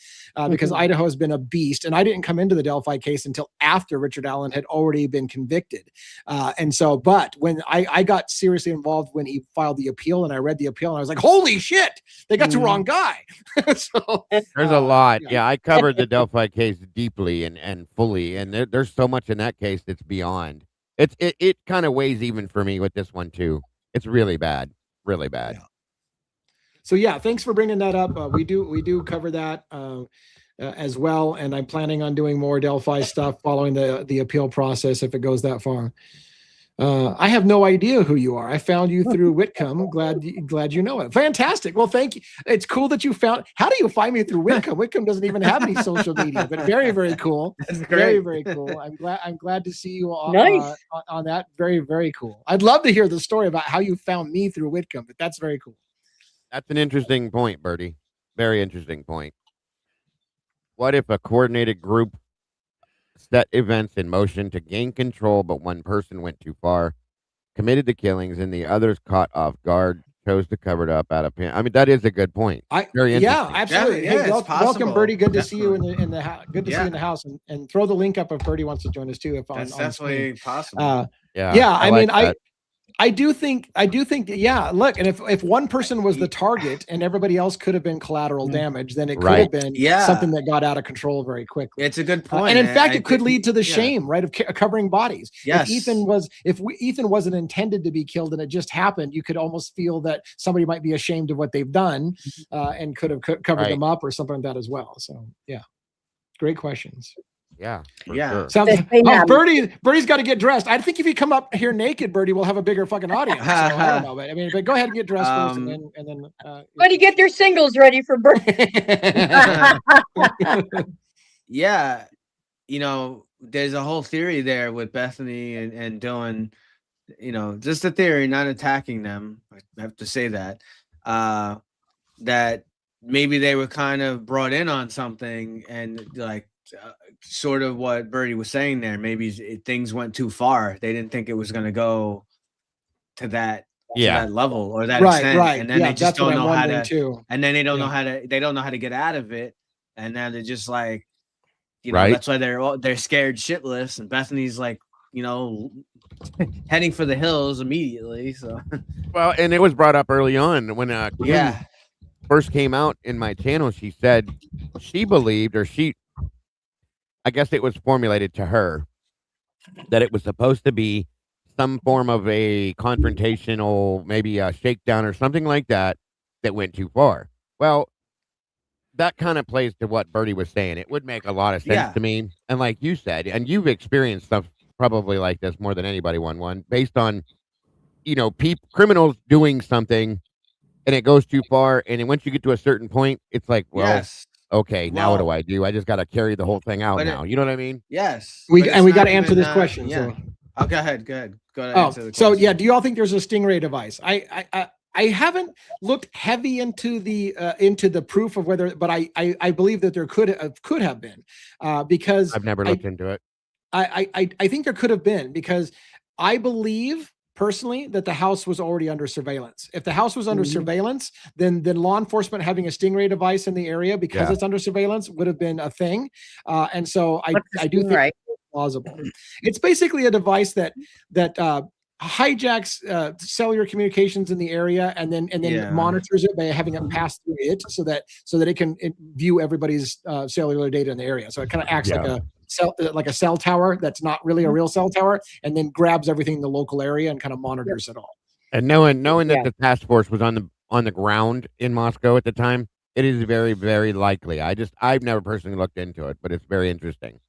because Idaho has been a beast. And I didn't come into the Delphi case until after Richard Allen had already been convicted. But when I got seriously involved when he filed the appeal, and I read the appeal, and I was like, holy shit, they got the wrong guy. So there's a lot. Yeah, I covered the Delphi case deeply and fully, and there's so much in that case that's beyond. It kind of weighs even for me with this one too. It's really bad. Yeah. So thanks for bringing that up. We do cover that as well, and I'm planning on doing more Delphi stuff following the appeal process if it goes that far. I have no idea who you are. I found you through Whitcomb. Glad you know it. Fantastic. Well, thank you. It's cool that you found. How do you find me through Whitcomb? Whitcomb doesn't even have any social media, but very, very cool. That's great. Very, very cool. I'm glad to see you on, Nice. on that. Very, very cool. I'd love to hear the story about how you found me through Whitcomb, but that's very cool. That's an interesting point, Bertie. Very interesting point. What if a coordinated group set events in motion to gain control, but one person went too far, committed the killings, and the others caught off guard, chose to cover it up out of pain? I mean, that is a good point. Very interesting. Yeah, absolutely. Yeah, Hey, it's welcome, Bertie. Good to see you Definitely. in the house. Good to see you in the house, and throw the link up if Bertie wants to join us too. If That's on definitely screen. possible. Yeah. I like mean, that. I do think, yeah, look, and if one person was the target and everybody else could have been collateral damage, then it could have been something that got out of control very quickly. It's a good point. And in fact, I it could think- lead to the shame, right, of covering bodies. Yes. If Ethan wasn't intended to be killed and it just happened, you could almost feel that somebody might be ashamed of what they've done and could have covered them up or something like that as well. So, yeah, great questions. Yeah. for Yeah. sure. Sounds There's been, Bertie's got to get dressed. I think if you come up here naked, Bertie, we'll have a bigger fucking audience. So I don't know, but go ahead and get dressed first, and then. Buddy, get their singles ready for birth. Yeah, there's a whole theory there with Bethany and Dylan. Just a theory, not attacking them. I have to say that that maybe they were kind of brought in on something and like sort of what Birdie was saying there. Maybe things went too far. They didn't think it was going to go to that level or that extent, and then they just don't know how to. Too. And then they don't know how to. They don't know how to get out of it, and now they're just like, that's why they're scared shitless. And Bethany's like, heading for the hills immediately. So, well, and it was brought up early on when first came out in my channel. She said she believed, or I guess it was formulated to her that it was supposed to be some form of a confrontational, maybe a shakedown or something like that went too far. Well, that kind of plays to what Birdie was saying. It would make a lot of sense to me. And like you said, and you've experienced stuff probably like this more than anybody, one based on, criminals doing something and it goes too far. And then once you get to a certain point, it's like, well, okay, now what do I do? I just got to carry the whole thing out now. You know what I mean? Yes. We got to answer this question. Yeah. So. Oh, go ahead. Answer the question. So yeah, do you all think there's a stingray device? I haven't looked heavy into the proof of whether, but I believe that there could have been, because I've never looked into it. I think there could have been, because I believe personally that the house was already under surveillance. If the house was under surveillance, then law enforcement having a stingray device in the area because it's under surveillance would have been a thing. And so I do think it's plausible. It's basically a device that hijacks cellular communications in the area and then monitors it by having it pass through it so that it can view everybody's cellular data in the area. So it kind of acts like a cell tower that's not really a real cell tower, and then grabs everything in the local area and kind of monitors it all. And knowing that the task force was on the ground in Moscow at the time, it is very, very likely. I've never personally looked into it, but it's very interesting.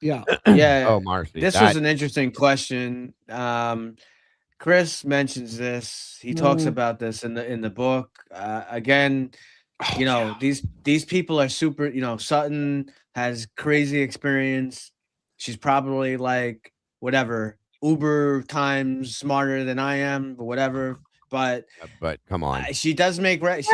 Yeah. Oh, Marcy, this was an interesting question. Chris mentions this. He talks about this in the book. Again, these people are super. Sutton has crazy experience. She's probably like whatever Uber times smarter than I am, or whatever. But come on, she does make kind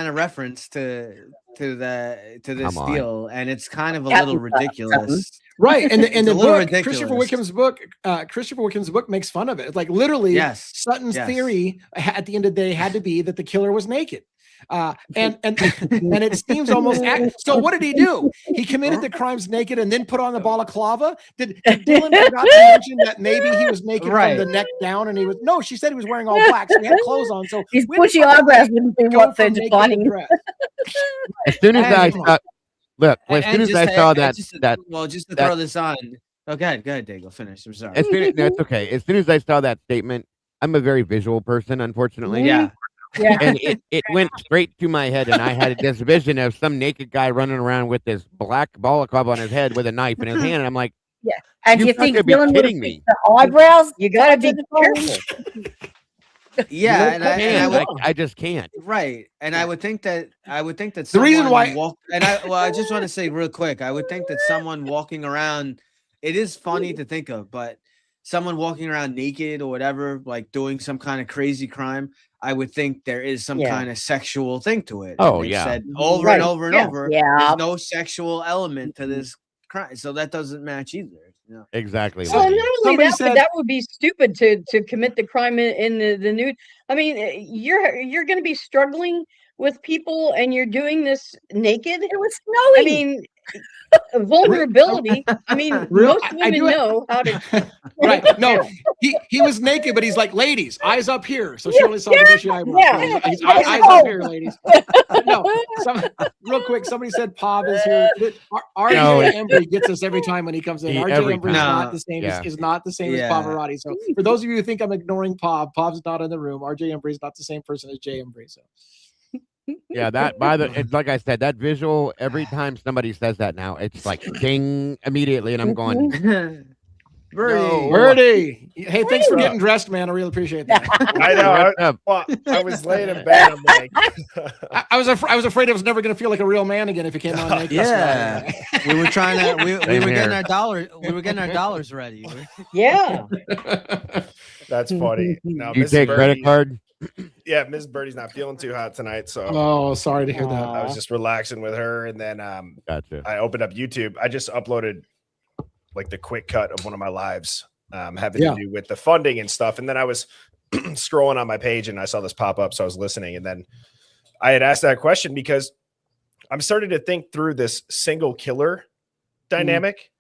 of reference to this deal, and it's kind of a little ridiculous. Right, and the book, Christopher Wickham's book makes fun of it. It's like literally, Sutton's theory at the end of the day had to be that the killer was naked, and it seems almost so. What did he do? He committed the crimes naked and then put on the balaclava. Did Dylan forgot to mention that maybe he was naked from the neck down, and he was no? She said he was wearing all black, so he had clothes on. So his bushy eyebrows wouldn't be what they're defining. As soon as I saw. Look, as soon as I saw that, just to throw this on. Oh, go ahead, Dago, finish. I'm sorry. It's okay. As soon as I saw that statement, I'm a very visual person, unfortunately. Yeah. And it went straight to my head, and I had this vision of some naked guy running around with this black balaclava on his head with a knife in his hand, and I'm like, and you think Dylan would have fixed the eyebrows? You gotta be careful. Yeah, and I just can't. Right, and I would think that the reason why I just want to say real quick, I would think that someone walking around, it is funny to think of, but someone walking around naked or whatever, like doing some kind of crazy crime, I would think there is some kind of sexual thing to it. Oh, said over and over and over. There's no sexual element to this crime, so that doesn't match either. Exactly. Well, not only that, but that would be stupid to commit the crime in the nude. I mean, you're going to be struggling with people, and you're doing this naked. It was snowing. I mean, vulnerability. I mean, most women know how to. Right? No, he was naked, but he's like, ladies, eyes up here. So she only saw the bushy eyebrows. Yeah. Eyes up here, ladies. No, real quick. Somebody said Pav is here. RJ Embry gets us every time when he comes in. RJ Embry is not the same. Is not the same as Pavarotti. So for those of you who think I'm ignoring Pav, Pav's not in the room. RJ Embry is not the same person as Jay Embry. So. Yeah, like I said, that visual, every time somebody says that now, it's like ding immediately, and I'm going, Birdie. Hey, thanks for getting dressed, man. I really appreciate that. I know. I was laying in bed. I'm like, I was afraid I was never going to feel like a real man again if it came on naked. Yeah, we were trying to. We were getting our dollars. We were getting our dollars ready. Yeah, that's funny. Now, you take credit card? Yeah, Ms. Birdie's not feeling too hot tonight, so Oh, sorry to hear that. I was just relaxing with her, and then Gotcha. I opened up YouTube. I just uploaded like the quick cut of one of my lives having to do with the funding and stuff, and then I was scrolling on my page and I saw this pop up, so I was listening, and then I had asked that question because I'm starting to think through this single killer dynamic.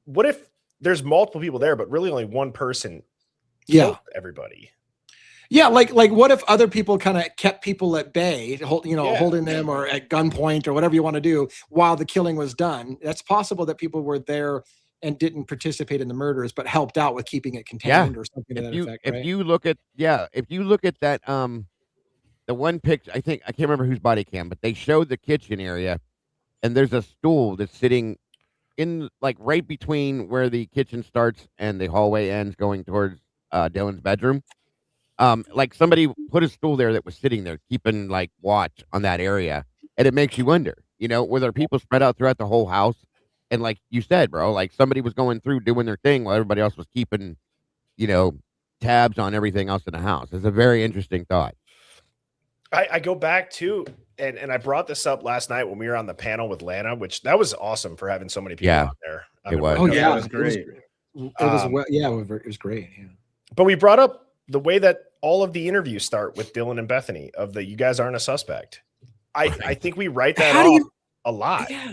What if there's multiple people there, but really only one person killed everybody? Yeah, like what if other people kind of kept people at bay, holding them or at gunpoint or whatever you want to do while the killing was done? That's possible that people were there and didn't participate in the murders, but helped out with keeping it contained or something to that effect. If you look at that the one picture, I can't remember whose body cam, but they showed the kitchen area, and there's a stool that's sitting in like right between where the kitchen starts and the hallway ends, going towards Dylan's bedroom. Like somebody put a stool there that was sitting there, keeping like watch on that area, and it makes you wonder, were there people spread out throughout the whole house? And like you said, bro, like somebody was going through doing their thing while everybody else was keeping, tabs on everything else in the house. It's a very interesting thought. I go back to, and I brought this up last night when we were on the panel with Lana, which that was awesome for having so many people out there. It was. Oh yeah, it was great. It was great. Yeah. But we brought up the way that all of the interviews start with Dylan and Bethany of the "you guys aren't a suspect." I think we write that off a lot. Yeah.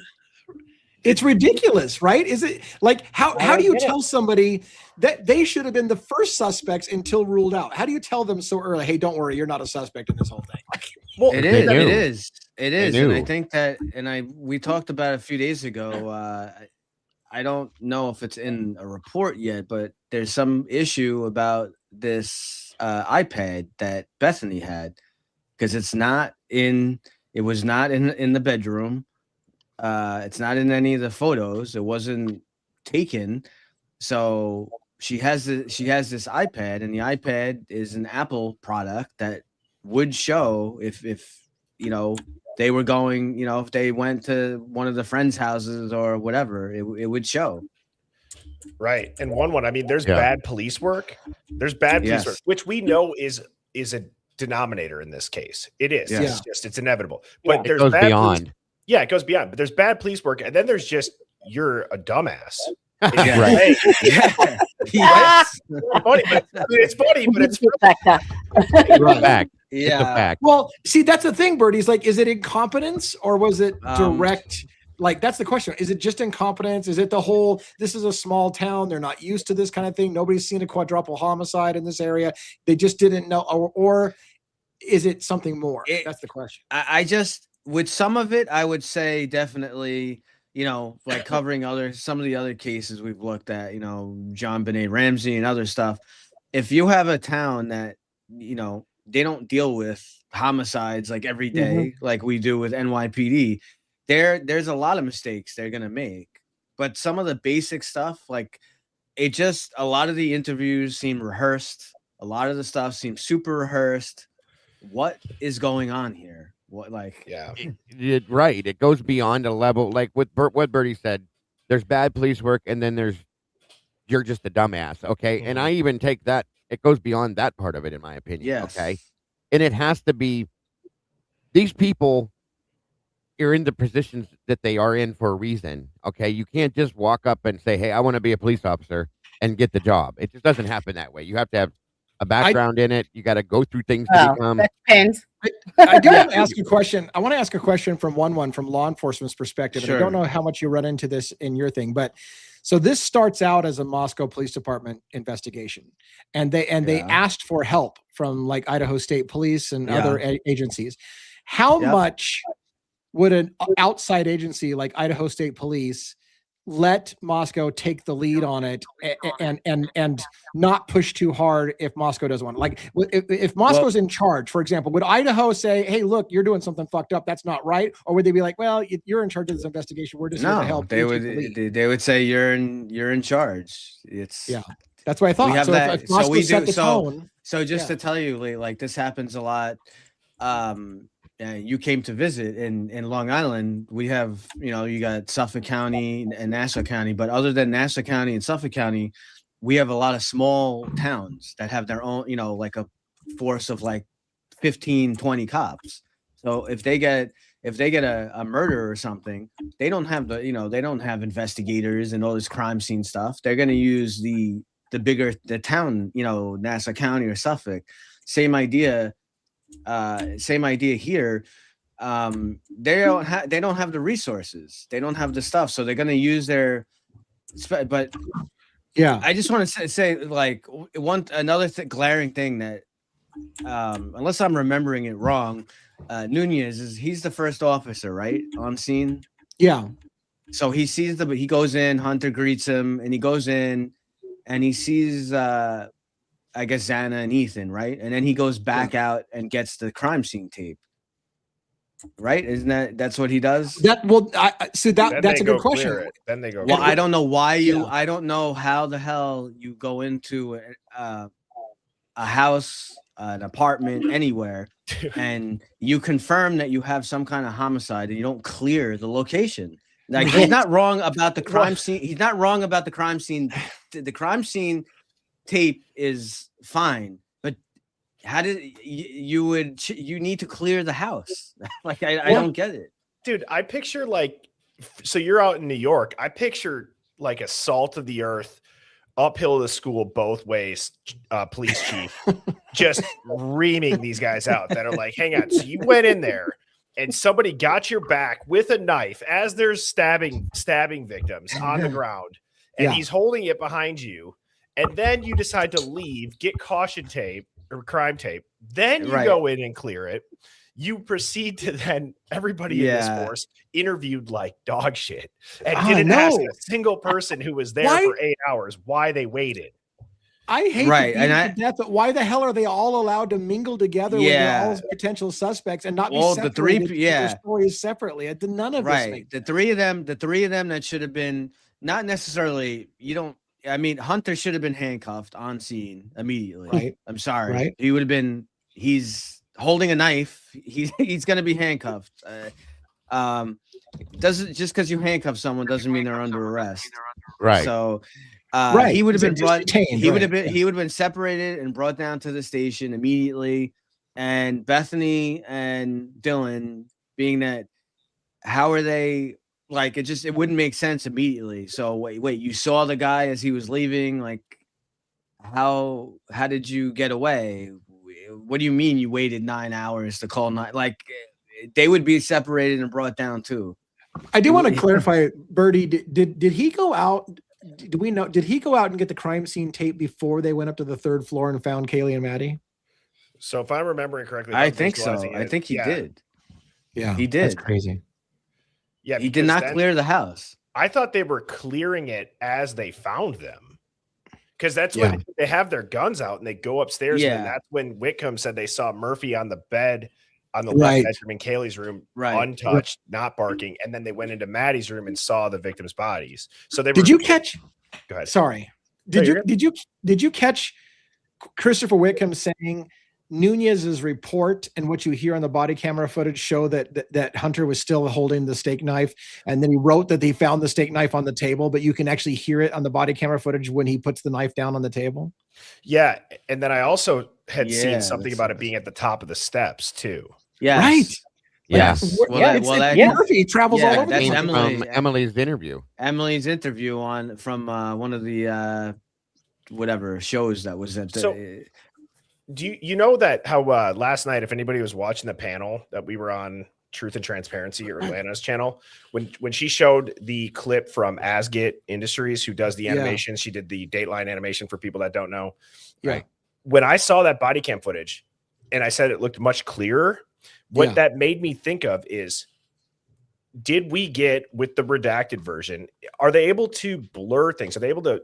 It's ridiculous, right? Is it like how do you tell somebody that they should have been the first suspects until ruled out? How do you tell them so early, hey, don't worry, you're not a suspect in this whole thing? Well, It is. And I think that, we talked about it a few days ago. I don't know if it's in a report yet, but there's some issue about this iPad that Bethany had, because it was not in the bedroom. It's not in any of the photos. It wasn't taken. So she has this iPad, and the iPad is an Apple product that would show if they were going, if they went to one of the friends' houses or whatever, it would show. Right. And one, I mean, there's bad police work. There's bad police work, which we know is a denominator in this case. It is. Yes. It's inevitable. But there's goes bad beyond. Police, it goes beyond. But there's bad police work, and then there's just you're a dumbass. Right. Yes. It's funny, but it's Right. Fact. Yeah. It's a fact. Well, see, that's the thing, Birdie's like, is it incompetence or was it direct? Like, that's the question. Is it just incompetence? Is it the whole, this is a small town, they're not used to this kind of thing, nobody's seen a quadruple homicide in this area, they just didn't know, or is it something more? That's the question. I just, with some of it, I would say definitely, like covering some of the other cases we've looked at, John Benet Ramsey and other stuff. If you have a town that, they don't deal with homicides like every day, like we do with NYPD, there's a lot of mistakes they're going to make. But some of the basic stuff, like a lot of the interviews seem rehearsed. A lot of the stuff seems super rehearsed. What is going on here? Right. It goes beyond a level, like with what Birdie said. There's bad police work, and then you're just a dumbass. Okay. And I even take that. It goes beyond that part of it, in my opinion. Yes. Okay. And it has to be, these people are in the positions that they are in for a reason. Okay. You can't just walk up and say, hey, I want to be a police officer and get the job. It just doesn't happen that way. You have to have a background in it. You got to go through things to become. That depends. I do want to ask a question. I want to ask a question from from law enforcement's perspective. Sure. And I don't know how much you run into this in your thing, but so this starts out as a Moscow Police Department investigation, and they asked for help from like Idaho State Police and other agencies. How much would an outside agency like Idaho State Police let Moscow take the lead on it and not push too hard if Moscow doesn't want it? Like if Moscow's in charge, for example, would Idaho say, hey, look, you're doing something fucked up, that's not right? Or would they be like, well, you're in charge of this investigation, we're just here to help? They would say you're in charge. That's what I thought. We have so that. if Moscow set the tone, so just to tell you, like this happens a lot. You came to visit in Long Island. We have, you got Suffolk County and Nassau County, but other than Nassau County and Suffolk County, we have a lot of small towns that have their own, like a force of like 15, 20 cops. So if they get a murder or something, they don't have they don't have investigators and all this crime scene stuff. They're going to use the town, Nassau County or Suffolk. Same idea here. They don't have the resources. They don't have the stuff. So they're going to use but Yeah. I just want to say like another glaring thing that, unless I'm remembering it wrong, Nunez he's the first officer, right, on scene. Yeah. So he sees he goes in, Hunter greets him, and he goes in and he sees I guess Xana and Ethan, right? And then he goes back out and gets the crime scene tape. Right? Isn't that's what he does? That's a good question. Then they go. Well, I don't know why I don't know how the hell you go into a house, an apartment, anywhere, and you confirm that you have some kind of homicide and you don't clear the location. Like he's not wrong about the crime scene. He's not wrong about the crime scene. The crime scene tape is fine, but how did you need to clear the house? Like I don't get it, dude. I picture so you're out in New York. I picture like a salt of the earth, uphill to school both ways, police chief, just reaming these guys out that are like, hang on. So you went in there and somebody got your back with a knife as there's stabbing victims on the ground, and he's holding it behind you, and then you decide to leave, get caution tape or crime tape, then you go in and clear it. You proceed to then everybody in this force interviewed like dog shit and didn't ask a single person who was there for 8 hours why they waited. I hate to death, but why the hell are they all allowed to mingle together with all potential suspects and not be separated? Their stories separately. None of this. The three of them that should have been not necessarily. Hunter should have been handcuffed on scene immediately. Right. I'm sorry. Right. He would have been. He's holding a knife. He's going to be handcuffed. Doesn't just because you handcuff someone doesn't mean they're under arrest. Right. So. He would have been brought. He would have been separated and brought down to the station immediately. And Bethany and Dylan, being that, how are they like? It wouldn't make sense immediately. So wait, you saw the guy as he was leaving. Like, how did you get away? What do you mean you waited 9 hours to call 9? Like, they would be separated and brought down too. I do want to clarify, Birdie. Did he go out? Do we know? Did he go out and get the crime scene tape before they went up to the third floor and found Kaylee and Maddie? So if I'm remembering correctly, I think so. I think he did. Yeah, he did. That's crazy. Yeah, he did not clear the house. I thought they were clearing it as they found them, because that's when they have their guns out and they go upstairs. And that's when Whitcomb said they saw Murphy on the bed on the left bedroom in Kaylee's room, untouched, not barking. And then they went into Maddie's room and saw the victims' bodies. So they did you catch? Go ahead. Sorry. Did you catch Christopher Whitcomb saying Nunez's report and what you hear on the body camera footage show that Hunter was still holding the steak knife, and then he wrote that they found the steak knife on the table, but you can actually hear it on the body camera footage when he puts the knife down on the table? Yeah, and then I also had seen something about it being at the top of the steps too. Yeah. Right. Yes. Murphy travels all over. That's Emily's interview. Emily's interview from one of the whatever shows that was at. Do you know that how last night, if anybody was watching the panel that we were on Truth and Transparency or Atlanta's channel, when she showed the clip from Asgit Industries, who does the animation, she did the Dateline animation for people that don't know. Right. When I saw that body cam footage and I said it looked much clearer, what that made me think of is, did we get with the redacted version? Are they able to blur things? Are they able to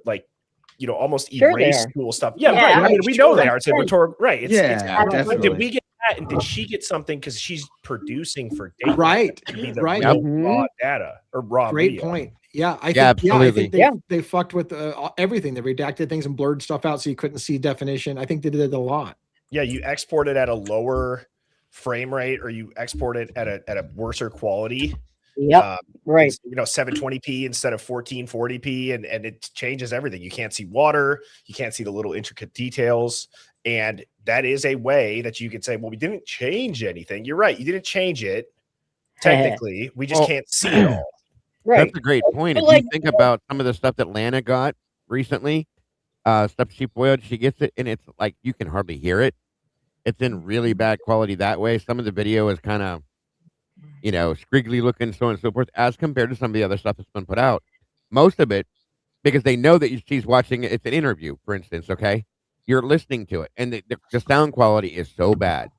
almost erase cool stuff? Yeah, right. I mean, we know they are. It's a rhetorical, right? Did we get that? And did she get something because she's producing for data? Right. Raw data or raw. Great video. Point. Yeah, I think, absolutely. I think they fucked with everything. They redacted things and blurred stuff out so you couldn't see definition. I think they did a lot. Yeah, you export it at a lower frame rate, or you export it at a worser quality. Yep. Right. 720p instead of 1440p, and it changes everything. You can't see water, you can't see the little intricate details. And that is a way that you could say, well, we didn't change anything. You're right. You didn't change it. Technically, we just Well, can't see it all. Right. That's a great point. But If like, you think about some of the stuff that Lana got recently, stuff she boiled, she gets it, and it's like you can hardly hear it. It's in really bad quality that way. Some of the video is kind of, scriggly looking, so on and so forth, as compared to some of the other stuff that's been put out. Most of it, because they know that she's watching it. It's an interview, for instance, okay? You're listening to it, and the sound quality is so bad.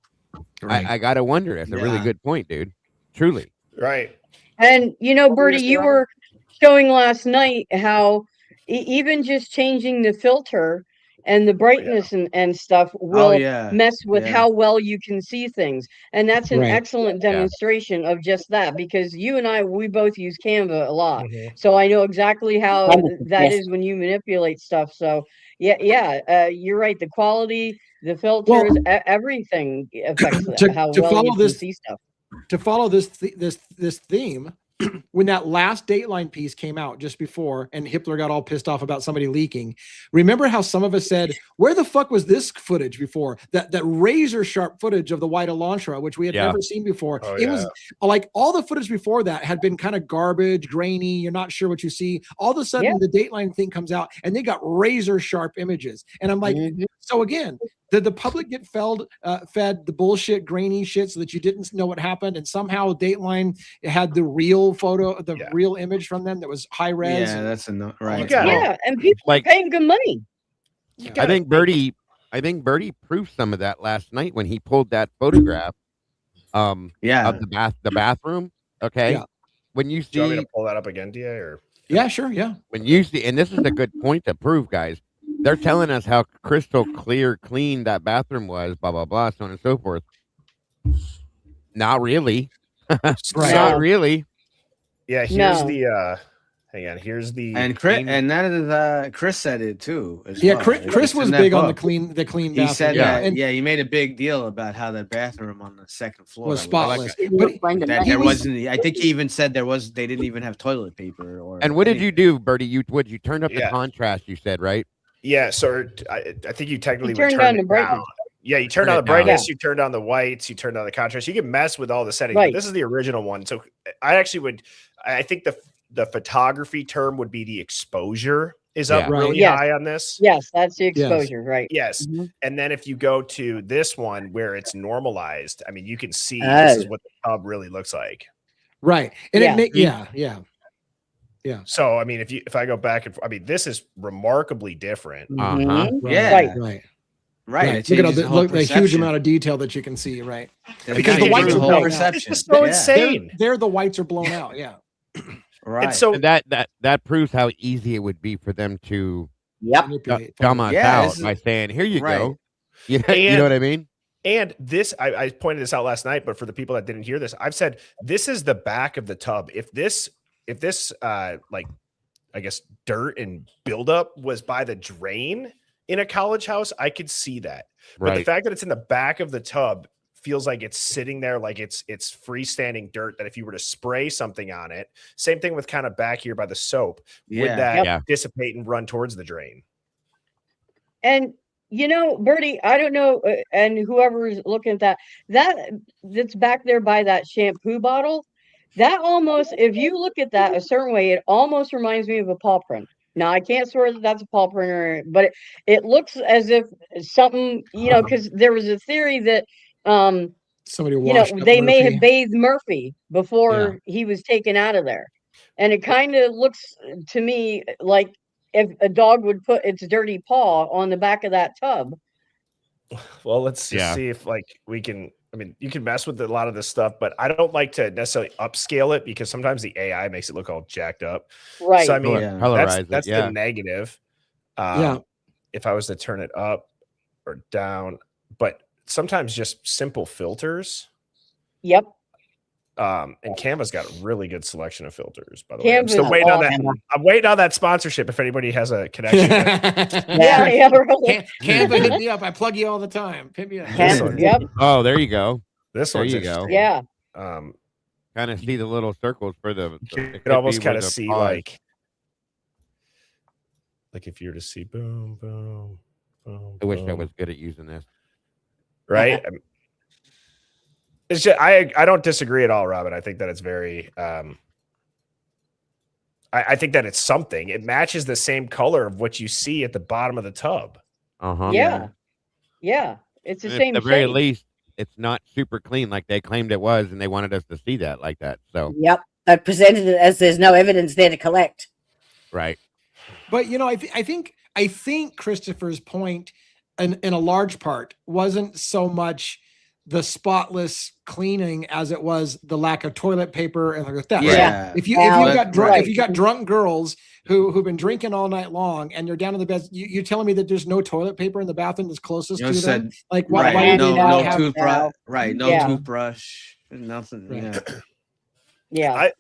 Right. I got to wonder. That's a really Yeah. good point, dude. Truly. Right. and Bertie, you were showing last night how even just changing the filter and the brightness and stuff will yeah. mess with Yeah. how well you can see things. And that's an Right. excellent demonstration of just that, because you and I, we both use Canva a lot. Mhm. So I know exactly how Wonderful, that yes. is when you manipulate stuff. So you're right. The quality, the filters, everything affects that, how to well follow you can this- see stuff. To follow this theme, when that last Dateline piece came out just before, and Hitler got all pissed off about somebody leaking. Remember how some of us said, "Where the fuck was this footage before?" That razor sharp footage of the white Elantra, which we had Yeah. never seen before. Oh, It was like all the footage before that had been kind of garbage, grainy. You're not sure what you see. All of a sudden, Yeah. the Dateline thing comes out, and they got razor sharp images. And I'm like, so again, did the public get fed the bullshit, grainy shit so that you didn't know what happened? And somehow Dateline had the real photo, the real image from them that was high res. Yeah, that's right. You got Yeah, and people Like- are paying good money. I think Bertie proved some of that last night when he pulled that photograph Yeah. of the bathroom. Okay. Yeah. When you Do you want me see to pull that up again, DA? Or Yeah, sure. Yeah. when you see, and this is a good point to prove, guys. They're telling us how crystal clear, clean that bathroom was, blah blah blah, so on and so forth. Not really. Not really. yeah, here's No. the hang on, here's the And Chris said it too. As Yeah, well. Chris It's was in that big on book. the clean He bathroom. said Yeah. that. Yeah, he made a big deal about how the bathroom on the second floor was spotless. You But explained it That back. there was- wasn't. I think he even said they didn't even have toilet paper. Or And what did anything. you do, Bertie? You turned up the Yeah. contrast. You said, right? yeah. So I think you technically You would turned turn down it the brightness. down. Yeah, you turn Turn down it the down. brightness, you turn down the whites, you turn down the contrast. You can mess with all the settings. Right. But this is the original one. So I think the photography term would be the exposure is up Yeah. Right. really Yes. high on this. Yes, that's the exposure, right? Yes. Mhm. And then if you go to this one where it's normalized, I mean, you can see this is what the tub really looks like. right. And Yeah. yeah. So, I mean, if I go back I mean, this is remarkably different. Uh-huh. Mhm. Right, Yeah. Right. Right. Right. Look at all the, whole look, the huge perception. amount of detail that you can see. Right. It because the changes whites the are whole blown out. It's perception. just so Yeah. insane. There, the whites are blown out. Yeah. Right. And so And that proves how easy it would be for them to Yep. Manipulate. dumb us Yeah, out this is- by saying, "Here you Right. go." You know what I mean? And this, I pointed this out last night, but for the people that didn't hear this, I've said this is the back of the tub. If this, like, I guess dirt and buildup was by the drain in a college house, I could see that. But the Right. fact that it's in the back of the tub feels like it's sitting there, like it's freestanding dirt. That if you were to spray something on it, same thing with kind of back here by the soap, would Yeah. that Yeah. dissipate and run towards the drain? And Bertie, I don't know, and whoever's looking at that's back there by that shampoo bottle, that almost, if you look at that a certain way, it almost reminds me of a paw print. Now, I can't swear that that's a paw print, but it looks as if something, because there was a theory that, Somebody washed up they may Murphy. have bathed Murphy before he was taken out of there. And it kind of looks to me like if a dog would put its dirty paw on the back of that tub. Well, let's just see if we can. I mean, you can mess with a lot of this stuff, but I don't like to necessarily upscale it because sometimes the AI makes it look all jacked up. Right. So I mean, Yeah. Colorize that's it. Yeah. the negative. Yeah. If I was to turn it up or down, but sometimes just simple filters. Yep. And Canva's got a really good selection of filters, by the way. I'm Canva's still waiting on that. awesome. I'm waiting on that sponsorship. If anybody has a connection, Yeah, really. Canva hit me up. I plug you all the time. Hit me up. This one. Yep. Oh, there you go. this There one's you go. interesting. Yeah. Kind of see the little circles for the. You can almost kind of see like if you were to see boom, boom. I wish I was good at using this. Right. It's just, I don't disagree at all, Robin. I think that it's very I think that it's something. It matches the same color of what you see at the bottom of the tub. Yeah. It's the And same at the very shape. least, it's not super clean like they claimed it was, and they wanted us to see that like that. So Yep. They presented it as there's no evidence there to collect. right. But I think Christopher's point, in a large part, wasn't so much the spotless cleaning as it was the lack of toilet paper and like that. Yeah. If you got drunk girls who've been drinking all night long and you're down in the bed, you're telling me that there's no toilet paper in the bathroom that's closest to them. Like why right, do no have toothbrush, right? No Yeah. toothbrush, nothing. Right.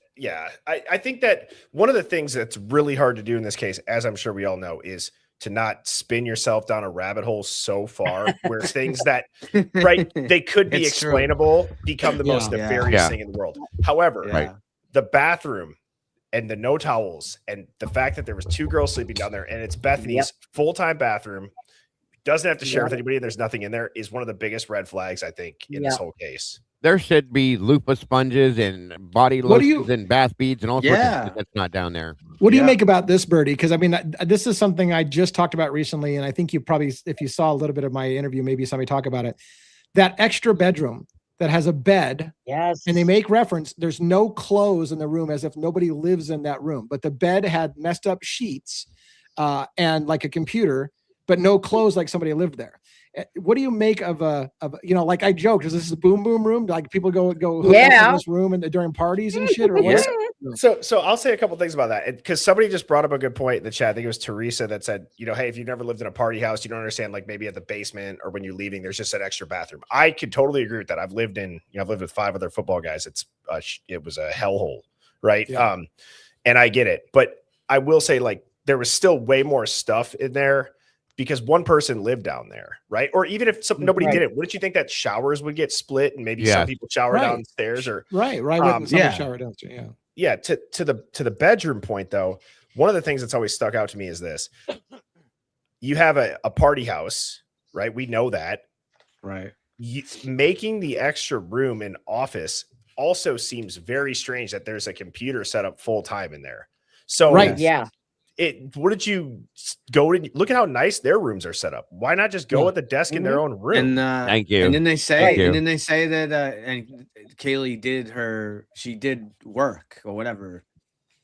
I think that one of the things that's really hard to do in this case, as I'm sure we all know, is to not spin yourself down a rabbit hole so far where things that they could be It's true. explainable become the most Yeah. nefarious Yeah. thing in the world. However, Right. the bathroom and the no towels and the fact that there was 2 girls sleeping down there and it's Bethany's full-time bathroom, doesn't have to share with anybody and there's nothing in there, is one of the biggest red flags, I think, in this whole case. There should be loofah sponges and body What do lotions and bath beads and all sorts of shit that's not down there. What do you make about this, Birdie? Because I mean, this is something I just talked about recently, and I think you probably, if you saw a little bit of my interview, maybe somebody talk about it. That extra bedroom that has a bed, Yes. and they make reference. There's no clothes in the room, as if nobody lives in that room, but the bed had messed up sheets and like a computer, but no clothes, like somebody lived there. What do you make of like I joked, is this a boom boom room? Like people go hook up in this room and during parties and shit, or what? So I'll say a couple things about that, because somebody just brought up a good point in the chat. I think it was Teresa that said, hey, if you've never lived in a party house, you don't understand, like maybe at the basement or when you're leaving, there's just an extra bathroom. I could totally agree with that. I've lived with 5 other football guys. It was a hellhole, right? Yeah. And I get it, but I will say, like, there was still way more stuff in there because one person lived down there, right? Or even if nobody did it, wouldn't you think that showers would get split and maybe some people shower downstairs or right? Wouldn't somebody shower downstairs? Yeah. To the bedroom point though, one of the things that's always stuck out to me is this: you have a party house, right? We know that, Right. Making the extra room an office also seems very strange that there's a computer set up full time in there. So wouldn't you go to look at how nice their rooms are set up? Why not just go at the desk in their own room? And thank you. And then they say, that and Kaylee did work or whatever.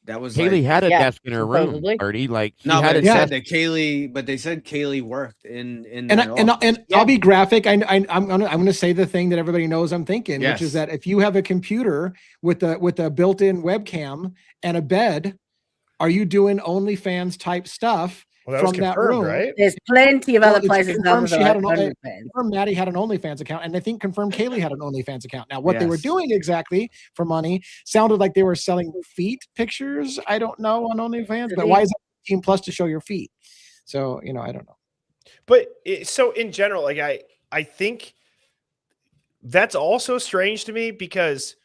That was Kaylee had a desk in her room, supposedly. Artie. Like she no, had but a it said desk. that Kaylee, but they said Kaylee worked in And I'll be graphic. I'm gonna say the thing that everybody knows I'm thinking, which is that if you have a computer with a built-in webcam and a bed, are you doing OnlyFans type stuff from that room? Right? There's plenty of other It's places. confirmed she had OnlyFans. confirmed Maddie had an OnlyFans account, and I think confirmed Kaylee had an OnlyFans account. Now, what they were doing exactly for money sounded like they were selling feet pictures. I don't know on OnlyFans, but why is it 18+ to show your feet? So I don't know. But so in general, like I think that's also strange to me, because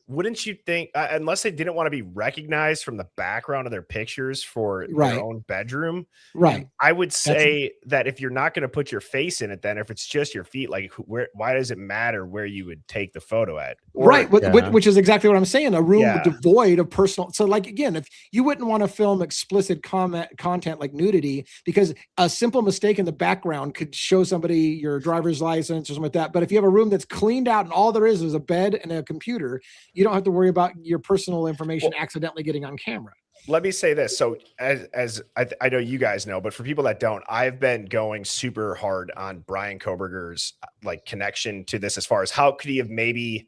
wouldn't you think, unless they didn't want to be recognized from the background of their pictures for their own bedroom, right? I would say that if you're not going to put your face in it, then if it's just your feet, like why does it matter where you would take the photo at? Which is exactly what I'm saying. A room devoid of personal. So, like, again, if you wouldn't want to film explicit content like nudity, because a simple mistake in the background could show somebody your driver's license or something like that. But if you have a room that's cleaned out and all there is a bed and a computer, you don't have to worry about your personal information accidentally getting on camera. Let me say this. So as I know you guys know, but for people that don't, I've been going super hard on Brian Coberger's like connection to this, as far as how could he have maybe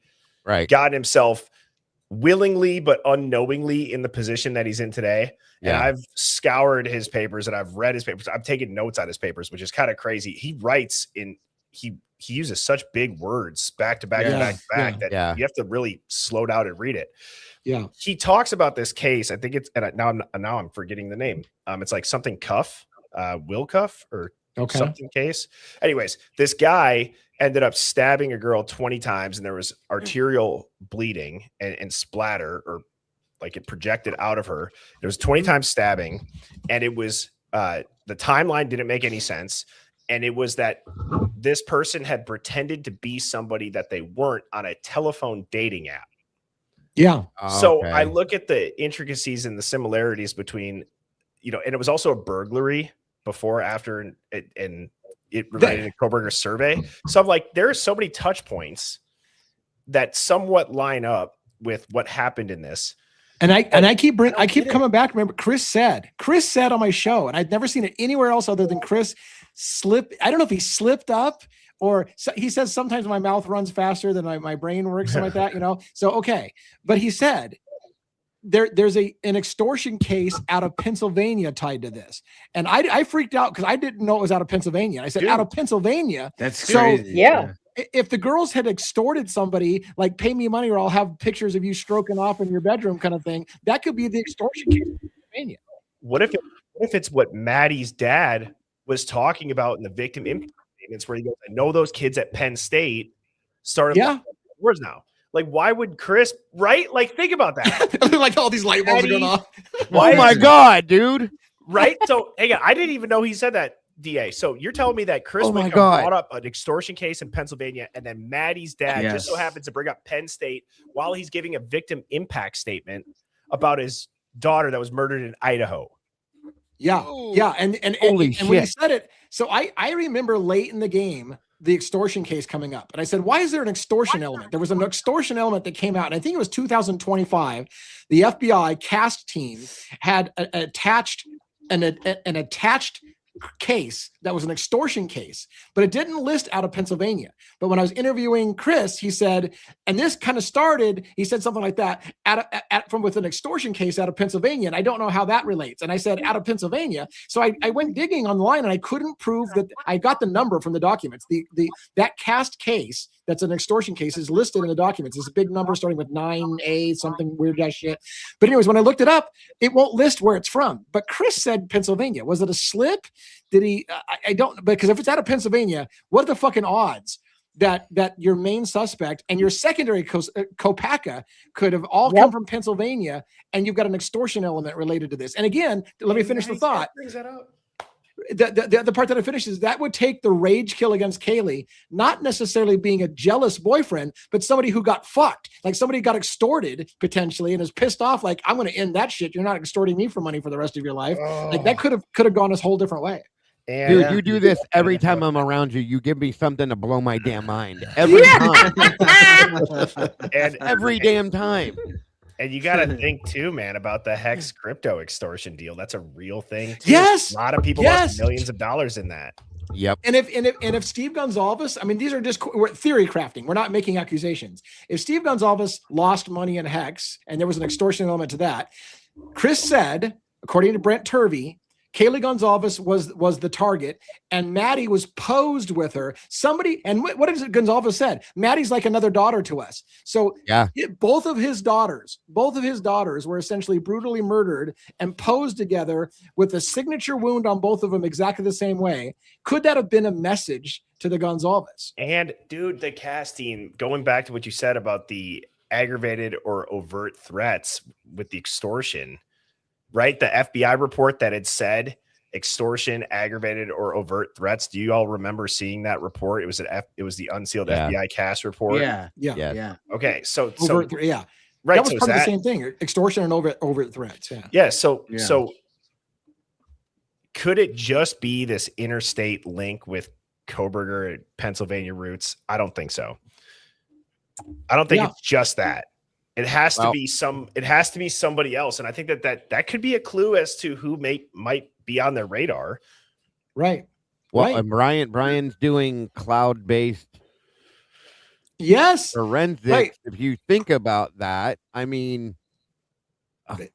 gotten himself willingly but unknowingly in the position that he's in today. And I've scoured his papers and I've read his papers. I've taken notes on his papers, which is kind of crazy. He writes he uses such big words back to back that you have to really slow down and read it. Yeah. He talks about this case. I think it's, and now I'm forgetting the name. It's like something Cuff, Will Cuff or something case. Anyways, this guy ended up stabbing a girl 20 times and there was arterial bleeding and splatter, or like it projected out of her. There was 20 times stabbing, and it was, the timeline didn't make any sense. And it was that this person had pretended to be somebody that they weren't on a telephone dating app. Yeah. So I look at the intricacies and the similarities between, you know, and it was also a burglary before, after, and it related to Coberger's survey. So I'm like, there are so many touch points that somewhat line up with what happened in this. And I keep coming back. Remember, Chris said on my show, and I'd never seen it anywhere else other than Chris slip. I don't know if he slipped up, or he says sometimes my mouth runs faster than my brain works, something like that, you know? So, okay. But he said there's an extortion case out of Pennsylvania tied to this. And I freaked out because I didn't know it was out of Pennsylvania. I said, out of Pennsylvania. That's crazy. So, yeah. If the girls had extorted somebody, like pay me money or I'll have pictures of you stroking off in your bedroom kind of thing, that could be the extortion case in Pennsylvania. What if it's what Maddie's dad was talking about in the victim impact statements, where he goes, I know those kids at Penn State started words now. Like, why would Chris, right? Like, think about that. Like all these light bulbs are going off. Oh my God, dude. Right? So, hang on, I didn't even know he said that, DA. So you're telling me that Chris brought up an extortion case in Pennsylvania, and then Maddie's dad just so happens to bring up Penn State while he's giving a victim impact statement about his daughter that was murdered in Idaho. Yeah. Yeah. And when he said it, so I remember late in the game, the extortion case coming up. And I said, why is there an extortion element? There was an extortion element that came out, and I think it was 2025. The FBI cast team had attached an attached case that was an extortion case, but it didn't list out of Pennsylvania. But when I was interviewing Chris, he said, and this kind of started, he said something like that, from with an extortion case out of Pennsylvania, and I don't know how that relates. And I said, out of Pennsylvania. So I went digging online, and I couldn't prove that. I got the number from the documents. That cast case that's an extortion case is listed in the documents. It's a big number starting with 9A, something weird ass shit. But anyways, when I looked it up, it won't list where it's from. But Chris said Pennsylvania. Was it a slip? Did he? I don't, because if it's out of Pennsylvania, what are the fucking odds that your main suspect and your secondary Kopaka could have all come from Pennsylvania, and you've got an extortion element related to this? And again, let me finish the thought. Brings that up. The part that I finished is that would take the rage kill against Kaylee, not necessarily being a jealous boyfriend, but somebody who got fucked, like somebody got extorted potentially and is pissed off, like, I'm going to end that shit. You're not extorting me for money for the rest of your life. Like that could have gone a whole different way. And dude, you do this every time I'm around you. You give me something to blow my damn mind every time. And every damn time. And you got to think too, man, about the Hex crypto extortion deal. That's a real thing too. Yes. A lot of people lost millions of dollars in that. Yep. And if Steve Gonzalez, I mean, these are just we're theory crafting. We're not making accusations. If Steve Gonzalez lost money in Hex and there was an extortion element to that, Chris said, according to Brent Turvey, Kaylee Gonzalez was the target, and Maddie was posed with her. Somebody, and what is it Gonzalez said? Maddie's like another daughter to us. So both of his daughters were essentially brutally murdered and posed together with a signature wound on both of them exactly the same way. Could that have been a message to the Gonzalez? And dude, the casting, going back to what you said about the aggravated or overt threats with the extortion, right? The FBI report that had said extortion, aggravated or overt threats. Do you all remember seeing that report? It was the unsealed FBI cast report. Yeah. Okay. So right. That was part of the same thing. Extortion and overt threats. Yeah. So could it just be this interstate link with Coberger and Pennsylvania roots? I don't think so. I don't think it's just that. It has to be somebody else. And I think that could be a clue as to who might be on their radar. Right. Well, and Brian's doing cloud-based forensics. Right. If you think about that, I mean,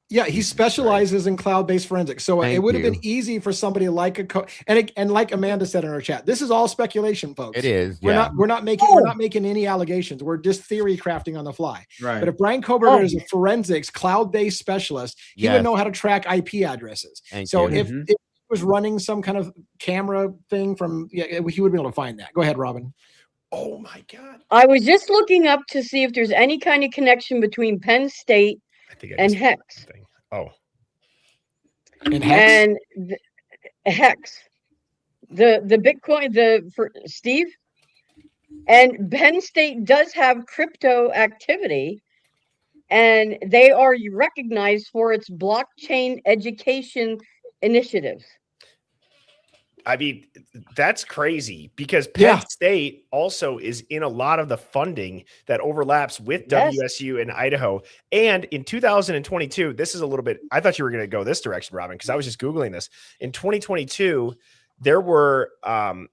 he specializes in cloud-based forensics. So it would have been easy for somebody like and like Amanda said in our chat, this is all speculation, folks. It is. We're not making any allegations. We're just theory crafting on the fly. Right. But if Brian Coberger is a forensics cloud-based specialist, he would know how to track IP addresses. If he was running some kind of camera thing he would be able to find that. Go ahead, Robin. Oh my God. I was just looking up to see if there's any kind of connection between Penn State and Hex. Oh. And Hex? And Hex. the Bitcoin, for Steve, and Penn State does have crypto activity, and they are recognized for its blockchain education initiatives. I mean, that's crazy because Penn State also is in a lot of the funding that overlaps with WSU and Idaho. And in 2022, this is a little bit, I thought you were going to go this direction, Robin, because I was just Googling this. In 2022, there were in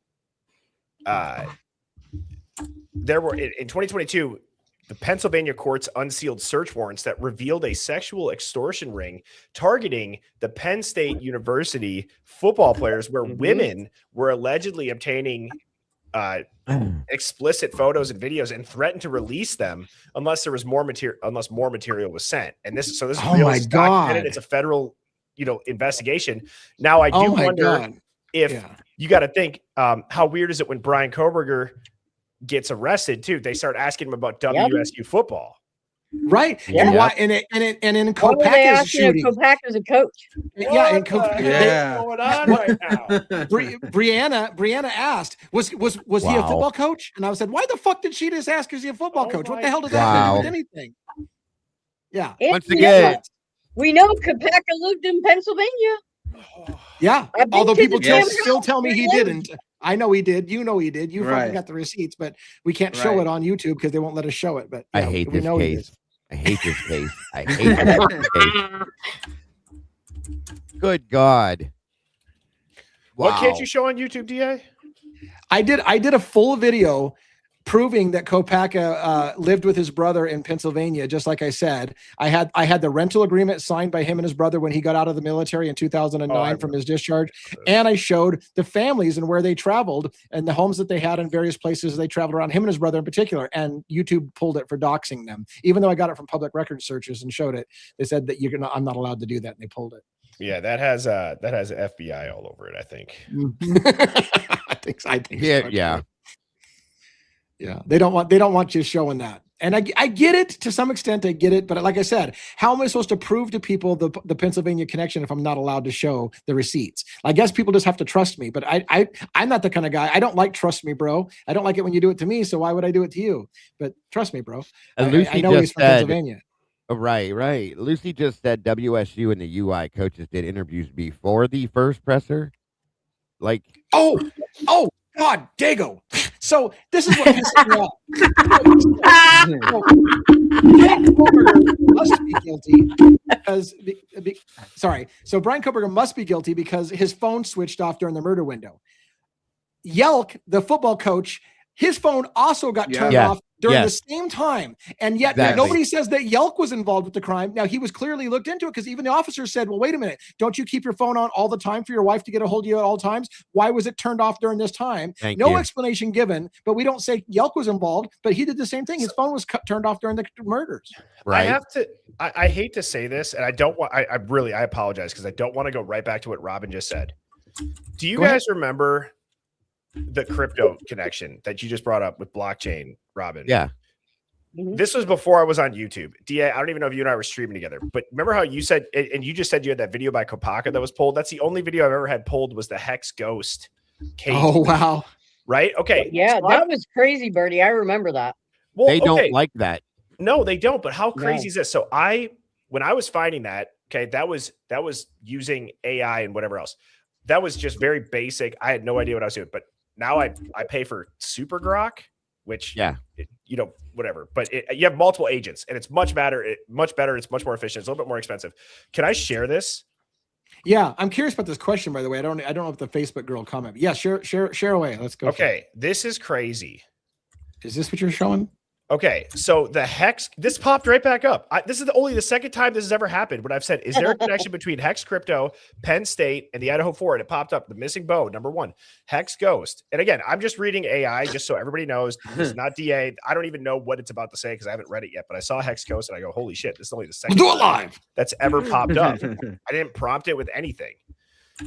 2022, the Pennsylvania courts unsealed search warrants that revealed a sexual extortion ring targeting the Penn State University football players, where women were allegedly obtaining explicit photos and videos and threatened to release them unless there was more material was sent. And this is real. It's documented. It's a federal, investigation. Now I do wonder if you got to think, how weird is it when Brian Coberger gets arrested too? They start asking him about WSU football, right? And why? And in Kopaka's shooting, Kopaka's a coach. And going on right now? Brianna asked, was he a football coach? And I said, why the fuck did she just ask, is he a football coach? What the hell does that have to do with anything? Yeah. Once again, we know Kopaka lived in Pennsylvania. Yeah. Although people still tell me he didn't. I know he did. You know he did. You fucking got the receipts, but we can't show it on YouTube because they won't let us show it. But I hate this case. I hate this case. I hate this case. Good God. Wow. What can't you show on YouTube, DA? I did a full video proving that Kopaka lived with his brother in Pennsylvania. Just like I said, I had the rental agreement signed by him and his brother when he got out of the military in 2009 from his discharge. And I showed the families and where they traveled and the homes that they had in various places they traveled around, him and his brother in particular. And YouTube pulled it for doxing them, even though I got it from public record searches and showed it. They said that I'm not allowed to do that, and they pulled it. Yeah, that has FBI all over it, I think. I think yeah, so. yeah. Yeah, they don't want you showing that. And I get it to some extent. I get it. But like I said, how am I supposed to prove to people the Pennsylvania connection if I'm not allowed to show the receipts? I guess people just have to trust me. But I'm not the kind of guy. I don't like trust me, bro. I don't like it when you do it to me. So why would I do it to you? But trust me, bro. I know he's from Pennsylvania. Right. Lucy just said WSU and the UI coaches did interviews before the first presser. Like, oh, God, Dago. So this is what pisses me off. Brian Coberger must be guilty because, So Brian Coberger must be guilty because his phone switched off during the murder window. Yelk, the football coach, his phone also got turned off during the same time. And yet nobody says that Yelk was involved with the crime. Now, he was clearly looked into it because even the officers said, well, wait a minute. Don't you keep your phone on all the time for your wife to get a hold of you at all times? Why was it turned off during this time? No explanation given, but we don't say Yelk was involved, but he did the same thing. His phone was turned off during the murders. Right. I hate to say this, and I don't want, I apologize because I don't want to go right back to what Robin just said. Do you guys remember the crypto connection that you just brought up with blockchain, Robin? Yeah. This was before I was on YouTube. DA, I don't even know if you and I were streaming together, but remember how you said, and you just said you had that video by Kopaka that was pulled? That's the only video I've ever had pulled was the Hex Ghost case. Oh, wow. Right? Okay. Yeah, so that was crazy, Birdie. I remember that. Well, they don't like that. No, they don't. But how crazy is this? So when I was finding that, that was using AI and whatever else. That was just very basic. I had no idea what I was doing, but now I pay for Super Grok, which whatever. But you have multiple agents, and it's much better. It's much more efficient. It's a little bit more expensive. Can I share this? Yeah, I'm curious about this question. By the way, I don't know if the Facebook girl commented. Yeah, share away. Let's go. Okay, this is crazy. Is this what you're showing? Okay, so the Hex, this popped right back up. This is only the second time this has ever happened when I've said, is there a connection between Hex Crypto, Penn State, and the Idaho 4? And it popped up, the missing bow, number 1, Hex Ghost. And again, I'm just reading AI just so everybody knows. This is not DA. I don't even know what it's about to say because I haven't read it yet, but I saw Hex Ghost and I go, holy shit, this is only the second time that's ever popped up. I didn't prompt it with anything.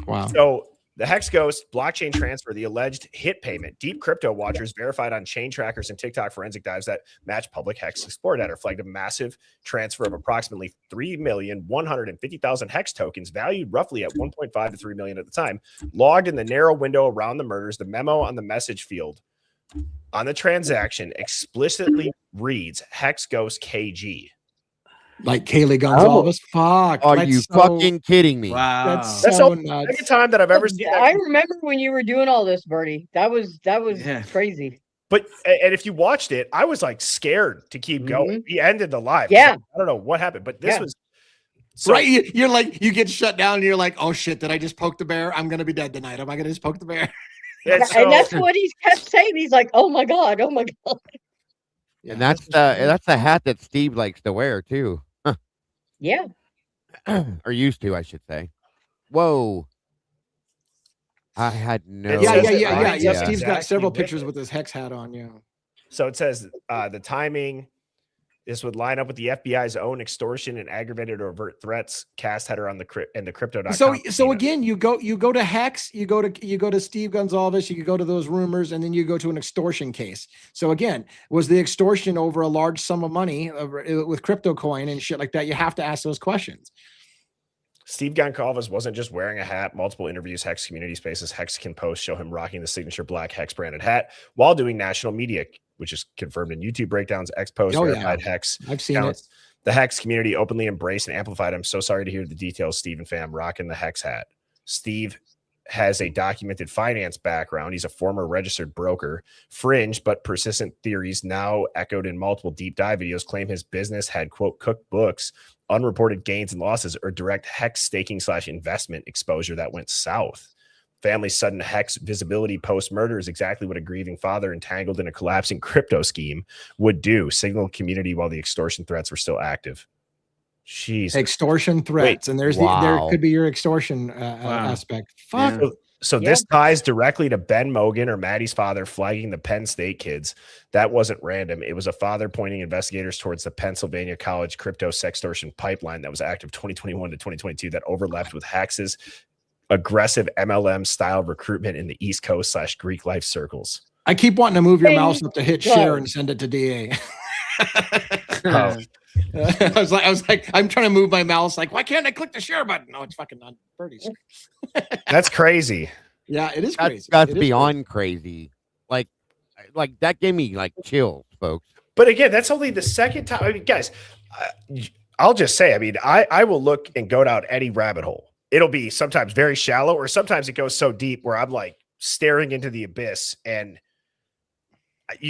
Wow. So The Hex Ghost blockchain transfer, the alleged hit payment. Deep crypto watchers verified on chain trackers and TikTok forensic dives that match public Hex Explorer data flagged a massive transfer of approximately 3,150,000 Hex tokens, valued roughly at 1.5 to 3 million at the time, logged in the narrow window around the murders. The memo on the message field on the transaction explicitly reads Hex Ghost KG. Like Kaylee Gonzalez. Fuck. Are that's you so- fucking kidding me? Wow. That's That's so the nuts. second time that I've ever seen that. I remember when you were doing all this, Bertie. That was Yeah. crazy. But and if you watched it, I was like scared to keep going. We ended the live. Yeah. I don't know what happened, but this Yeah. was so, Right, you're like, you get shut down and you're like, oh shit, did I just poke the bear? I'm gonna be dead tonight. Am I gonna just poke the bear? yeah, And so- that's what he's kept saying. He's like, oh my God, oh my God. And that's the hat that Steve likes to wear too. Yeah. Or used to, I should say. Whoa. I had no It yeah, says yeah, it yeah, yeah, lines yeah. up Steve's got exactly several with pictures it. with his hex hat on. Yeah. So it says the timing. This would line up with the FBI's own extortion and aggravated or overt threats cast header on the crypto.com. So again, you go to Hex, you go to Steve Gonzalez, you go to those rumors, and then you go to an extortion case. So again, was the extortion over a large sum of money with crypto coin and shit like that? You have to ask those questions. Steve Goncalves wasn't just wearing a hat. Multiple interviews, Hex community spaces, Hexagon posts show him rocking the signature black Hex branded hat while doing national media, which is confirmed in YouTube breakdowns, X posts, verified Hex. I've seen accounts. The Hex community openly embraced and amplified. I'm so sorry to hear the details, Steve and fam, rocking the Hex hat. Steve has a documented finance background. He's a former registered broker. Fringe but persistent theories now echoed in multiple deep dive videos claim his business had, quote, cooked books, unreported gains and losses, or direct Hex staking / investment exposure that went south. Family's sudden Hex visibility post-murder is exactly what a grieving father entangled in a collapsing crypto scheme would do. Signal community while the extortion threats were still active. Jeez. Extortion threats, and there's there could be your extortion aspect. Fuck. Yeah. So this ties directly to Ben Mogan or Maddie's father flagging the Penn State kids. That wasn't random. It was a father pointing investigators towards the Pennsylvania College crypto sextortion pipeline that was active 2021 to 2022 that overlapped with Hex's aggressive MLM style recruitment in the East Coast / Greek life circles. I keep wanting to move your Hey, mouse up to hit go. share and send it to DA. Oh, I was like, I'm trying to move my mouse. Like, why can't I click the share button? No, it's fucking on Birdie's. that's crazy. Yeah, it is crazy. That's It is beyond crazy. Like that gave me like chills, folks. But again, that's only the second time. I mean, guys, I'll just say, I mean, I will look and go down any rabbit hole. It'll be sometimes very shallow, or sometimes it goes so deep where I'm like staring into the abyss and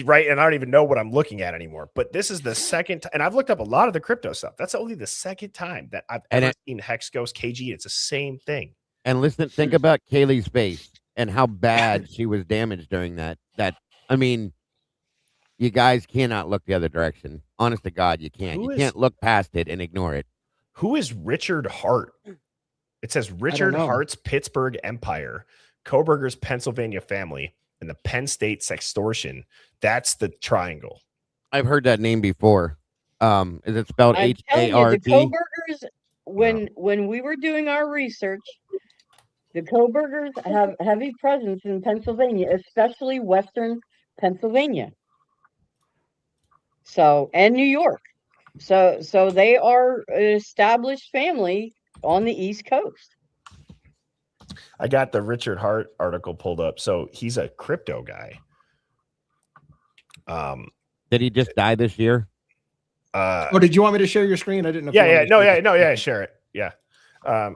right. And I don't even know what I'm looking at anymore. But this is the second time, and I've looked up a lot of the crypto stuff. That's only the second time that I've ever seen Hex Ghost KG. It's the same thing. And listen, think about Kaylee's face and how bad she was damaged during that. I mean, you guys cannot look the other direction. Honest to God, you can't. You can't look past it and ignore it. Who is Richard Hart? It says Richard know. Hart's Pittsburgh Empire, Coberger's Pennsylvania family, and the Penn State sextortion. That's the triangle. I've heard that name before. Is it spelled I'm telling you, H-A-R-T? the Cobergers, when we were doing our research, the Cobergers have heavy presence in Pennsylvania, especially Western Pennsylvania. So, and New York. So they are an established family on the East Coast. I got the Richard Hart article pulled up. So he's a crypto guy. Did he just die this year? Oh, did you want me to share your screen? I didn't know. if Yeah, you wanted to share it. share it. Yeah.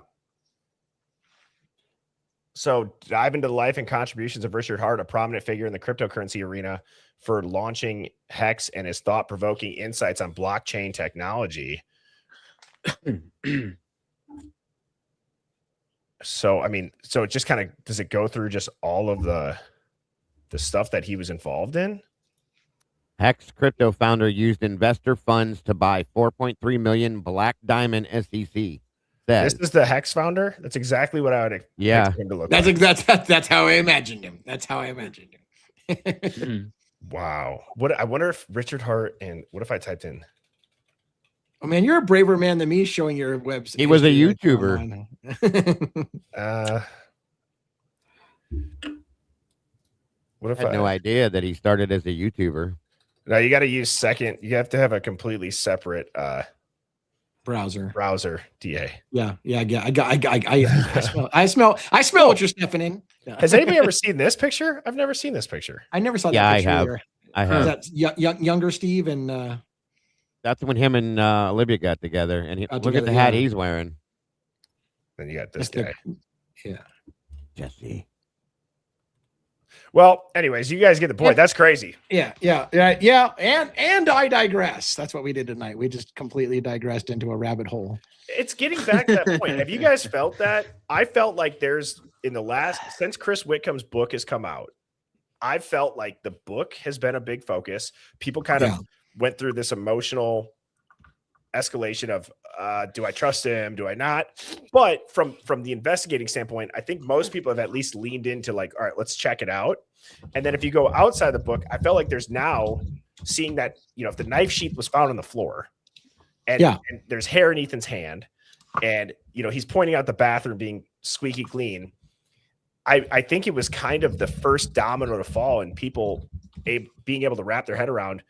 So dive into the life and contributions of Richard Hart, a prominent figure in the cryptocurrency arena for launching Hex and his thought-provoking insights on blockchain technology. So, I mean, so it just kind of, does it go through just all of the stuff that he was involved in? Hex crypto founder used investor funds to buy 4.3 million Black Diamond SEC. This is the Hex founder. That's exactly what I would expect him to look like. That's how I imagined him. That's how I imagined him. Wow. I wonder if Richard Hart and what if I typed in? Oh man, you're a braver man than me showing your website. He was a YouTuber. What if I had no idea that he started as a YouTuber. No, you got to use second. You have to have a completely separate Browser. DA. Yeah. I smell what you're sniffing in. Yeah. Has anybody ever seen this picture? I've never seen this picture. I never saw that Yeah, picture. I have. Either. I Is have. that younger Steve and That's when him and Olivia got together, and Got look together, at the hat yeah. he's wearing. Then you got this that's guy. yeah. Jesse. Well, anyways, you guys get the point. That's crazy. Yeah. And I digress. That's what we did tonight. We just completely digressed into a rabbit hole. It's getting back to that point. Have you guys felt that? I felt like there's since Chris Whitcomb's book has come out, I felt like the book has been a big focus. People kind of went through this emotional escalation of do I trust him? Do I not? But from the investigating standpoint, I think most people have at least leaned into like, all right, let's check it out. And then if you go outside the book, I felt like there's now seeing that, if the knife sheath was found on the floor and there's hair in Ethan's hand and, he's pointing out the bathroom being squeaky clean. I think it was kind of the first domino to fall and people being able to wrap their head around.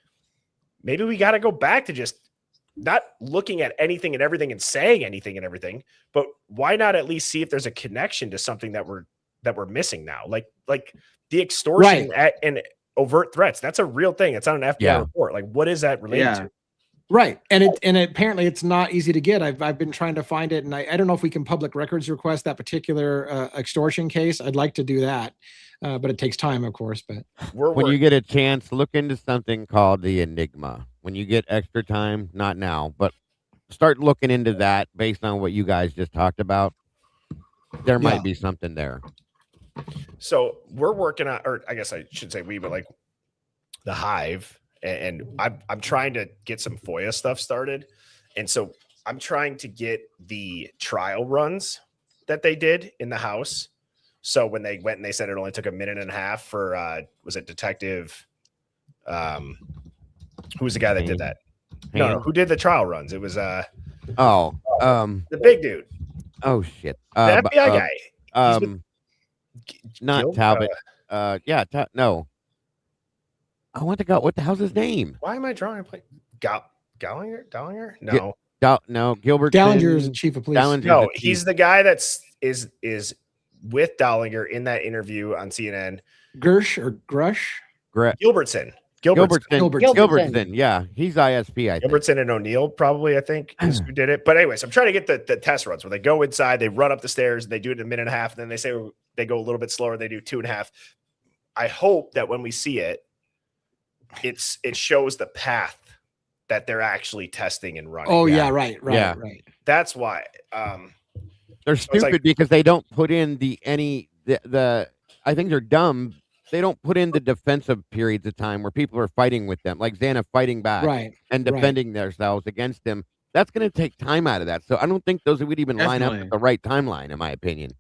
Maybe we got to go back to just not looking at anything and everything and saying anything and everything, but why not at least see if there's a connection to something that we're missing now? Like the extortion and overt threats. That's a real thing. It's on an FBI report. Like, what is that related to? Right. And apparently it's not easy to get. I've been trying to find it, and I don't know if we can public records request that particular extortion case. I'd like to do that. But it takes time, of course. But when you get a chance, look into something called the Enigma. When you get extra time, not now, but start looking into that based on what you guys just talked about. There might be something there. So we're working on, or I guess I should say we, but like the Hive, and I'm trying to get some FOIA stuff started. And so I'm trying to get the trial runs that they did in the house. So when they went and they said it only took a minute and a half for, was it Detective, who was the guy that did that? No, who did the trial runs? It was, the big dude. Oh shit. The FBI guy. Not Gil- Talbot. No. I want to go. What the hell's his name? Why am I drawing a play? Dallinger? No. No, Gilbert. Dallinger is the chief of police. No, he's the guy that's is with Dallinger in that interview on CNN. Gersh or Grush? Gilbertson. Yeah, he's ISP. I think. Gilbertson and O'Neill probably, I think, is who did it. But anyways, I'm trying to get the test runs where they go inside, they run up the stairs, they do it in a minute and a half, and then they say they go a little bit slower, they do 2.5. I hope that when we see it, it shows the path that they're actually testing and running. Oh yeah, right. That's why. They're stupid because they don't put in the I think they're dumb. They don't put in the defensive periods of time where people are fighting with them, like Xana fighting back and defending themselves against them. That's going to take time out of that. So I don't think those would even line up with the right timeline, in my opinion.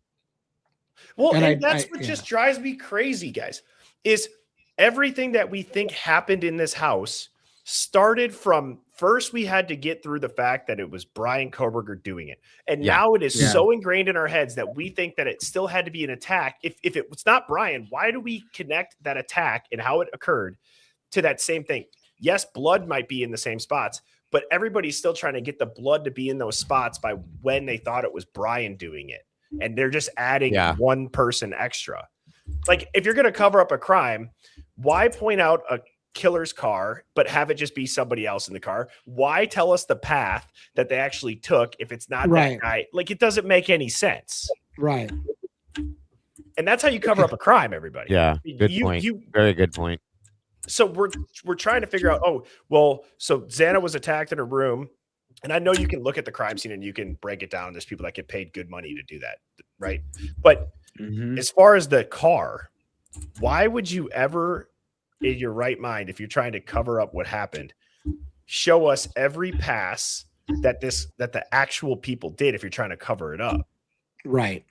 Well, and that's what just drives me crazy, guys, is everything that we think happened in this house started from first we had to get through the fact that it was Brian Coberger doing it. And now it is so ingrained in our heads that we think that it still had to be an attack. If it was not Brian, why do we connect that attack and how it occurred to that same thing? Yes, blood might be in the same spots, but everybody's still trying to get the blood to be in those spots by when they thought it was Brian doing it. And they're just adding one person extra. Like, if you're going to cover up a crime, why point out a killer's car, but have it just be somebody else in the car? Why tell us the path that they actually took if it's not that guy? Like, it doesn't make any sense. Right. And that's how you cover up a crime, everybody. Yeah. Good point. Very good point. So we're trying to figure out, so Xana was attacked in her room. And I know you can look at the crime scene and you can break it down. There's people that get paid good money to do that. Right. But as far as the car, why would you ever, in your right mind, if you're trying to cover up what happened, show us every pass that the actual people did if you're trying to cover it up? Right.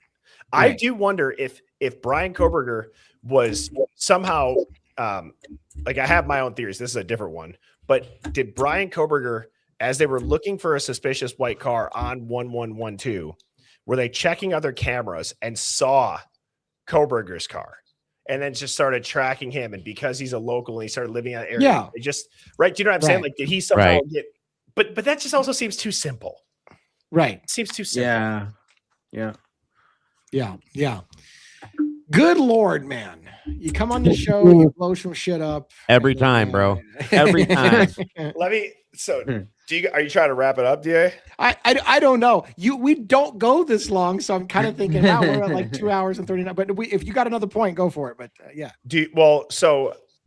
I do wonder if Brian Coberger was somehow like, I have my own theories. This is a different one, but did Brian Coberger, as they were looking for a suspicious white car on 1112, were they checking other cameras and saw Coberger's car. And then just started tracking him. And because he's a local and he started living in that area, Yeah. it just, right. Do you know what I'm saying? Right. Like, did he somehow Right. get, but that just also seems too simple. Right. It seems too simple. Yeah. Good Lord, man. You come on the show, you blow some shit up. Every time, bro. Every time. Let me, so are you trying to wrap it up, DA? I don't know. We don't go this long, so I'm kind of thinking now we're at like 2 hours and 39. But if you got another point, go for it. But yeah.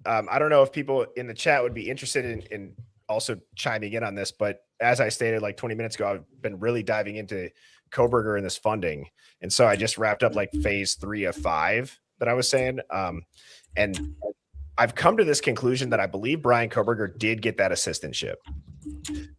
I don't know if people in the chat would be interested in also chiming in on this, but as I stated like 20 minutes ago, I've been really diving into Coberger and this funding. And so I just wrapped up like phase 3 of 5 that I was saying. And I've come to this conclusion that I believe Brian Coberger did get that assistantship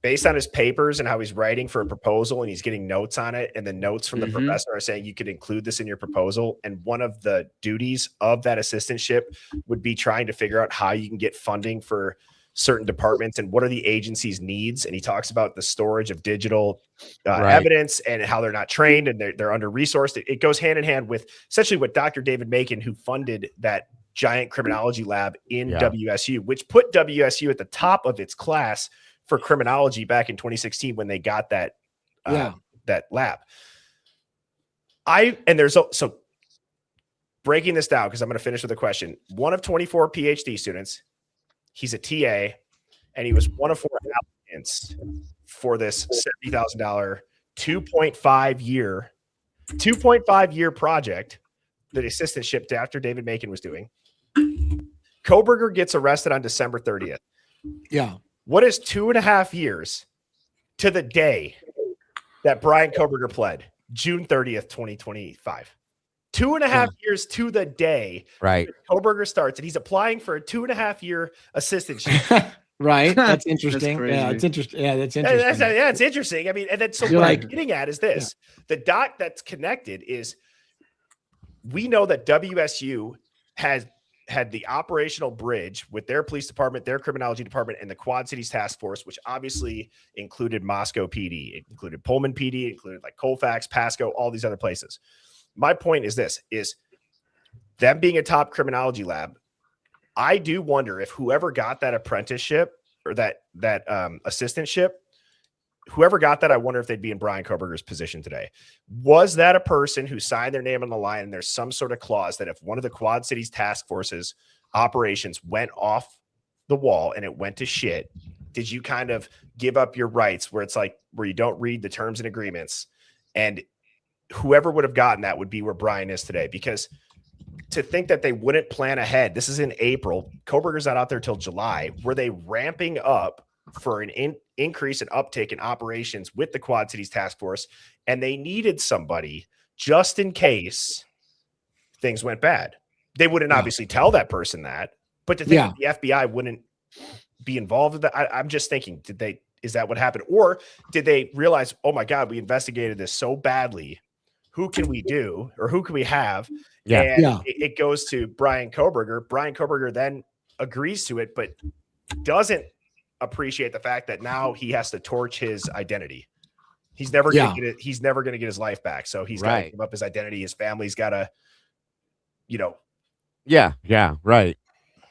based on his papers and how he's writing for a proposal and he's getting notes on it. And the notes from the professor are saying you could include this in your proposal. And one of the duties of that assistantship would be trying to figure out how you can get funding for certain departments and what are the agency's needs. And he talks about the storage of digital evidence and how they're not trained and they're under-resourced. It goes hand in hand with essentially what Dr. David Macon, who funded that giant criminology lab in WSU, which put WSU at the top of its class for criminology back in 2016 when they got that that lab. So breaking this down, because I'm going to finish with a question. One of 24 PhD students, he's a TA, and he was one of 4 applicants for this $70,000 2.5 year project that assistantship Dr. David Macon was doing. Coberger gets arrested on December 30th. Yeah. What is 2.5 years to the day that Brian Coberger pled? June 30th, 2025. 2.5 years to the day. Right. Coberger starts, and he's applying for a 2.5 year assistantship. Right. That's interesting. That's yeah, it's interesting. Yeah, that's interesting. It's interesting. I mean, and then so You're what like- I'm getting at is this: the dot that's connected is we know that WSU has had the operational bridge with their police department, their criminology department, and the Quad Cities Task Force, which obviously included Moscow PD, it included Pullman PD, it included like Colfax, Pasco, all these other places. My point is this, is them being a top criminology lab, I do wonder if whoever got that apprenticeship or that assistantship, whoever got that, I wonder if they'd be in Brian Coberger's position today. Was that a person who signed their name on the line and there's some sort of clause that if one of the Quad Cities Task Force's operations went off the wall and it went to shit, did you kind of give up your rights where it's like, where you don't read the terms and agreements? And whoever would have gotten that would be where Brian is today. Because to think that they wouldn't plan ahead, this is in April, Coberger's not out there till July. Were they ramping up for an increase in uptick in operations with the Quad Cities Task Force, and they needed somebody just in case things went bad? They wouldn't obviously tell that person that, but to think that the FBI wouldn't be involved with that, I'm just thinking, is that what happened? Or did they realize, oh my God, we investigated this so badly, who can we do, or who can we have? It goes to Brian Coberger. Brian Coberger then agrees to it, but doesn't appreciate the fact that now he has to torch his identity. He's never going to get it. He's never going to get his life back. So he's got to give up his identity. His family's got to, Yeah, right.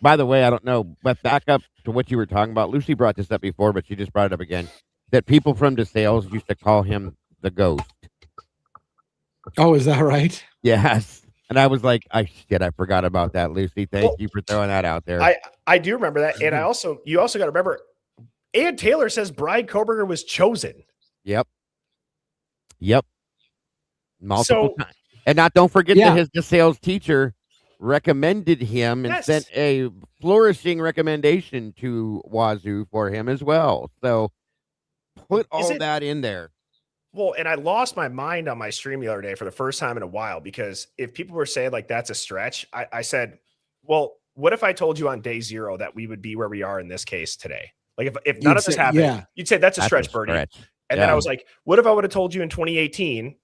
By the way, I don't know, but back up to what you were talking about. Lucy brought this up before, but she just brought it up again. That people from DeSales used to call him the ghost. Oh, is that right? Yes. And I was like, I forgot about that, Lucy. Thank you for throwing that out there. I do remember that. And you also got to remember, Ann Taylor says Brian Coberger was chosen. Yep. Multiple times. And don't forget that his DeSales teacher recommended him and sent a flourishing recommendation to Wazoo for him as well. So put all that in there. Well, and I lost my mind on my stream the other day for the first time in a while, because if people were saying like that's a stretch, I said, well, what if I told you on day 0 that we would be where we are in this case today? Like if none of this happened, you'd say that's a stretch, Bernie. And then I was like, what if I would have told you in 2018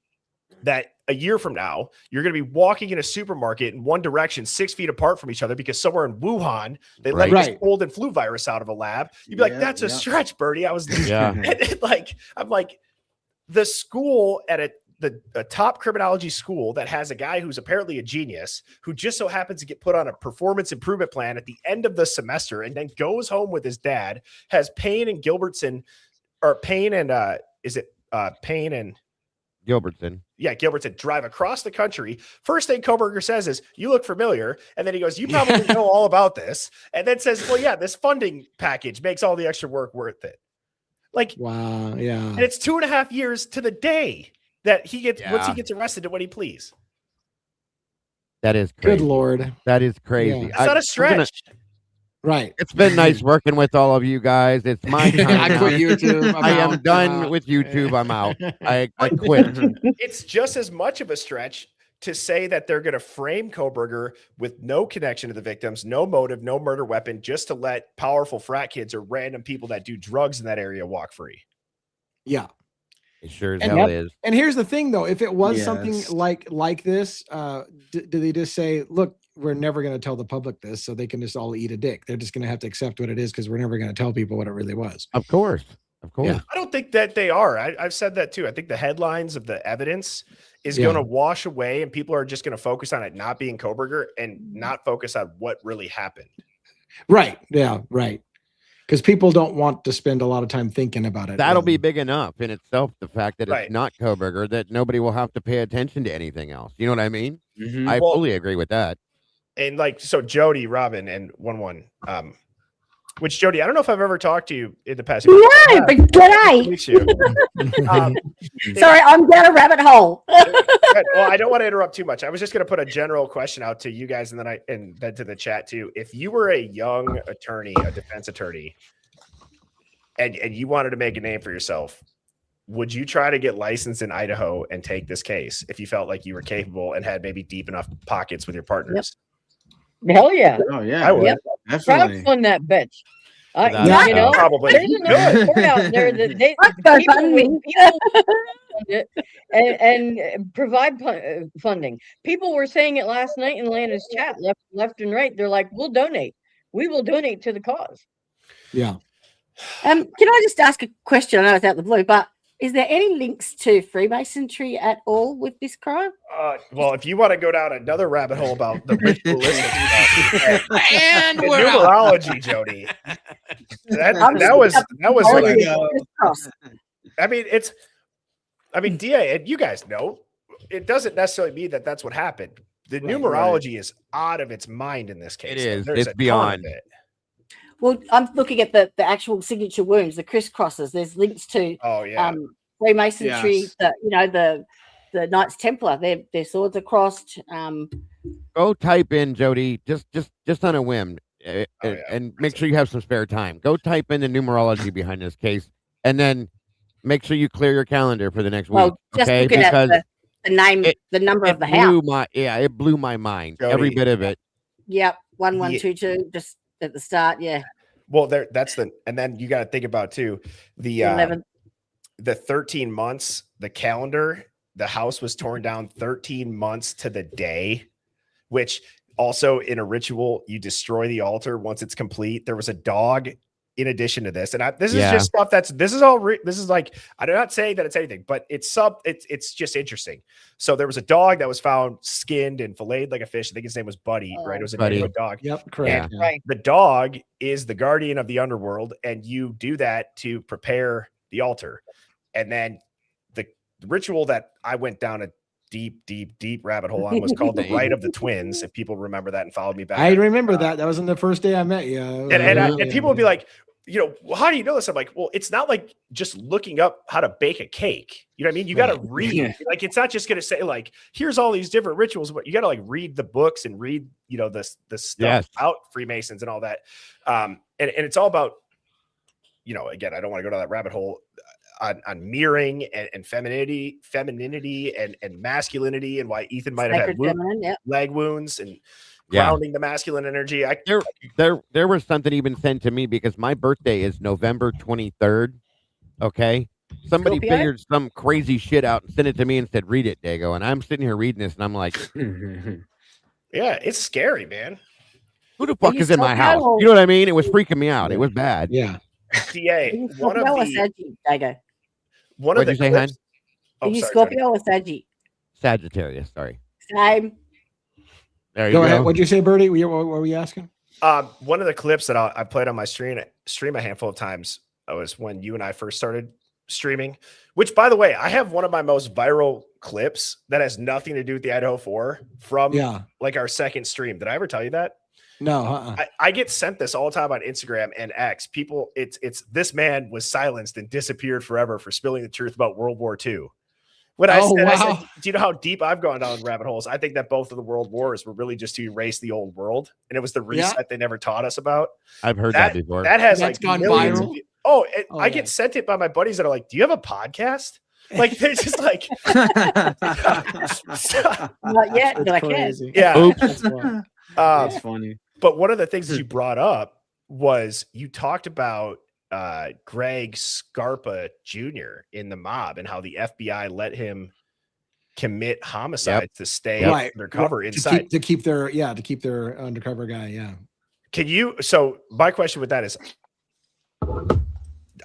that a year from now, you're going to be walking in a supermarket in one direction, 6 feet apart from each other, because somewhere in Wuhan, they let this cold and flu virus out of a lab. You'd be like, that's a stretch, Bernie. I was I'm like, the school at a top criminology school that has a guy who's apparently a genius who just so happens to get put on a performance improvement plan at the end of the semester and then goes home with his dad, has Payne and Gilbertson, or Payne and Payne and Gilbertson. Yeah, Gilbertson drive across the country. First thing Coberger says is, "You look familiar," and then he goes, "You probably know all about this," and then says, "Well, yeah, this funding package makes all the extra work worth it." Like, wow, yeah, and it's 2.5 years to the day that he gets once he gets arrested and when he pleads. That is crazy. Good Lord, that is crazy. Yeah. It's not a stretch. Right. It's been nice working with all of you guys. It's my time. I now. quit YouTube. I am done with YouTube. I'm out. I quit. It's just as much of a stretch to say that they're going to frame Coberger with no connection to the victims, no motive, no murder weapon, just to let powerful frat kids or random people that do drugs in that area walk free. Yeah. It sure as And hell is. And here's the thing, though, if it was Yes. something like this, do they just say, "Look, we're never going to tell the public this, so they can just all eat a dick"? They're just going to have to accept what it is because we're never going to tell people what it really was. Of course. Yeah. I don't think that they are. I've said that too. I think the headlines of the evidence is Yeah. going to wash away, and people are just going to focus on it not being Coberger and not focus on what really happened. Right. Yeah. Right. Because people don't want to spend a lot of time thinking about it. That'll be big enough in itself. The fact that Right. it's not Coberger, that nobody will have to pay attention to anything else. You know what I mean? Mhm. I Well- fully agree with that. And like, so Jodie, Robin, and 1-1, which Jodie, I don't know if I've ever talked to you in the past. No, but g'day. Meet you. Sorry, I'm down a rabbit hole. Good. Well, I don't want to interrupt too much. I was just going to put a general question out to you guys, and then to the chat too. If you were a young attorney, a defense attorney, and you wanted to make a name for yourself, would you try to get licensed in Idaho and take this case if you felt like you were capable and had maybe deep enough pockets with your partners? Hell yeah. Oh yeah, I would. Yep. definitely. Crowdfund that bitch. Without You know, Probably. there's enough support out there that they Go people fund will- me. people will fund it and provide funding. People were saying it last night in Lana's chat, left and right. They're like, "We'll donate. We will donate to the cause." Yeah. Can I just ask a question? I know it's out of the blue, but is there any links to Freemasonry at all with this crime? Well, if you want to go down another rabbit hole about the ritualistic stuff And and we're out. numerology, Jodie, I'm that was Oh, like, yeah, crisscross. I mean, DA, and you guys know, it doesn't necessarily mean that that's what happened. The Right, numerology is out of its mind in this case. is. There's It's a ton of beyond. it. Well, I'm looking at the actual signature wounds, the crisscrosses. There's links to Oh yeah. Freemasonry, Yes. the Knights Templar. Their swords are crossed. Go type in, Jody, just on a whim, yeah. and make sure you have some spare time. Go type in the numerology behind this case, and then make sure you clear your calendar for the next week. Well, just Okay, looking at because the name, the number of the house. it blew my mind. Jody. Every bit of it. Yep, 1122, just at the start. Yeah, Well, and then you got to think about too the 11. the 13 months, the calendar, the house was torn down 13 months to the day, which also in a ritual, you destroy the altar once it's complete. There was a dog in addition to this. And this is just stuff this is like, I'm not saying that it's anything, but it's just interesting. So there was a dog that was found skinned and filleted like a fish. I think his name was Buddy, right? It was a Buddy. neighborhood dog. Yep. Correct. And Right. the dog is the guardian of the underworld, and you do that to prepare the altar. And then the ritual that I went down a deep rabbit hole on was called the Rite of the Twins. If people remember that and followed me back, I remember that. That was on the first day I met you. and people would be like, well, how do you know this? I'm like, well, it's not like just looking up how to bake a cake. You know what I mean? You got to read. Yeah. Like, it's not just going to say like, here's all these different rituals, but you got to like read the books and read, the stuff Yes. out Freemasons and all that. And it's all about, again, I don't want to go down that rabbit hole on mirroring and femininity and masculinity, and why Ethan might have had Sacred feminine. Yep. leg wounds and Yeah. grounding the masculine energy. There was something even sent to me because my birthday is November 23rd. Okay. Somebody Scorpio? figured some crazy shit out and sent it to me and said, read it, Dago. And I'm sitting here reading this and I'm like, Yeah, it's scary, man. who the fuck you is in my house? Scorpio? You know what I mean? It was freaking me out. It was bad. Yeah. DA, one of Well, I the said you, Dago. one of What'd the you say, hon? clips, Are you sorry, Scorpio or Saggy? Sagittarius. Sorry. Same. There you Go go. ahead. What'd you say, Bertie? What were you asking? One of the clips that I played on my stream a handful of times was when you and I first started streaming, which, by the way, I have one of my most viral clips that has nothing to do with the Idaho 4 from like our second stream. Did I ever tell you that? No. I get sent this all the time on Instagram and X. People, it's this man was silenced and disappeared forever for spilling the truth about World War II. What I said, do you know how deep I've gone down rabbit holes? I think that both of the world wars were really just to erase the old world, and it was the reset they never taught us about. I've heard that before. That has That's like gone millions viral. I get sent it by my buddies that are like, "Do you have a podcast?" Like they're just like, Not yet, but I can. yeah. That's funny. But one of the things that you brought up was you talked about Greg Scarpa Jr. in the mob and how the FBI let him commit homicides to stay undercover inside to keep their undercover guy. Yeah. Can you? So my question with that is,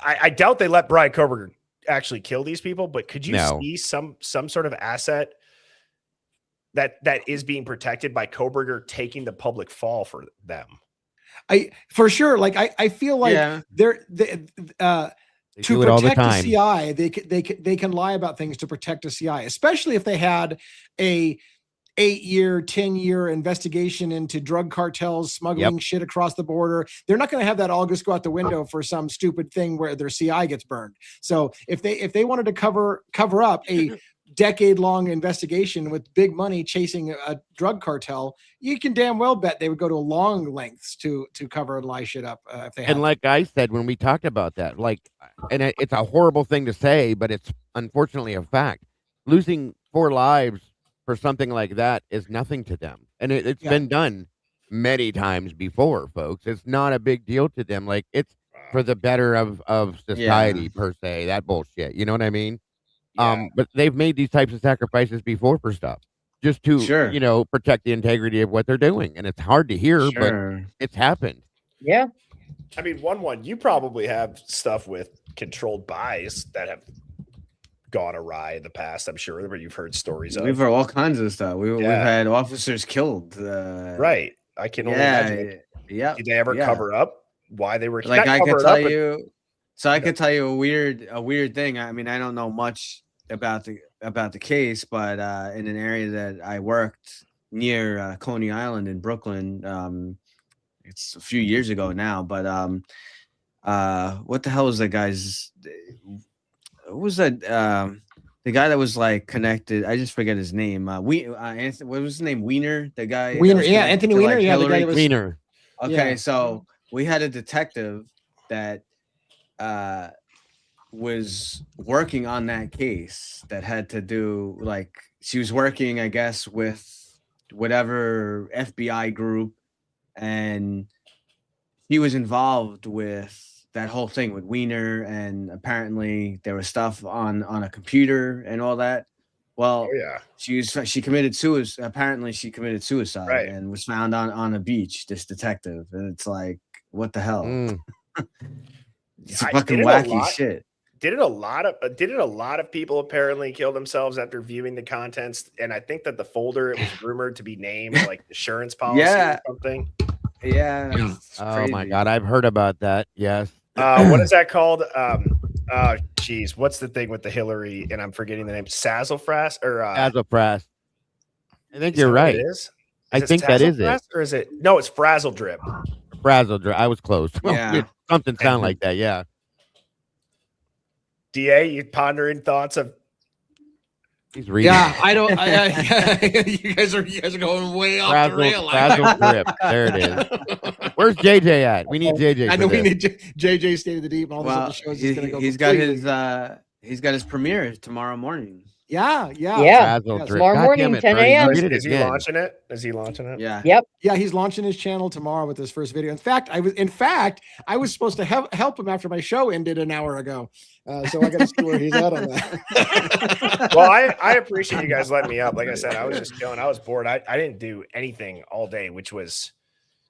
I doubt they let Brian Coberger actually kill these people, but could you see some sort of asset that is being protected by Coberger taking the public fall for them? For sure. Like I feel like they're to protect the CI, they can lie about things to protect a CI, especially if they had a 8-year, 10-year investigation into drug cartels smuggling shit across the border. They're not going to have that all just go out the window for some stupid thing where their CI gets burned. So if they wanted to cover up a decade-long investigation with big money chasing a drug cartel, you can damn well bet they would go to long lengths to cover and lie shit up if they had. And like I said when we talked about that, it's a horrible thing to say, but it's unfortunately a fact. Losing 4 lives for something like that is nothing to them, and it's been done many times before, folks. It's not a big deal to them. Like, it's for the better of society per se. That bullshit. You know what I mean? But they've made these types of sacrifices before for stuff just to, protect the integrity of what they're doing. And it's hard to hear, but it's happened. Yeah. I mean, you probably have stuff with controlled buys that have gone awry in the past. I'm sure where you've heard stories of. We've heard all kinds of stuff. We've had officers killed. Right. I can only imagine. Yeah. Did they ever cover up why they were like? I could tell you. So I could tell you a weird thing. I mean, I don't know much about the case, but in an area that I worked near Coney Island in Brooklyn, it's a few years ago now. But what the hell was that guy's? What was that? The guy that was like connected. I just forget his name. What was his name? Wiener. The guy. Wiener. Yeah, Anthony Wiener. Yeah, the guy that was Wiener. Okay, so we had a detective that was working on that case that had to do, like, she was working, I guess, with whatever FBI group, and he was involved with that whole thing with Wiener, and apparently there was stuff on a computer and all that. Well, she committed suicide. Apparently she committed suicide and was found on a beach, this detective. And it's like, what the hell? It's fucking wacky shit. Didn't a lot of people apparently kill themselves after viewing the contents? And I think that the folder, it was rumored to be named like insurance policy or something. Yeah. Oh my God. I've heard about that. Yes. What is that called? Geez, what's the thing with the Hillary? And I'm forgetting the name. Sassafras or Sassafras. I think you're right. I think that is it. Or is it? No, it's Frazzle Drip. Frazzle Drip. I was close. Yeah. Something sound like that. Yeah. DA, you pondering thoughts of? He's reading. Yeah, I don't. You guys are going way off the rail. Frazzle Drip. There it is. Where's JJ at? We need JJ. I know we need JJ State of the Deep and all those other shows. He's got his premiere tomorrow morning. Yeah. Tomorrow morning, 10 a.m. Is he launching it? Yeah. Yep. Yeah, he's launching his channel tomorrow with his first video. In fact, I was supposed to help him after my show ended an hour ago. So I got to see where he's at on that. Well, I appreciate you guys letting me up. Like I said, I was just chilling. I was bored. I didn't do anything all day, which was,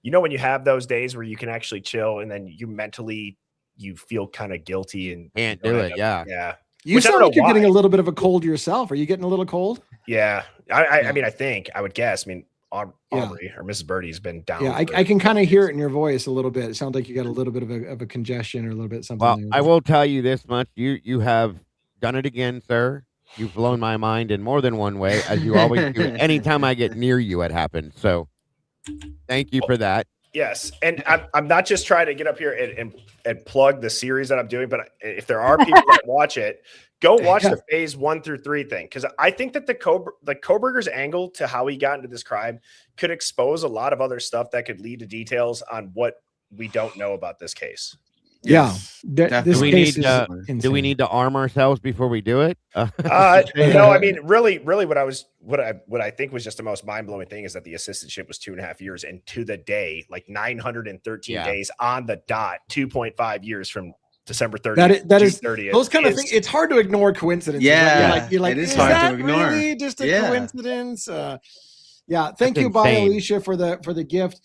when you have those days where you can actually chill and then you mentally, you feel kind of guilty and can't do it. Yeah. You Which I don't sound like know you're getting why. a little bit of a cold yourself. Are you getting a little cold? Yeah. I mean, I would guess. I mean, Yeah. Aubrey or Mrs. Birdie's been down. Yeah, I can kind of hear it in your voice a little bit. It sounds like you got a little bit of a congestion or a little bit something. Well, there. I will tell you this much: you have done it again, sir. You've blown my mind in more than one way, as you always do. Anytime I get near you, it happens. So, thank you for that. Yes, and I'm not just trying to get up here and plug the series that I'm doing, but if there are people that watch it, go watch the phase 1 through 3 thing, because I think that the Coberger's angle to how he got into this crime could expose a lot of other stuff that could lead to details on what we don't know about this case. Yeah, definitely. this Do we case need is to- insane. Do we need to arm ourselves before we do it? No, I mean, really, what I think was just the most mind blowing thing is that the assistantship was 2.5 years, and to the day, like 913 days on the dot, 2.5 years from December 30th. That is 30th. those kind of things. It's hard to ignore coincidences. Yeah, right? You're like, it is is hard to that ignore. really just a Yeah. coincidence? Yeah, thank That's you, Bye insane. Alicia, for the gift.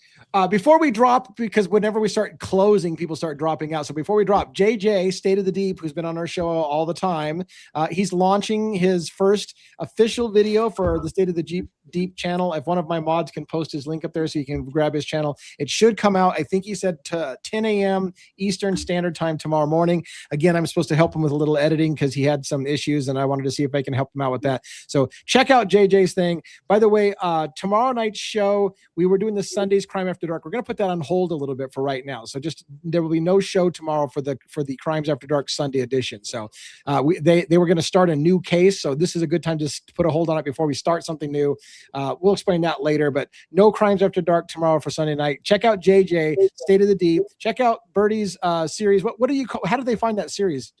Before we drop, because whenever we start closing, people start dropping out. So before we drop, JJ, State of the Deep, who's been on our show all the time, he's launching his first official video for the State of the Deep channel. If one of my mods can post his link up there so you can grab his channel, it should come out. I think he said to 10 a.m. Eastern Standard Time tomorrow morning. Again, I'm supposed to help him with a little editing because he had some issues, and I wanted to see if I can help him out with that. So check out JJ's thing. By the way, tomorrow night's show, we were doing the Sunday's Crime After Dark. We're going to put that on hold a little bit for right now. So just there will be no show tomorrow for the Crimes After Dark Sunday edition. So they were going to start a new case. So this is a good time to put a hold on it before we start something new. We'll explain that later, but no Crimes After Dark tomorrow for Sunday night. Check out JJ, State of the Deep. Check out Birdie's series. What do you call? How do they find that series?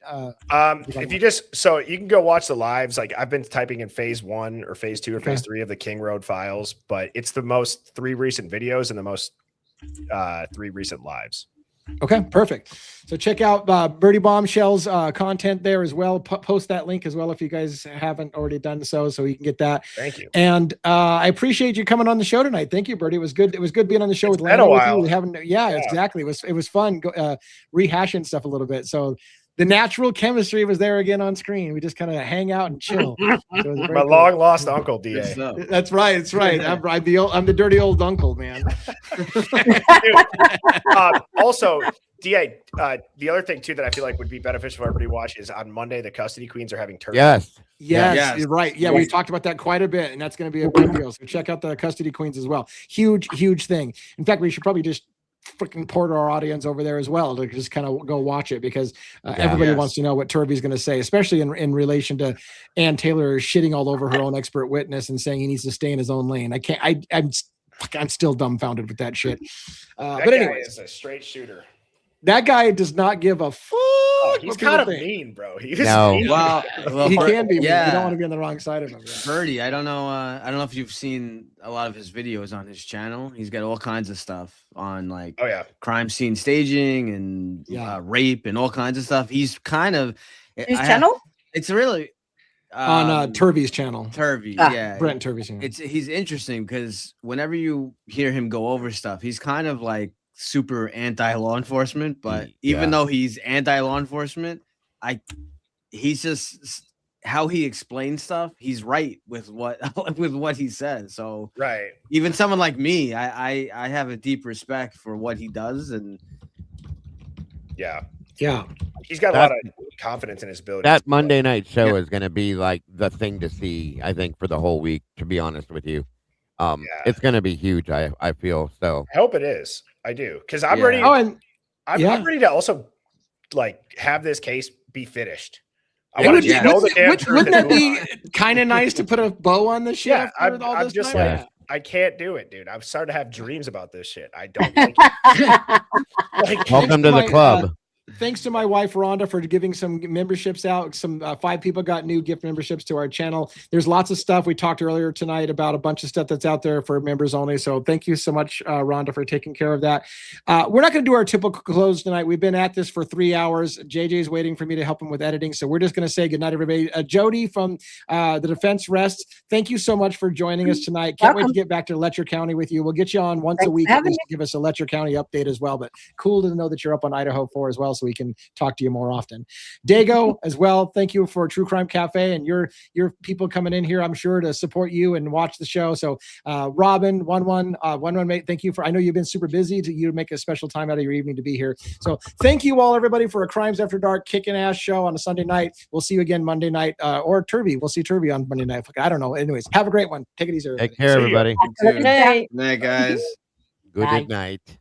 If you so you can go watch the lives. Like I've been typing in phase 1 or phase 2 or phase 3 of the King Road files, but it's the most 3 recent videos and the most 3 recent lives. Okay, perfect. So check out Birdie Bombshell's content there as well. Post that link as well if you guys haven't already done so you can get that. Thank you. And I appreciate you coming on the show tonight. Thank you, Birdie. It was good. It was good being on the show with been Lando. a With while. you. We haven't, yeah, exactly. It was fun rehashing stuff a little bit. So the natural chemistry was there again on screen. We just kind of hang out and chill. So it was very My cool. long lost uncle, DA. That's right. That's right. I'm the dirty old uncle, man. Also, DA, the other thing too that I feel like would be beneficial for everybody to watch is on Monday the custody queens are having turkey. Yes. Yes, you're right. Yeah, we talked about that quite a bit, and that's going to be a big deal. So check out the custody queens as well. Huge thing. In fact, we should probably just freaking port our audience over there as well to just kind of go watch it because everybody wants to know what Turby's going to say, especially in relation to Ann Taylor shitting all over her own expert witness and saying he needs to stay in his own lane. I'm still dumbfounded with that shit. That But guy anyway, is a straight shooter. that guy does not give a fuck. He's what people kind of think. mean, bro. He's No. mean. Well, He can be. Yeah. You don't want to be on the wrong side of him. Yeah. Birdie, I don't know if you've seen a lot of his videos on his channel. He's got all kinds of stuff on like Oh yeah. crime scene staging and rape and all kinds of stuff. He's kind of Whose channel? It's really On Turby's channel. Turvy, Ah, yeah. Brent Turby's channel. He's interesting because whenever you hear him go over stuff, he's kind of like super anti-law enforcement, but even though he's anti-law enforcement, he's just how he explains stuff, he's right with what he says. So Right. even someone like me, I have a deep respect for what he does, and Yeah. Yeah. He's got a lot of confidence in his ability. That Monday night show is going to be like the thing to see, I think, for the whole week, to be honest with you. It's going to be huge. I feel so. I hope it is. I do. Cause I'm Yeah. ready. Oh, and I'm ready to also like have this case be finished. I it want would to be, just know the damn truth. wouldn't that and be move on. kind of nice to put a bow on this shit? Yeah, after all I'm this just time? like, I can't do it, dude. I'm starting to have dreams about this shit. I don't like it. Like, Welcome to the club. Thanks to my wife Rhonda for giving some memberships out. Some 5 people got new gift memberships to our channel. There's lots of stuff we talked earlier tonight about a bunch of stuff that's out there for members only. So thank you so much, Rhonda, for taking care of that. We're not going to do our typical close tonight. We've been at this for 3 hours. JJ's waiting for me to help him with editing, so we're just going to say goodnight, everybody. Jodie from the Defense Rests, thank you so much for joining us tonight. Can't wait to get back to Letcher County with you. We'll get you on once a week for having to give us a Letcher County update as well. But cool to know that you're up on Idaho 4 as well, so we can talk to you more often. Dago as well. Thank you for True Crime Cafe and your people coming in here, I'm sure, to support you and watch the show. So Robin, 11 mate, thank you for, I know you've been super busy to make a special time out of your evening to be here. So thank you all, everybody, for a Crimes After Dark kicking ass show on a Sunday night. We'll see you again Monday night, or Turby. We'll see Turby on Monday night. I don't know. Anyways, have a great one. Take it easy, everybody. Take care, everybody. Good night. Night, guys. Good Night. night.